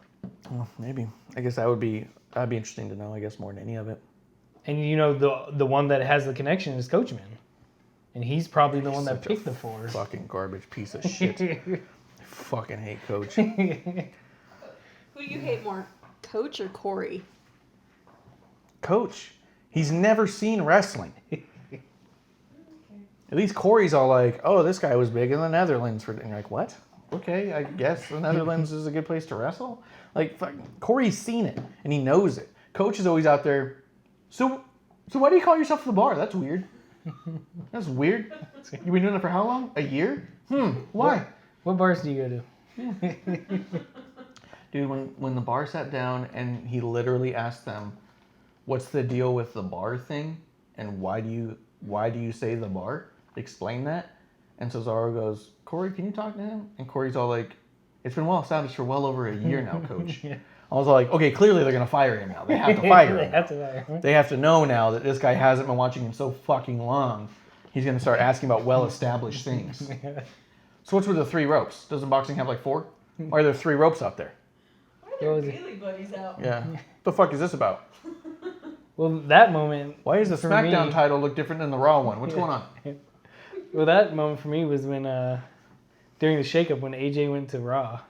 Well, maybe. I guess that'd be interesting to know, I guess, more than any of it. And the one that has the connection is Coachman. And he's probably the one that Such a picked the 4. Fucking garbage piece of shit. I fucking hate Coach. Who do you hate more, Coach or Corey? Coach. He's never seen wrestling. At least Corey's all like, oh, this guy was big in the Netherlands. And you're like, what? Okay, I guess the Netherlands is a good place to wrestle. Like, fuck, Corey's seen it, and he knows it. Coach is always out there. So why do you call yourself the bar? That's weird. That's weird. You've been doing it for how long? A year? Why? What bars do you go to? Dude, when the bar sat down and he literally asked them, what's the deal with the bar thing? And why do you say the bar? Explain that. And Cesaro goes, Corey, can you talk to him? And Corey's all like, it's been well established for well over a year now, Coach. Yeah. I was like, okay, clearly they're going to fire him now. They have to fire him. That's a They have to know now that this guy hasn't been watching him so fucking long. He's going to start asking about well-established things. So what's with the 3 ropes? Doesn't boxing have like 4? Why are there 3 ropes out there? Why are What there was it? Bailey buddies out? Yeah. The fuck is this about? Well, that moment. Why does the for SmackDown me- title look different than the Raw one? What's going on? Well, that moment for me was when during the shakeup when AJ went to Raw.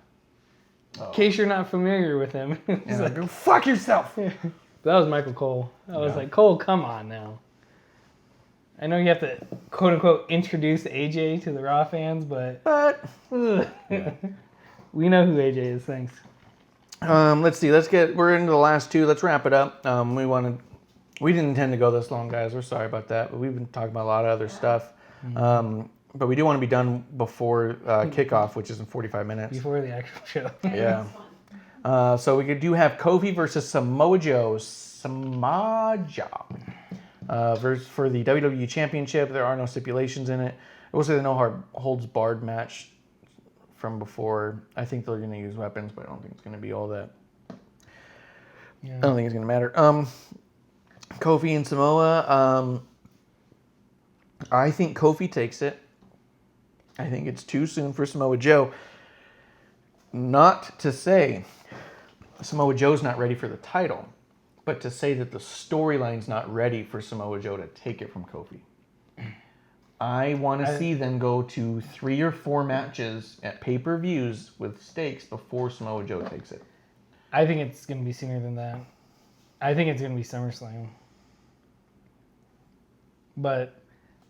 Oh. In case you're not familiar with him, it's Yeah, like- go fuck yourself. that was Michael Cole. I was Yeah. like, Cole, come on now. I know you have to quote unquote introduce AJ to the Raw fans, but But ugh. We know who AJ is. Thanks. let's see. We're into the last 2. Let's wrap it up. We didn't intend to go this long, guys. We're sorry about that, but we've been talking about a lot of other stuff. But we do want to be done before kickoff, which is in 45 minutes. Before the actual show. Yeah. It's fun. So we do have Kofi versus Samoa Joe. For the WWE Championship. There are no stipulations in it. I will say the no holds barred match from before. I think they're going to use weapons, but I don't think it's going to be all that. Yeah. I don't think it's going to matter. Kofi and Samoa. I think Kofi takes it. I think it's too soon for Samoa Joe. Not to say Samoa Joe's not ready for the title, But to say that the storyline's not ready for Samoa Joe to take it from Kofi. I want to see them go to 3 or 4 matches at pay-per-views with stakes before Samoa Joe takes it. I think it's going to be sooner than that. I think it's going to be SummerSlam. But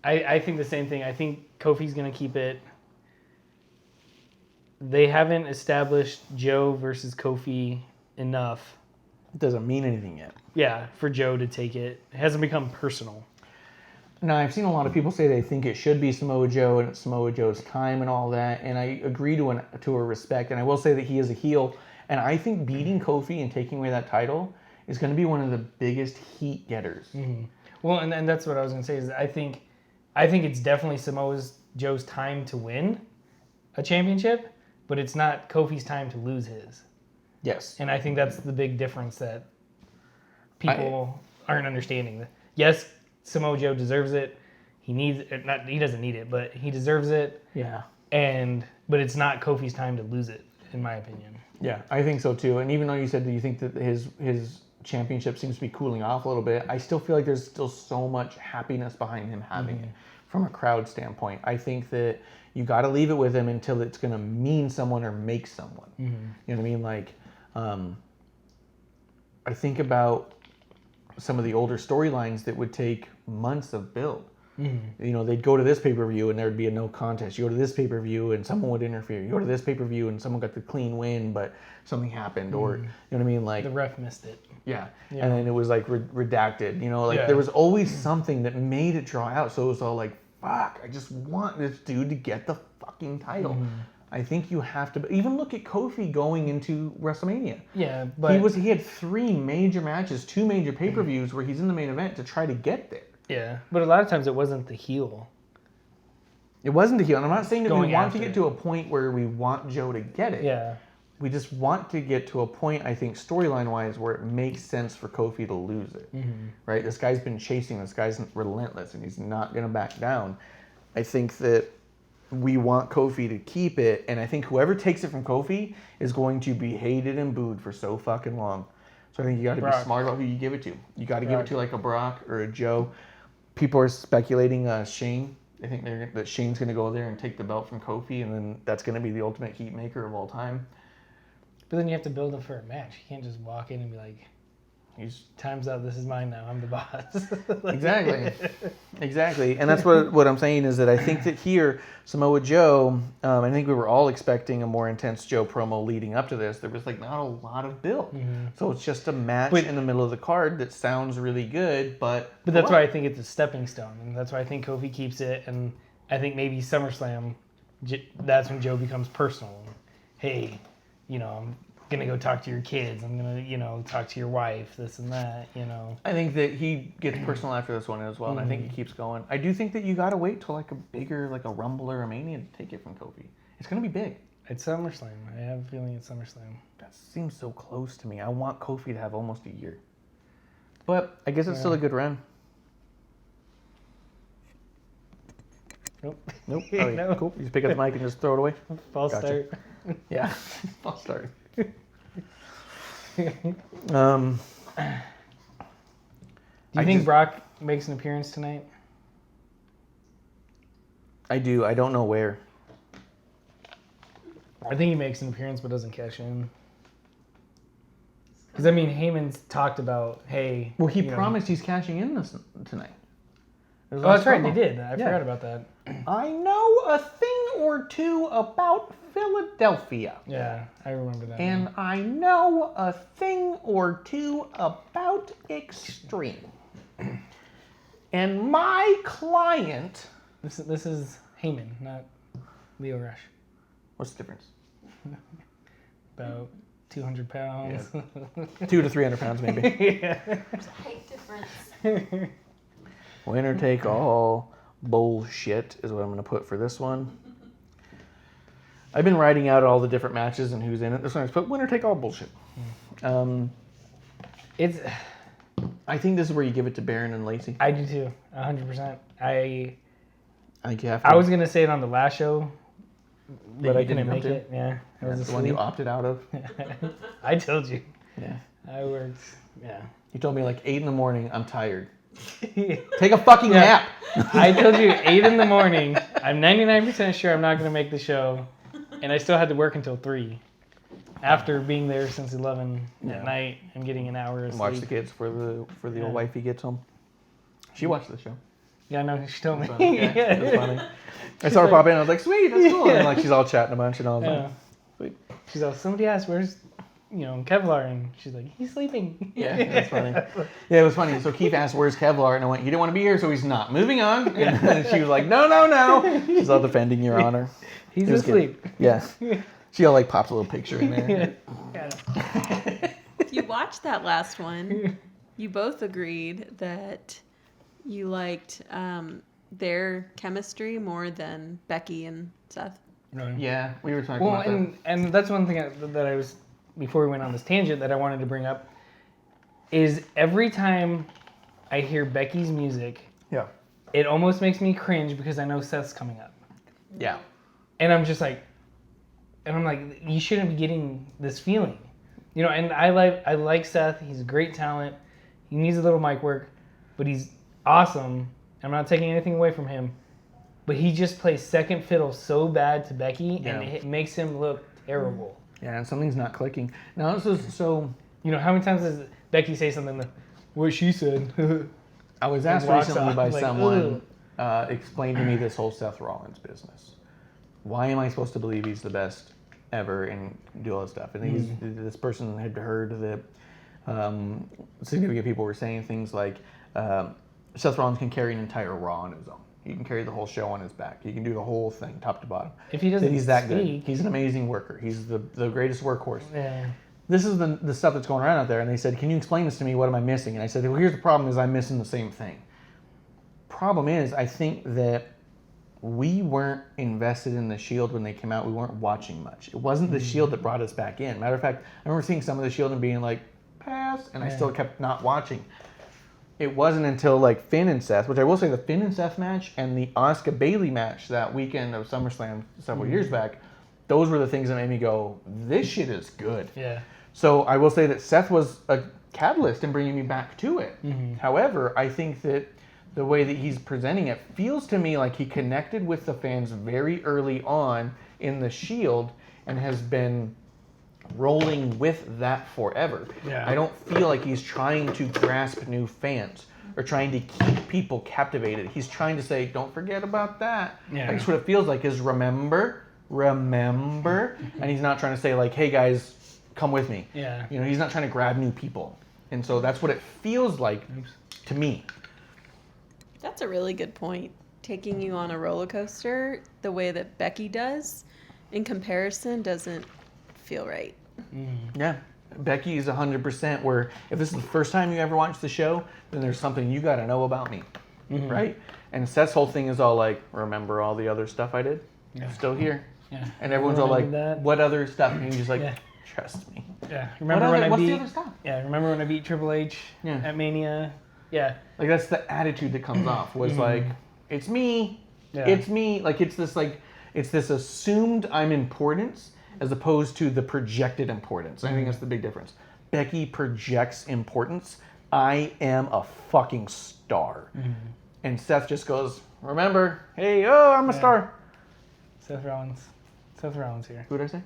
I think the same thing. I think Kofi's going to keep it. They haven't established Joe versus Kofi enough. It doesn't mean anything yet. Yeah, for Joe to take it. It hasn't become personal. Now, I've seen a lot of people say they think it should be Samoa Joe and it's Samoa Joe's time and all that, and I agree to a respect. And I will say that he is a heel, and I think beating Kofi and taking away that title is going to be one of the biggest heat getters. Mm-hmm. Well, and that's what I was going to say is I think it's definitely Samoa Joe's time to win a championship, but it's not Kofi's time to lose his. Yes. And I think that's the big difference that people aren't understanding. Yes, Samoa Joe deserves it. He needs it. Not he doesn't need it, but he deserves it. Yeah. But it's not Kofi's time to lose it, in my opinion. Yeah, I think so too. And even though you said that you think that his championship seems to be cooling off a little bit, I still feel like there's still so much happiness behind him having it from a crowd standpoint. I think that you got to leave it with him until it's going to mean someone or make someone. You know what I mean? Like, I think about some of the older storylines that would take months of build. You know, they'd go to this pay-per-view and there'd be a no contest. You go to this pay-per-view and someone would interfere. You go to this pay-per-view and someone got the clean win, but something happened, or you know what I mean, like The ref missed it. yeah. And then it was like redacted. You know, like Yeah. there was always something that made it draw out. So it was all like, fuck, I just want this dude to get the fucking title. I think you have to even look at Kofi going into WrestleMania. Yeah, but He had 3 major matches, 2 major pay-per-views where he's in the main event to try to get there. yeah, but a lot of times it wasn't the heel. It wasn't a heel. And I'm not saying that we Going want to after get it. to a point where we want Joe to get it. Yeah, We just want to get to a point, I think, storyline-wise, where it makes sense for Kofi to lose it. Right? This guy's been chasing. This guy's relentless, and he's not going to back down. I think that we want Kofi to keep it, and I think whoever takes it from Kofi is going to be hated and booed for so fucking long. So I think you got to be Brock. smart about who you give it to. You got to give it Brock. to like a Brock or a Joe. People are speculating Shane. I think that Shane's going to go there and take the belt from Kofi, and then that's going to be the ultimate heat maker of all time. but then you have to build him for a match. You can't just walk in and be like, He's "Time's up. This is mine now. I'm the boss." Exactly. And that's what I'm saying is that I think that here, Samoa Joe, I think we were all expecting a more intense Joe promo leading up to this. There was like not a lot of build. So it's just a match in the middle of the card that sounds really good, but... But that's why I think it's a stepping stone, and that's why I think Kofi keeps it, and I think maybe SummerSlam, that's when Joe becomes personal. Hey, you know, I'm gonna go talk to your kids. I'm gonna, you know, talk to your wife. This and that. You know. I think that he gets personal after this one as well, and I think he keeps going. I do think that you got to wait till like a bigger, like a Rumble or a Mania to take it from Kofi. It's gonna be big. It's SummerSlam. I have a feeling it's SummerSlam. That seems so close to me. I want Kofi to have almost a year, but I guess it's still a good run. Nope. Nope. Oh, yeah. No. Cool. You just pick up the mic and just throw it away. False Gotcha. start. Yeah. I'll start. Do you think Brock makes an appearance tonight? I do. I don't know where. I think he makes an appearance but doesn't cash in. Because I mean, Heyman's talked about, hey. Well, he you know- promised he's cashing in this tonight. Oh, that's right. They did. I forgot about that. I know a thing or two about Philadelphia. Yeah, I remember that. And I know a thing or two about Extreme. And my client... This is Heyman, not Leo Rush. What's the difference? About 200 pounds. 200 to 300 pounds, maybe. Yeah. There's a height difference. Winner take all bullshit is what I'm going to put for this one. I've been writing out all the different matches and who's in it. This one I just put winner take all bullshit. It's. I think this is where you give it to Baron and Lacey. I do too, 100%. I think you have to. I was gonna say it on the last show, but you I couldn't didn't make come to? it. Yeah, I was That's the one you asleep. opted out of. I told you. Yeah. I worked. Yeah. You told me like 8 in the morning. I'm tired. Take a fucking nap. I told you 8 in the morning. I'm 99% sure I'm not going to make the show. And I still had to work until 3. After being there since 11 at night and getting an hour of sleep. Watch the kids for the old wifey gets home. She watched the show. Yeah, no, she told me. Yeah, it was funny. I saw her pop in. I was like, sweet, that's cool. And like she's all chatting a bunch and all. Like, sweet. She's all, somebody asked, where's, Kevlar? And she's like, he's sleeping. Yeah, that's funny. Yeah, it was funny. So Keith asked, where's Kevlar? And I went, you didn't want to be here, so he's not. Moving on. And she was like, no. She's all defending your honor. He's asleep. Good. Yes. She all like popped a little picture in there. If you watched that last one, you both agreed that you liked their chemistry more than Becky and Seth. Right. Yeah, we were talking about that. And that's one thing that I was, before we went on this tangent, that I wanted to bring up, is every time I hear Becky's music, it almost makes me cringe because I know Seth's coming up. Yeah. And I'm just like, you shouldn't be getting this feeling. And I like Seth. He's a great talent. He needs a little mic work, but he's awesome. I'm not taking anything away from him. But he just plays second fiddle so bad to Becky, and it makes him look terrible. Yeah, and something's not clicking. Now, this is so... how many times does Becky say something like, what she said? I was asked recently by someone, explain to me this whole Seth Rollins business. Why am I supposed to believe he's the best ever and do all this stuff? And this person had heard that significant people were saying things like, Seth Rollins can carry an entire Raw on his own. He can carry the whole show on his back. He can do the whole thing, top to bottom. If he doesn't he's that good. speak. He's an amazing worker. He's the greatest workhorse. Yeah. This is the stuff that's going around out there. And they said, can you explain this to me? What am I missing? And I said, well, here's the problem is I'm missing the same thing. Problem is, I think that we weren't invested in the Shield when they came out. We weren't watching much. It wasn't the Shield that brought us back in. Matter of fact, I remember seeing some of the Shield and being like, pass, and I still kept not watching. It wasn't until like Finn and Seth, which I will say the Finn and Seth match and the Asuka Bayley match that weekend of SummerSlam several years back, those were the things that made me go, this shit is good. Yeah. So I will say that Seth was a catalyst in bringing me back to it. However, I think that the way that he's presenting it feels to me like he connected with the fans very early on in the Shield and has been rolling with that forever. Yeah. I don't feel like he's trying to grasp new fans or trying to keep people captivated. He's trying to say, don't forget about that. Yeah. That's what it feels like is remember, and he's not trying to say like, hey guys, come with me. Yeah. He's not trying to grab new people. And so that's what it feels like to me. That's a really good point. Taking you on a roller coaster the way that Becky does, in comparison, doesn't feel right. Yeah. Becky is 100% where if this is the first time you ever watch the show, then there's something you got to know about me. Right? And Seth's whole thing is all like, remember all the other stuff I did? Yeah. Still here. Yeah. And everyone's all like, that? what other stuff? And he's just like, trust me. Yeah. Remember when what's the other stuff? Yeah. Remember when I beat Triple H at Mania? Yeah. Like that's the attitude that comes off was like, it's me. Yeah. It's me. Like it's this assumed I'm importance as opposed to the projected importance. I think that's the big difference. Becky projects importance. I am a fucking star. And Seth just goes, remember, hey, I'm a star. Seth Rollins here. Who did I say?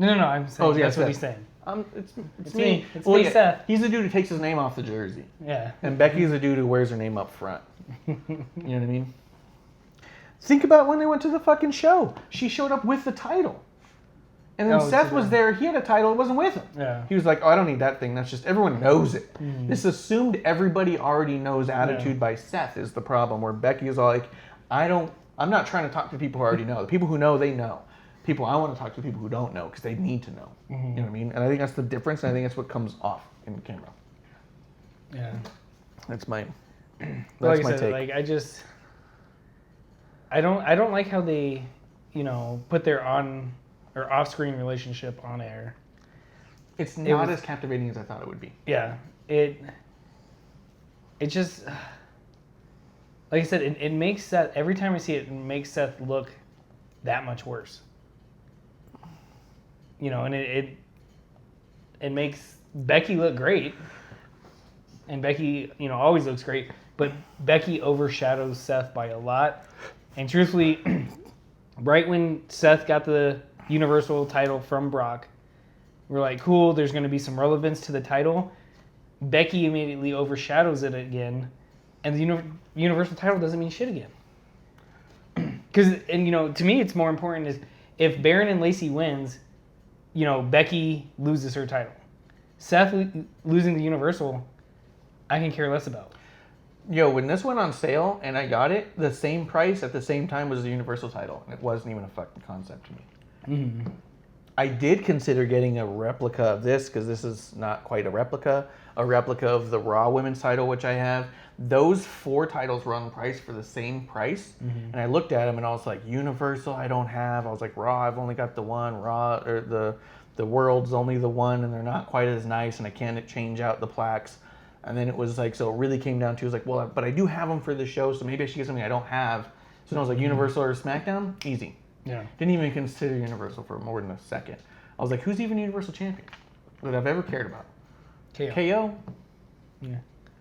No, I'm saying that's Seth. what he's saying. It's me. me. It's me, Seth. He's the dude who takes his name off the jersey. Yeah. And Becky's the dude who wears her name up front. You know what I mean? Think about when they went to the fucking show. She showed up with the title. And then Seth was there. He had a title. It wasn't with him. Yeah. He was like, I don't need that thing. That's just, everyone knows it. This assumed everybody already knows attitude by Seth is the problem. Where Becky is all like, I'm not trying to talk to people who already know. The people who know, they know. People I want to talk to people who don't know because they need to know. You know what I mean? And I think that's the difference. And I think that's what comes off in the camera. Yeah. That's my Like my I said, take. like I don't like how they, put their on or off-screen relationship on air. It's not as captivating as I thought it would be. Yeah, it just, like I said, it makes Seth, every time I see it, it makes Seth look that much worse. And it makes Becky look great. and Becky, always looks great. But Becky overshadows Seth by a lot. And truthfully, right when Seth got the Universal title from Brock, we're like, cool, there's going to be some relevance to the title. Becky immediately overshadows it again, and the Universal title doesn't mean shit again. Because, to me, it's more important is if Baron and Lacey wins, Becky loses her title. Seth losing the Universal, I can care less about. Yo, when this went on sale and I got it, the same price at the same time was the Universal title, and it wasn't even a fucking concept to me. Mm-hmm. I did consider getting a replica of this because this is not quite a replica of the Raw Women's title, which I have. Those 4 titles were on the price for the same price, and I looked at them and I was like, Universal, I don't have. I was like, Raw, I've only got the one. Raw, or the World's only the one, and they're not quite as nice, and I can't change out the plaques. And then it was like, so it really came down to, it was like, well, but I do have them for the show, so maybe I should get something I don't have. So then I was like, Universal or SmackDown? Easy. Yeah. Didn't even consider Universal for more than a second. I was like, who's even Universal Champion that I've ever cared about? KO? Yeah.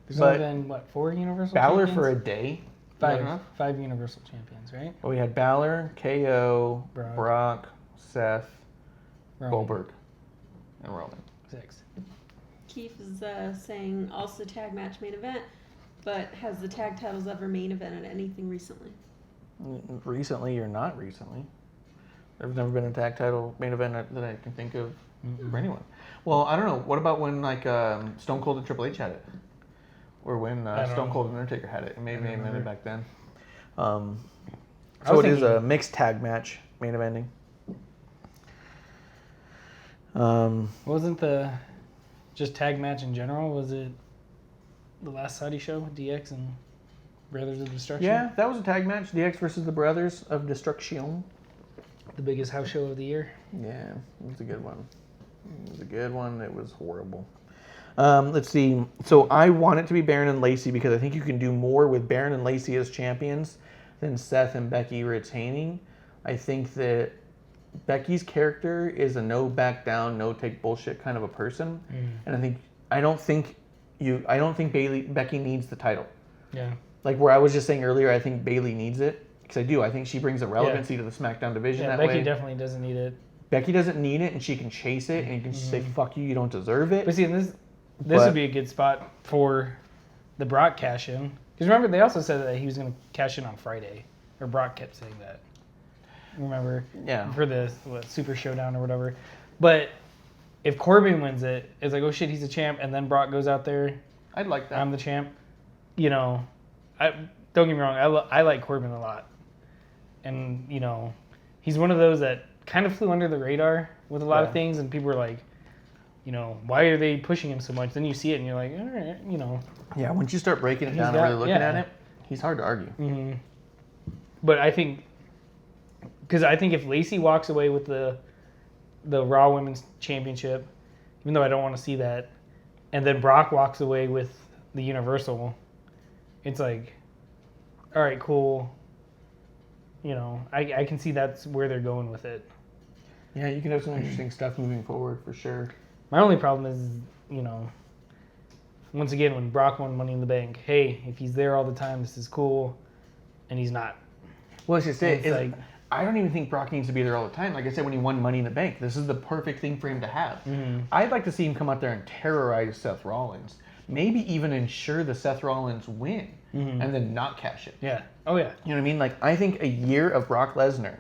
There's But only been, 4 Universal Balor champions? for a day? Five Universal champions, right? Well, we had Balor, KO, Brock, Seth, Roman. Goldberg, and Roman. 6. Keith is saying also tag match main event, but has the tag titles ever main evented anything recently? Recently or not recently. There's never been a tag title main event that I can think of for anyone. Well, I don't know. What about when Stone Cold and Triple H had it? Or when Stone Cold and Undertaker had it? It may main evented back then. So it is a mixed tag match main eventing. Wasn't the just tag match in general? Was it the last Saudi show, DX and Brothers of Destruction? Yeah, that was a tag match. DX versus the Brothers of Destruction. The biggest house show of the year. Yeah, it was a good one. It was horrible. Let's see. So I want it to be Baron and Lacey because I think you can do more with Baron and Lacey as champions than Seth and Becky retaining. I think that Becky's character is a no back down, no take bullshit kind of a person, and I don't think Becky needs the title. Yeah. Like where I was just saying earlier, I think Bayley needs it because I do. I think she brings a relevancy to the SmackDown division that Becky way. definitely doesn't need it. Becky doesn't need it, and she can chase it, and you can just say, fuck you, you don't deserve it. But see, this would be a good spot for the Brock cash-in. Because remember, they also said that he was going to cash in on Friday. Or Brock kept saying that. Remember? Yeah. For the Super Showdown or whatever. But if Corbin wins it, it's like, oh shit, he's a champ, and then Brock goes out there. I'd like that. I'm the champ. Don't get me wrong, I like Corbin a lot. And, he's one of those that kind of flew under the radar with a lot of things, and people were like, why are they pushing him so much? Then you see it, and you're like, all right, Yeah, once you start breaking it down and really looking at it, he's hard to argue. Mm-hmm. But I think if Lacey walks away with the Raw Women's Championship, even though I don't want to see that, and then Brock walks away with the Universal, it's like, all right, cool. I can see that's where they're going with it. Yeah, you can have some interesting stuff moving forward for sure. My only problem is, once again, when Brock won Money in the Bank, hey, if he's there all the time, this is cool, and he's not. Well, it's just it. I don't even think Brock needs to be there all the time. Like I said, when he won Money in the Bank, this is the perfect thing for him to have. Mm-hmm. I'd like to see him come out there and terrorize Seth Rollins. Maybe even ensure the Seth Rollins win, and then not cash it. Yeah. Oh, yeah. You know what I mean? Like, I think a year of Brock Lesnar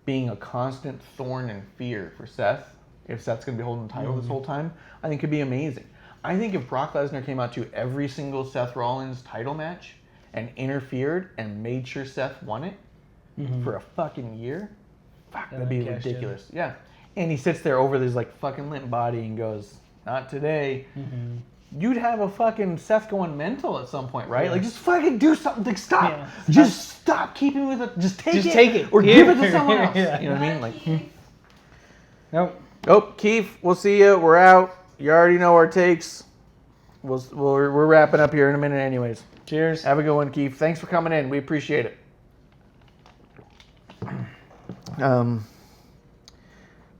being a constant thorn and fear for Seth, if Seth's going to be holding the title this whole time, I think could be amazing. I think if Brock Lesnar came out to every single Seth Rollins title match and interfered and made sure Seth won it for a fucking year, that'd be ridiculous. Yeah. And he sits there over this, fucking limp body and goes, not today. Mm-hmm. You'd have a fucking Seth going mental at some point, right? Yeah. Like, just fucking do something. Like, stop. Yeah. Just stop keeping with it. Just take it. Or give it to someone else. Yeah. You know what I mean? Nope. Oh, Keith, we'll see you. We're out. You already know our takes. We're wrapping up here in a minute anyways. Cheers. Have a good one, Keith. Thanks for coming in. We appreciate it.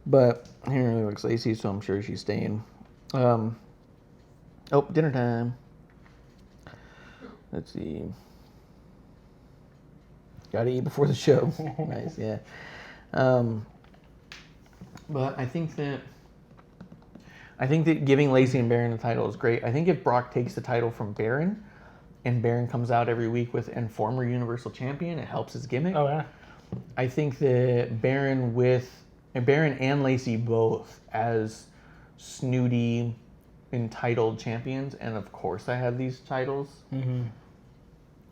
But he really looks Lacey, so I'm sure she's staying. Dinner time. Let's see. Gotta eat before the show. Nice, yeah. But I think that giving Lacey and Baron the title is great. I think if Brock takes the title from Baron, and Baron comes out every week with and former Universal Champion, it helps his gimmick. Oh yeah. I think that Baron and Lacey both as snooty, entitled champions, and of course I have these titles,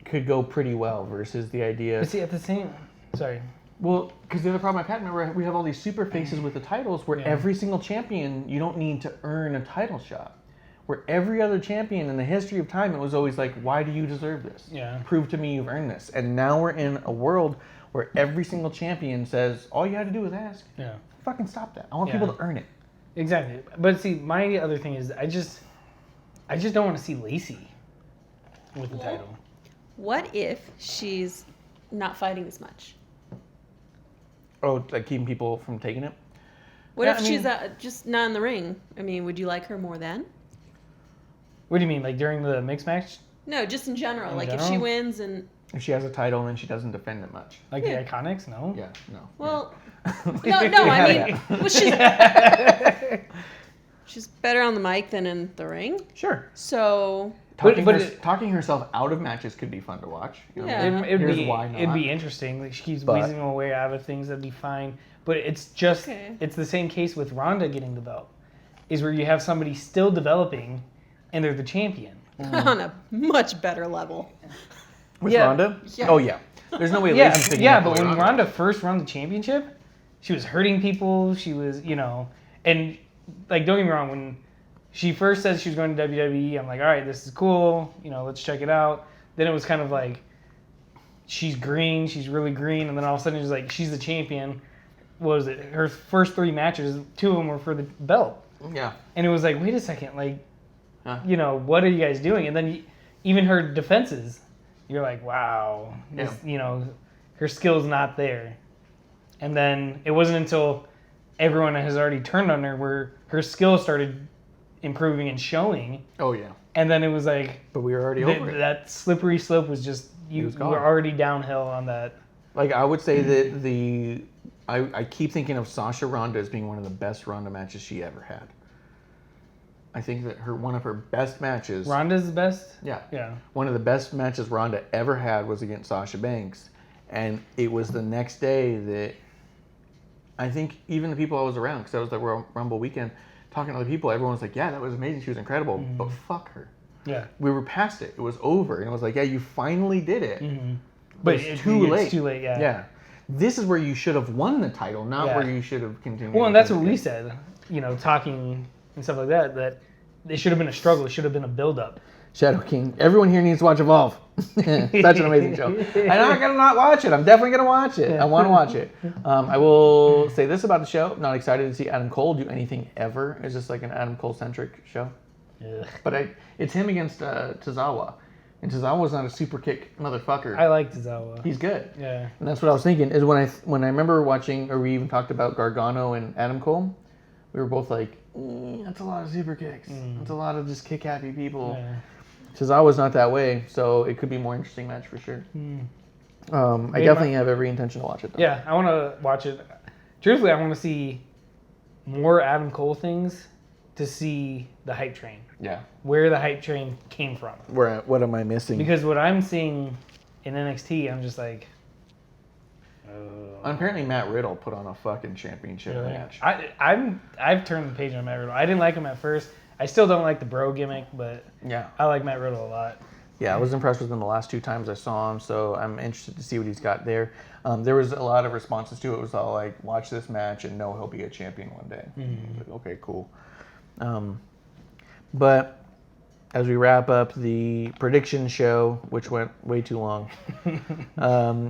could go pretty well versus the idea. But see, at the same, sorry. Well, because the other problem I've had, remember, we have all these super faces with the titles where every single champion, you don't need to earn a title shot. Where every other champion in the history of time, it was always like, why do you deserve this? Yeah. Prove to me you've earned this. And now we're in a world where every single champion says, all you had to do was ask. Yeah. Fucking stop that. I want people to earn it. Exactly. But see, my other thing is I just don't want to see Lacey with the title. What if she's not fighting as much? Oh, like keeping people from taking it? What Yeah, if I mean- she's just not in the ring? I mean, would you like her more then? What do you mean, like during the mixed match? No, just in general. In Like if general? she wins and If she has a title and then she doesn't defend it much. Like Yeah. the Iconics? No. Yeah, no. well, no, I mean, well, she's better on the mic than in the ring. Sure. So Talking herself out of matches could be fun to watch. You know? Yeah. It'd be interesting. Like she keeps weaseling her way out of things. That'd be fine. But it's just it's the same case with Ronda getting the belt, is where you have somebody still developing, and they're the champion. on a much better level. With Yeah. Ronda? Yeah. Oh, yeah. There's no way Yeah, Lacey's picking yeah. up But the way when Ronda- Ronda first won the championship, she was hurting people. She was, and like don't get me wrong, when she first said she was going to WWE, I'm like, all right, this is cool. Let's check it out. Then it was kind of like, she's green, she's really green, and then all of a sudden it's like she's the champion. What was it? Her first 3 matches, 2 of them were for the belt, Yeah. and it was like, wait a second, like, Huh. what are you guys doing? And then even her defenses, you're like, wow, this, her skill's not there. And then it wasn't until everyone has already turned on her where her skill started improving and showing. Oh, yeah. And then it was like, But we were already over it. that slippery slope was just, you was gone. were already downhill on that. Like, I would say that I keep thinking of Sasha Ronda as being one of the best Ronda matches she ever had. I think that one of her best matches... Ronda's the best? Yeah. Yeah. One of the best matches Ronda ever had was against Sasha Banks. And it was the next day that I think even the people I was around, because that was the Royal Rumble weekend, talking to other people, everyone was like, yeah, that was amazing. She was incredible. But fuck her. Yeah. We were past it. It was over. And it was like, yeah, you finally did it. But it's too late. It's too late, yeah. Yeah. This is where you should have won the title, not Yeah. where you should have continued. Well, and to that's what get- we said, talking and stuff like that, that it should have been a struggle. It should have been a build-up. Shadow King. Everyone here needs to watch Evolve. Such an amazing show. I'm not going to not watch it. I'm definitely going to watch it. I want to watch it. I will say this about the show. Not excited to see Adam Cole do anything ever. It's just like an Adam Cole-centric show. Ugh. But it's him against Tozawa. And Tozawa's not a super kick motherfucker. I like Tozawa. He's good. Yeah. And that's what I was thinking, is when I remember watching, or we even talked about Gargano and Adam Cole, we were both like, that's a lot of super kicks. That's a lot of just kick-happy people. Yeah. Tozawa's not that way, so it could be a more interesting match for sure. I definitely have every intention to watch it, though. Yeah, I want to watch it. Truthfully, I want to see more Adam Cole things to see the hype train. Yeah. Where the hype train came from. What am I missing? Because what I'm seeing in NXT, I'm just like... Apparently Matt Riddle put on a fucking championship match. I've turned the page on Matt Riddle. I didn't like him at first. I still don't like the bro gimmick, but Yeah. I like Matt Riddle a lot. Yeah, I was impressed with him the last 2 times I saw him, so I'm interested to see what he's got there. There was a lot of responses to it. It was all like, watch this match and know he'll be a champion one day. I was like, okay, cool. But as we wrap up the prediction show, which went way too long,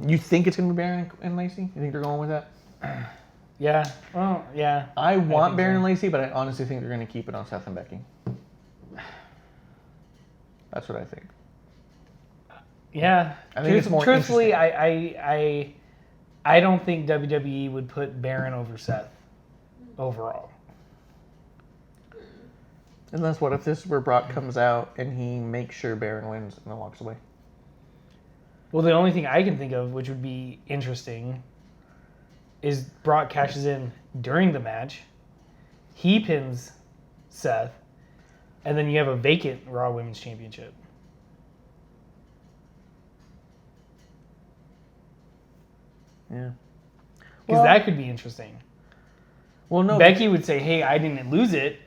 you think it's going to be Baron and Lacey? You think they're going with that? Yeah. Well, yeah. I want think Baron so. and Lacey, but I honestly think they're going to keep it on Seth and Becky. That's what I think. Yeah. I think it's more Truthfully, I don't think WWE would put Baron over Seth overall. Unless what if this is where Brock comes out and he makes sure Baron wins and then walks away? Well, the only thing I can think of, which would be interesting, is Brock cashes in during the match. He pins Seth, and then you have a vacant Raw Women's Championship. Yeah. Because that could be interesting. Well, no. Becky would say, hey, I didn't lose it.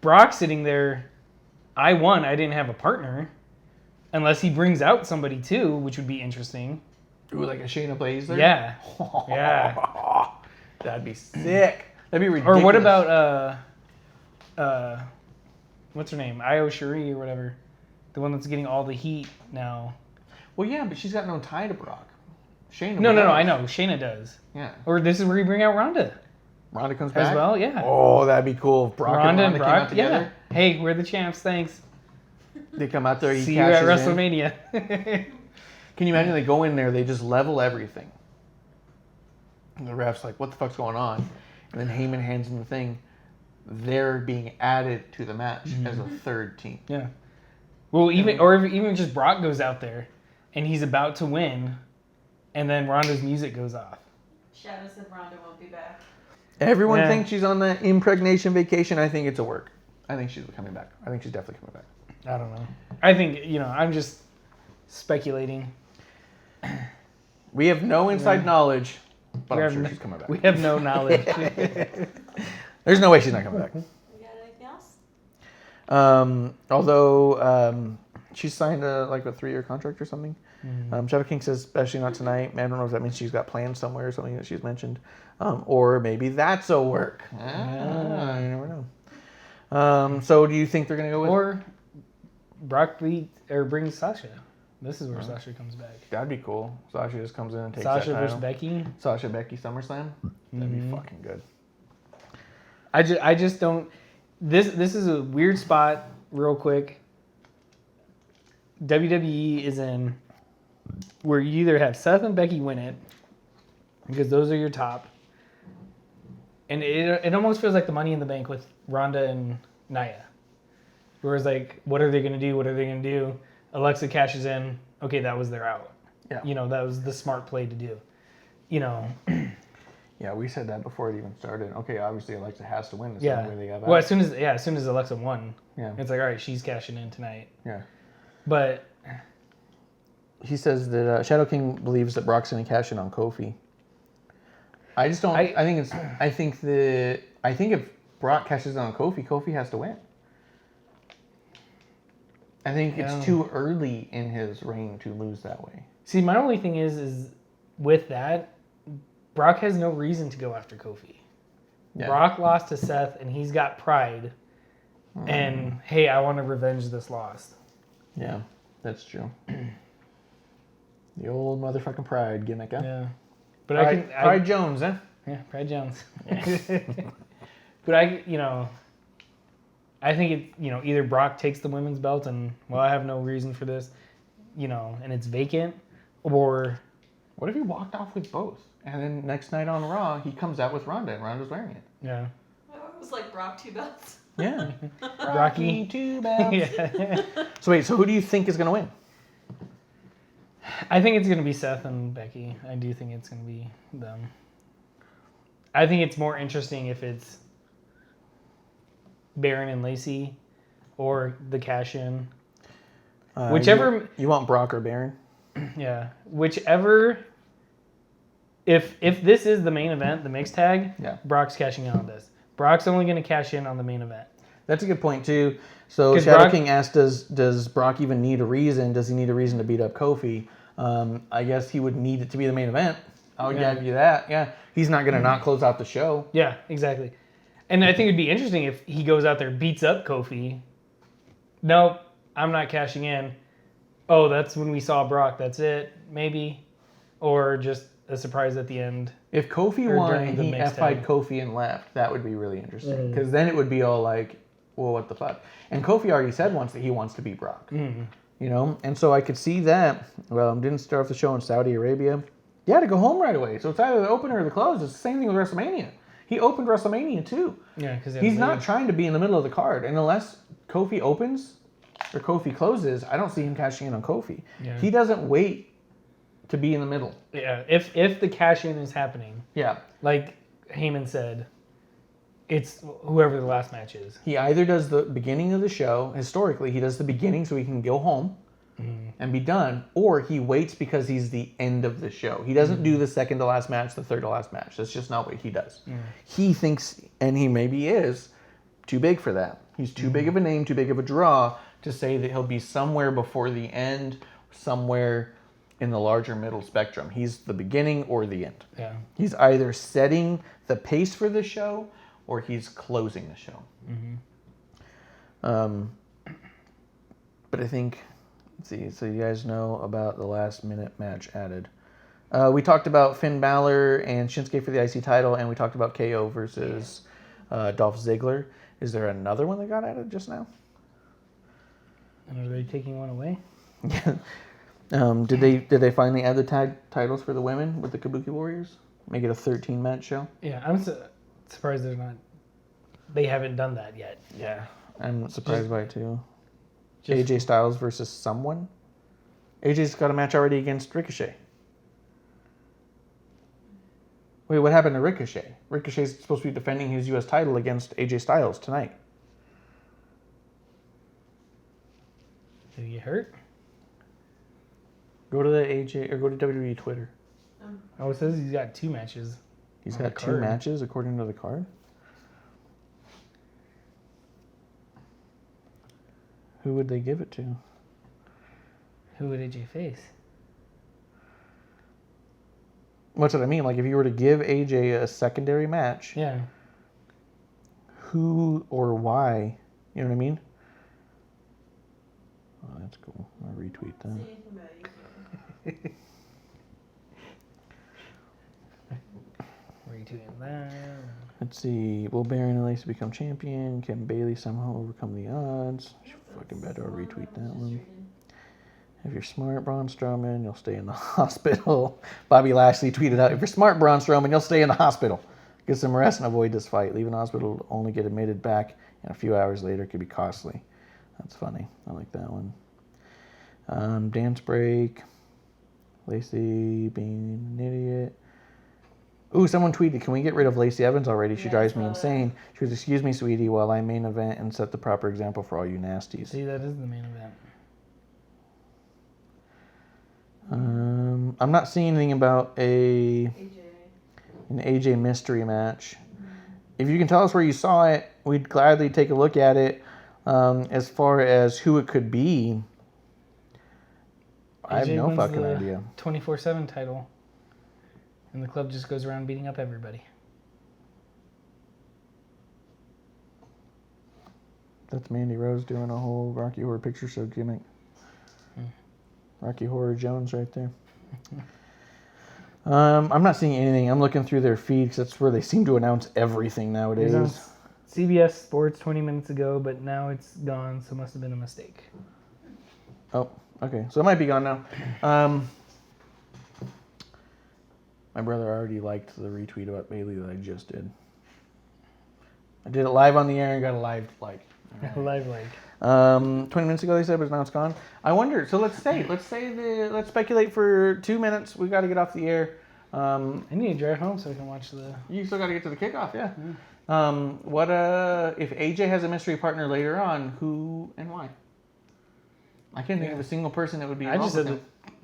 Brock sitting there, I won, I didn't have a partner. Unless he brings out somebody too, which would be interesting. Ooh, like a Shayna Baszler? Yeah. Yeah. That'd be sick. That'd be ridiculous. Or what about, what's her name? Io Shirai or whatever. The one that's getting all the heat now. Well, yeah, but she's got no tie to Brock. Shayna No, does. I know. Shayna does. Yeah. Or this is where you bring out Ronda Ronda comes back? as well, yeah. Oh, that'd be cool if Brock Ronda and and Ronda came out Brock, together. yeah. Hey, we're the champs, thanks. They come out there, he See you at cashes in. WrestleMania. Can you imagine they go in there, they just level everything. And the ref's like, what the fuck's going on? And then Heyman hands him the thing. They're being added to the match as a third team. Yeah. Well, even just Brock goes out there and he's about to win, and then Ronda's music goes off. Shadow said Ronda won't be back. Everyone Yeah. thinks she's on the impregnation vacation. I think it's a work. I think she's coming back. I think she's definitely coming back. I don't know. I think, I'm just speculating. We have no inside knowledge, but We I'm have sure no- she's coming back. We have no knowledge. There's no way she's not coming back. We got anything else? Although she's signed a 3-year contract or something. Shadow King says, especially not tonight. Man, I don't know if that means she's got plans somewhere or something that she's mentioned. Or maybe that's a work. You never know. So do you think they're going to go with... Or Brock brings Sasha. This is where Sasha comes back. That'd be cool. Sasha just comes in and takes Sasha that versus title. Becky. Sasha Becky SummerSlam. That'd be fucking good. I just don't. This is a weird spot. Real quick. WWE is in where you either have Seth and Becky win it because those are your top, and it almost feels like the Money in the Bank with Ronda and Nia. Whereas what are they gonna do? What are they gonna do? Alexa cashes in. Okay, that was their out. Yeah. That was the smart play to do. Yeah, we said that before it even started. Okay, obviously Alexa has to win. That's Yeah. the only way they got Well, out. as soon as Alexa won, Yeah. it's like, all right, she's cashing in tonight. Yeah. But He says that Shadow King believes that Brock's going to cash in on Kofi. I just don't. I think if Brock cashes in on Kofi, Kofi has to win. I think it's too early in his reign to lose that way. see, my only thing is with that, Brock has no reason to go after Kofi. Yeah. Brock lost to Seth, and he's got pride. And hey, I want to revenge this loss. Yeah, that's true. The old motherfucking pride gimmick, huh? Yeah, but Pride Jones, huh? Yeah, Pride Jones. But I think it. Either Brock takes the women's belt and I have no reason for this, and it's vacant, or What if he walked off with both? And then next night on Raw, he comes out with Ronda, and Ronda's wearing it. yeah, Oh, it was like Brock 2 belts. Yeah. Rocky. two belts. yeah. So wait, who do you think is going to win? I think it's gonna be Seth and Becky. I do think it's gonna be them. I think it's more interesting if it's Baron and Lacey, or the cash in. Whichever. You want Brock or Baron? Yeah, whichever. If this is the main event, the mixed tag, Yeah. Brock's cashing in on this. Brock's only going to cash in on the main event. That's a good point too. So 'Cause Shadow Brock- King asked, does Brock even need a reason? Does he need a reason to beat up Kofi? I guess he would need it to be the main event. I would give you that. Yeah, he's not going to not close out the show. Yeah, exactly. And I think it'd be interesting if he goes out there, beats up Kofi. Nope, I'm not cashing in. Oh, that's when we saw Brock. That's it, maybe, or just a surprise at the end. If Kofi Or won during and the he mixed F-eyed tag. Kofi and left, that would be really interesting. Because then it would be all like, well, what the fuck? And Kofi already said once that he wants to beat Brock. And so I could see that. Well, didn't start off the show in Saudi Arabia. You had to go home right away. So it's either the opener or the close. It's the same thing with WrestleMania. He opened WrestleMania too. Yeah, because He's not trying to be in the middle of the card. And unless Kofi opens or Kofi closes, I don't see him cashing in on Kofi. Yeah. He doesn't wait to be in the middle. Yeah, if the cash in is happening, Yeah. like Heyman said, it's whoever the last match is. He either does the beginning of the show, historically, he does the beginning so he can go home and be done, or he waits because he's the end of the show. He doesn't do the second to last match, the third to last match. That's just not what he does. He thinks, and he maybe is, too big for that. He's too big of a name, too big of a draw to say that he'll be somewhere before the end, somewhere in the larger middle spectrum. He's the beginning or the end. Yeah. He's either setting the pace for the show or he's closing the show. But I think, let's see, so you guys know about the last minute match added. We talked about Finn Balor and Shinsuke for the IC title, and we talked about KO versus Dolph Ziggler. Is there another one that got added just now? And are they taking one away? Did they finally add the tag titles for the women with the Kabuki Warriors? Make it a 13-match show? Yeah, I'm surprised they haven't done that yet. Yeah, I'm surprised by it too. Just- AJ Styles versus someone? AJ's got a match already against Ricochet. Wait, what happened to Ricochet? Ricochet's supposed to be defending his U.S. title against AJ Styles tonight. Did he get hurt? Go to the AJ or go to WWE Twitter. Oh, it says he's got 2 matches. He's On got the 2 card. matches according to the card. Who would they give it to? Who would AJ face? What's what I mean? Like if you were to give AJ a secondary match, Yeah. who or why? You know what I mean? Oh, that's cool. I'll retweet that. Retweeting that. Let's see. Will Baron and Lacey become champion? Can Bailey somehow overcome the odds? Fucking better retweet that one. If you're smart, Braun Strowman, you'll stay in the hospital. Bobby Lashley tweeted out, if you're smart, Braun Strowman, you'll stay in the hospital. Get some rest and avoid this fight. Leaving the hospital, only get admitted back, and a few hours later could be costly. That's funny. I like that one. Dance break. Lacey being an idiot. Ooh, someone tweeted, can we get rid of Lacey Evans already? She Yeah, drives I me saw insane. She goes, excuse me, sweetie, while I main event and set the proper example for all you nasties. See, that is the main event. I'm not seeing anything about AJ. an AJ mystery match. If you can tell us where you saw it, we'd gladly take a look at it. As far as who it could be, I have AJ no wins fucking the idea. 24/7 title. And the club just goes around beating up everybody. That's Mandy Rose doing a whole Rocky Horror Picture Show gimmick. Rocky Horror Jones right there. I'm not seeing anything. I'm looking through their feed because that's where they seem to announce everything nowadays. It was on CBS Sports 20 minutes ago, but now it's gone, so it must have been a mistake. Oh, okay. So it might be gone now. My brother already liked the retweet about Bailey that I just did. I did it live on the air and got a live like. Live like. 20 minutes ago they said, but now it's gone. I wonder. So let's speculate for 2 minutes. We got to get off the air. I need to drive home so I can watch the. You still got to get to the kickoff, yeah. What if AJ has a mystery partner later on? Who and why? I can't think of a single person that would be. I just said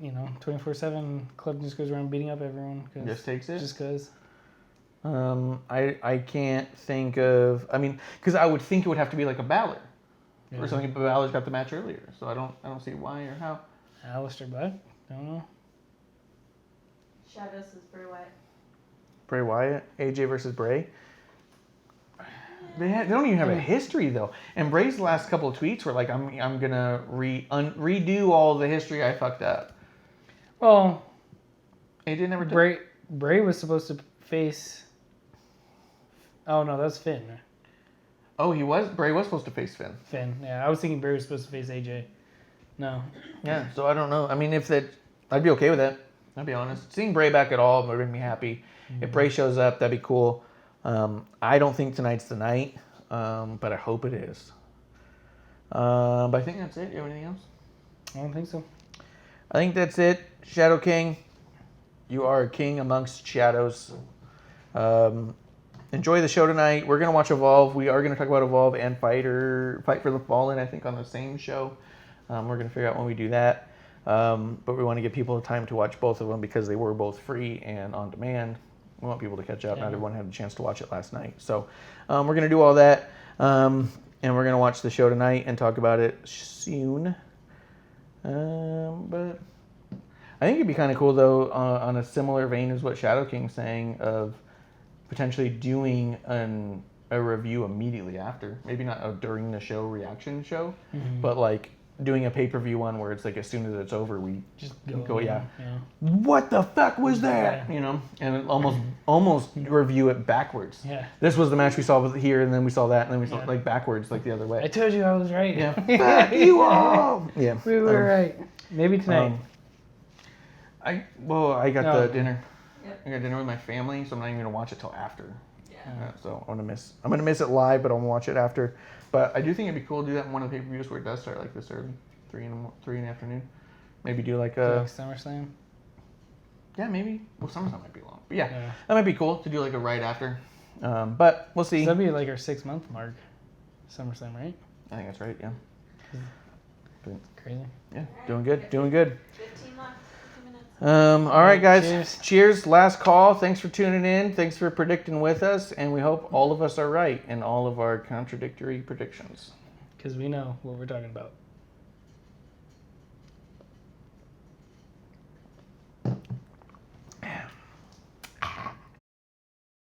involved that, 24/7 club just goes around beating up everyone. Just takes it? Just because. I can't think of. I mean, because I would think it would have to be like a Balor or something. But Balor's got the match earlier, so I don't see why or how. Alistair Black? Don't know. Shadows is Bray Wyatt. Bray Wyatt, AJ versus Bray. They don't even have a history though. And Bray's last couple of tweets were like, "I'm gonna redo all the history I fucked up." Well, AJ never did. Bray was supposed to face. Oh no, that's Finn. Oh, Bray was supposed to face Finn. Finn, yeah. I was thinking Bray was supposed to face AJ. No. Yeah, so I don't know. I mean, I'd be okay with that. I'll be honest. Seeing Bray back at all would make me happy. If Bray shows up, that'd be cool. I don't think tonight's the night, but I hope it is. But I think that's it. You have anything else? I don't think so. I think that's it. Shadow King, You are a king amongst shadows. Enjoy the show tonight. We're gonna watch Evolve. We are gonna talk about Evolve and Fight for the Fallen. I think on the same show. We're gonna figure out when we do that. But we want to give people time to watch both of them because they were both free and on demand. We want people to catch up. Yeah. Not everyone had a chance to watch it last night. So we're gonna do all that, and we're gonna watch the show tonight and talk about it soon. But I think it'd be kind of cool though, on a similar vein as what Shadow King's saying, of potentially doing a review immediately after. Maybe not a during the show reaction show, but like doing a pay-per-view one where it's like as soon as it's over, we Just go what the fuck was that? Yeah. You know, and almost review it backwards. Yeah. This was the match we saw here, and then we saw that, and then we saw Yeah. like backwards, like the other way. I told you I was right. Yeah. Fuck you all. Yeah. We were right. Maybe tonight. I got No. the dinner. Yep. I got dinner with my family, so I'm not even gonna watch it till after. Yeah. So I'm gonna miss it live, but I'm gonna watch it after. But I do think it'd be cool to do that in one of the pay-per-views where it does start like this early, 3 in the afternoon. Maybe do like a Like SummerSlam. yeah, maybe. Well, SummerSlam might be long, but yeah, Yeah. that might be cool to do like a right after. But we'll see. So that'd be like our 6-month mark. SummerSlam, right? I think that's right. Yeah. Crazy. Yeah. Doing good. 15 left. 15 minutes. All All right, right, guys. Cheers. Last call. Thanks for tuning in. Thanks for predicting with us, and we hope all of us are right in all of our contradictory predictions. Because we know what we're talking about.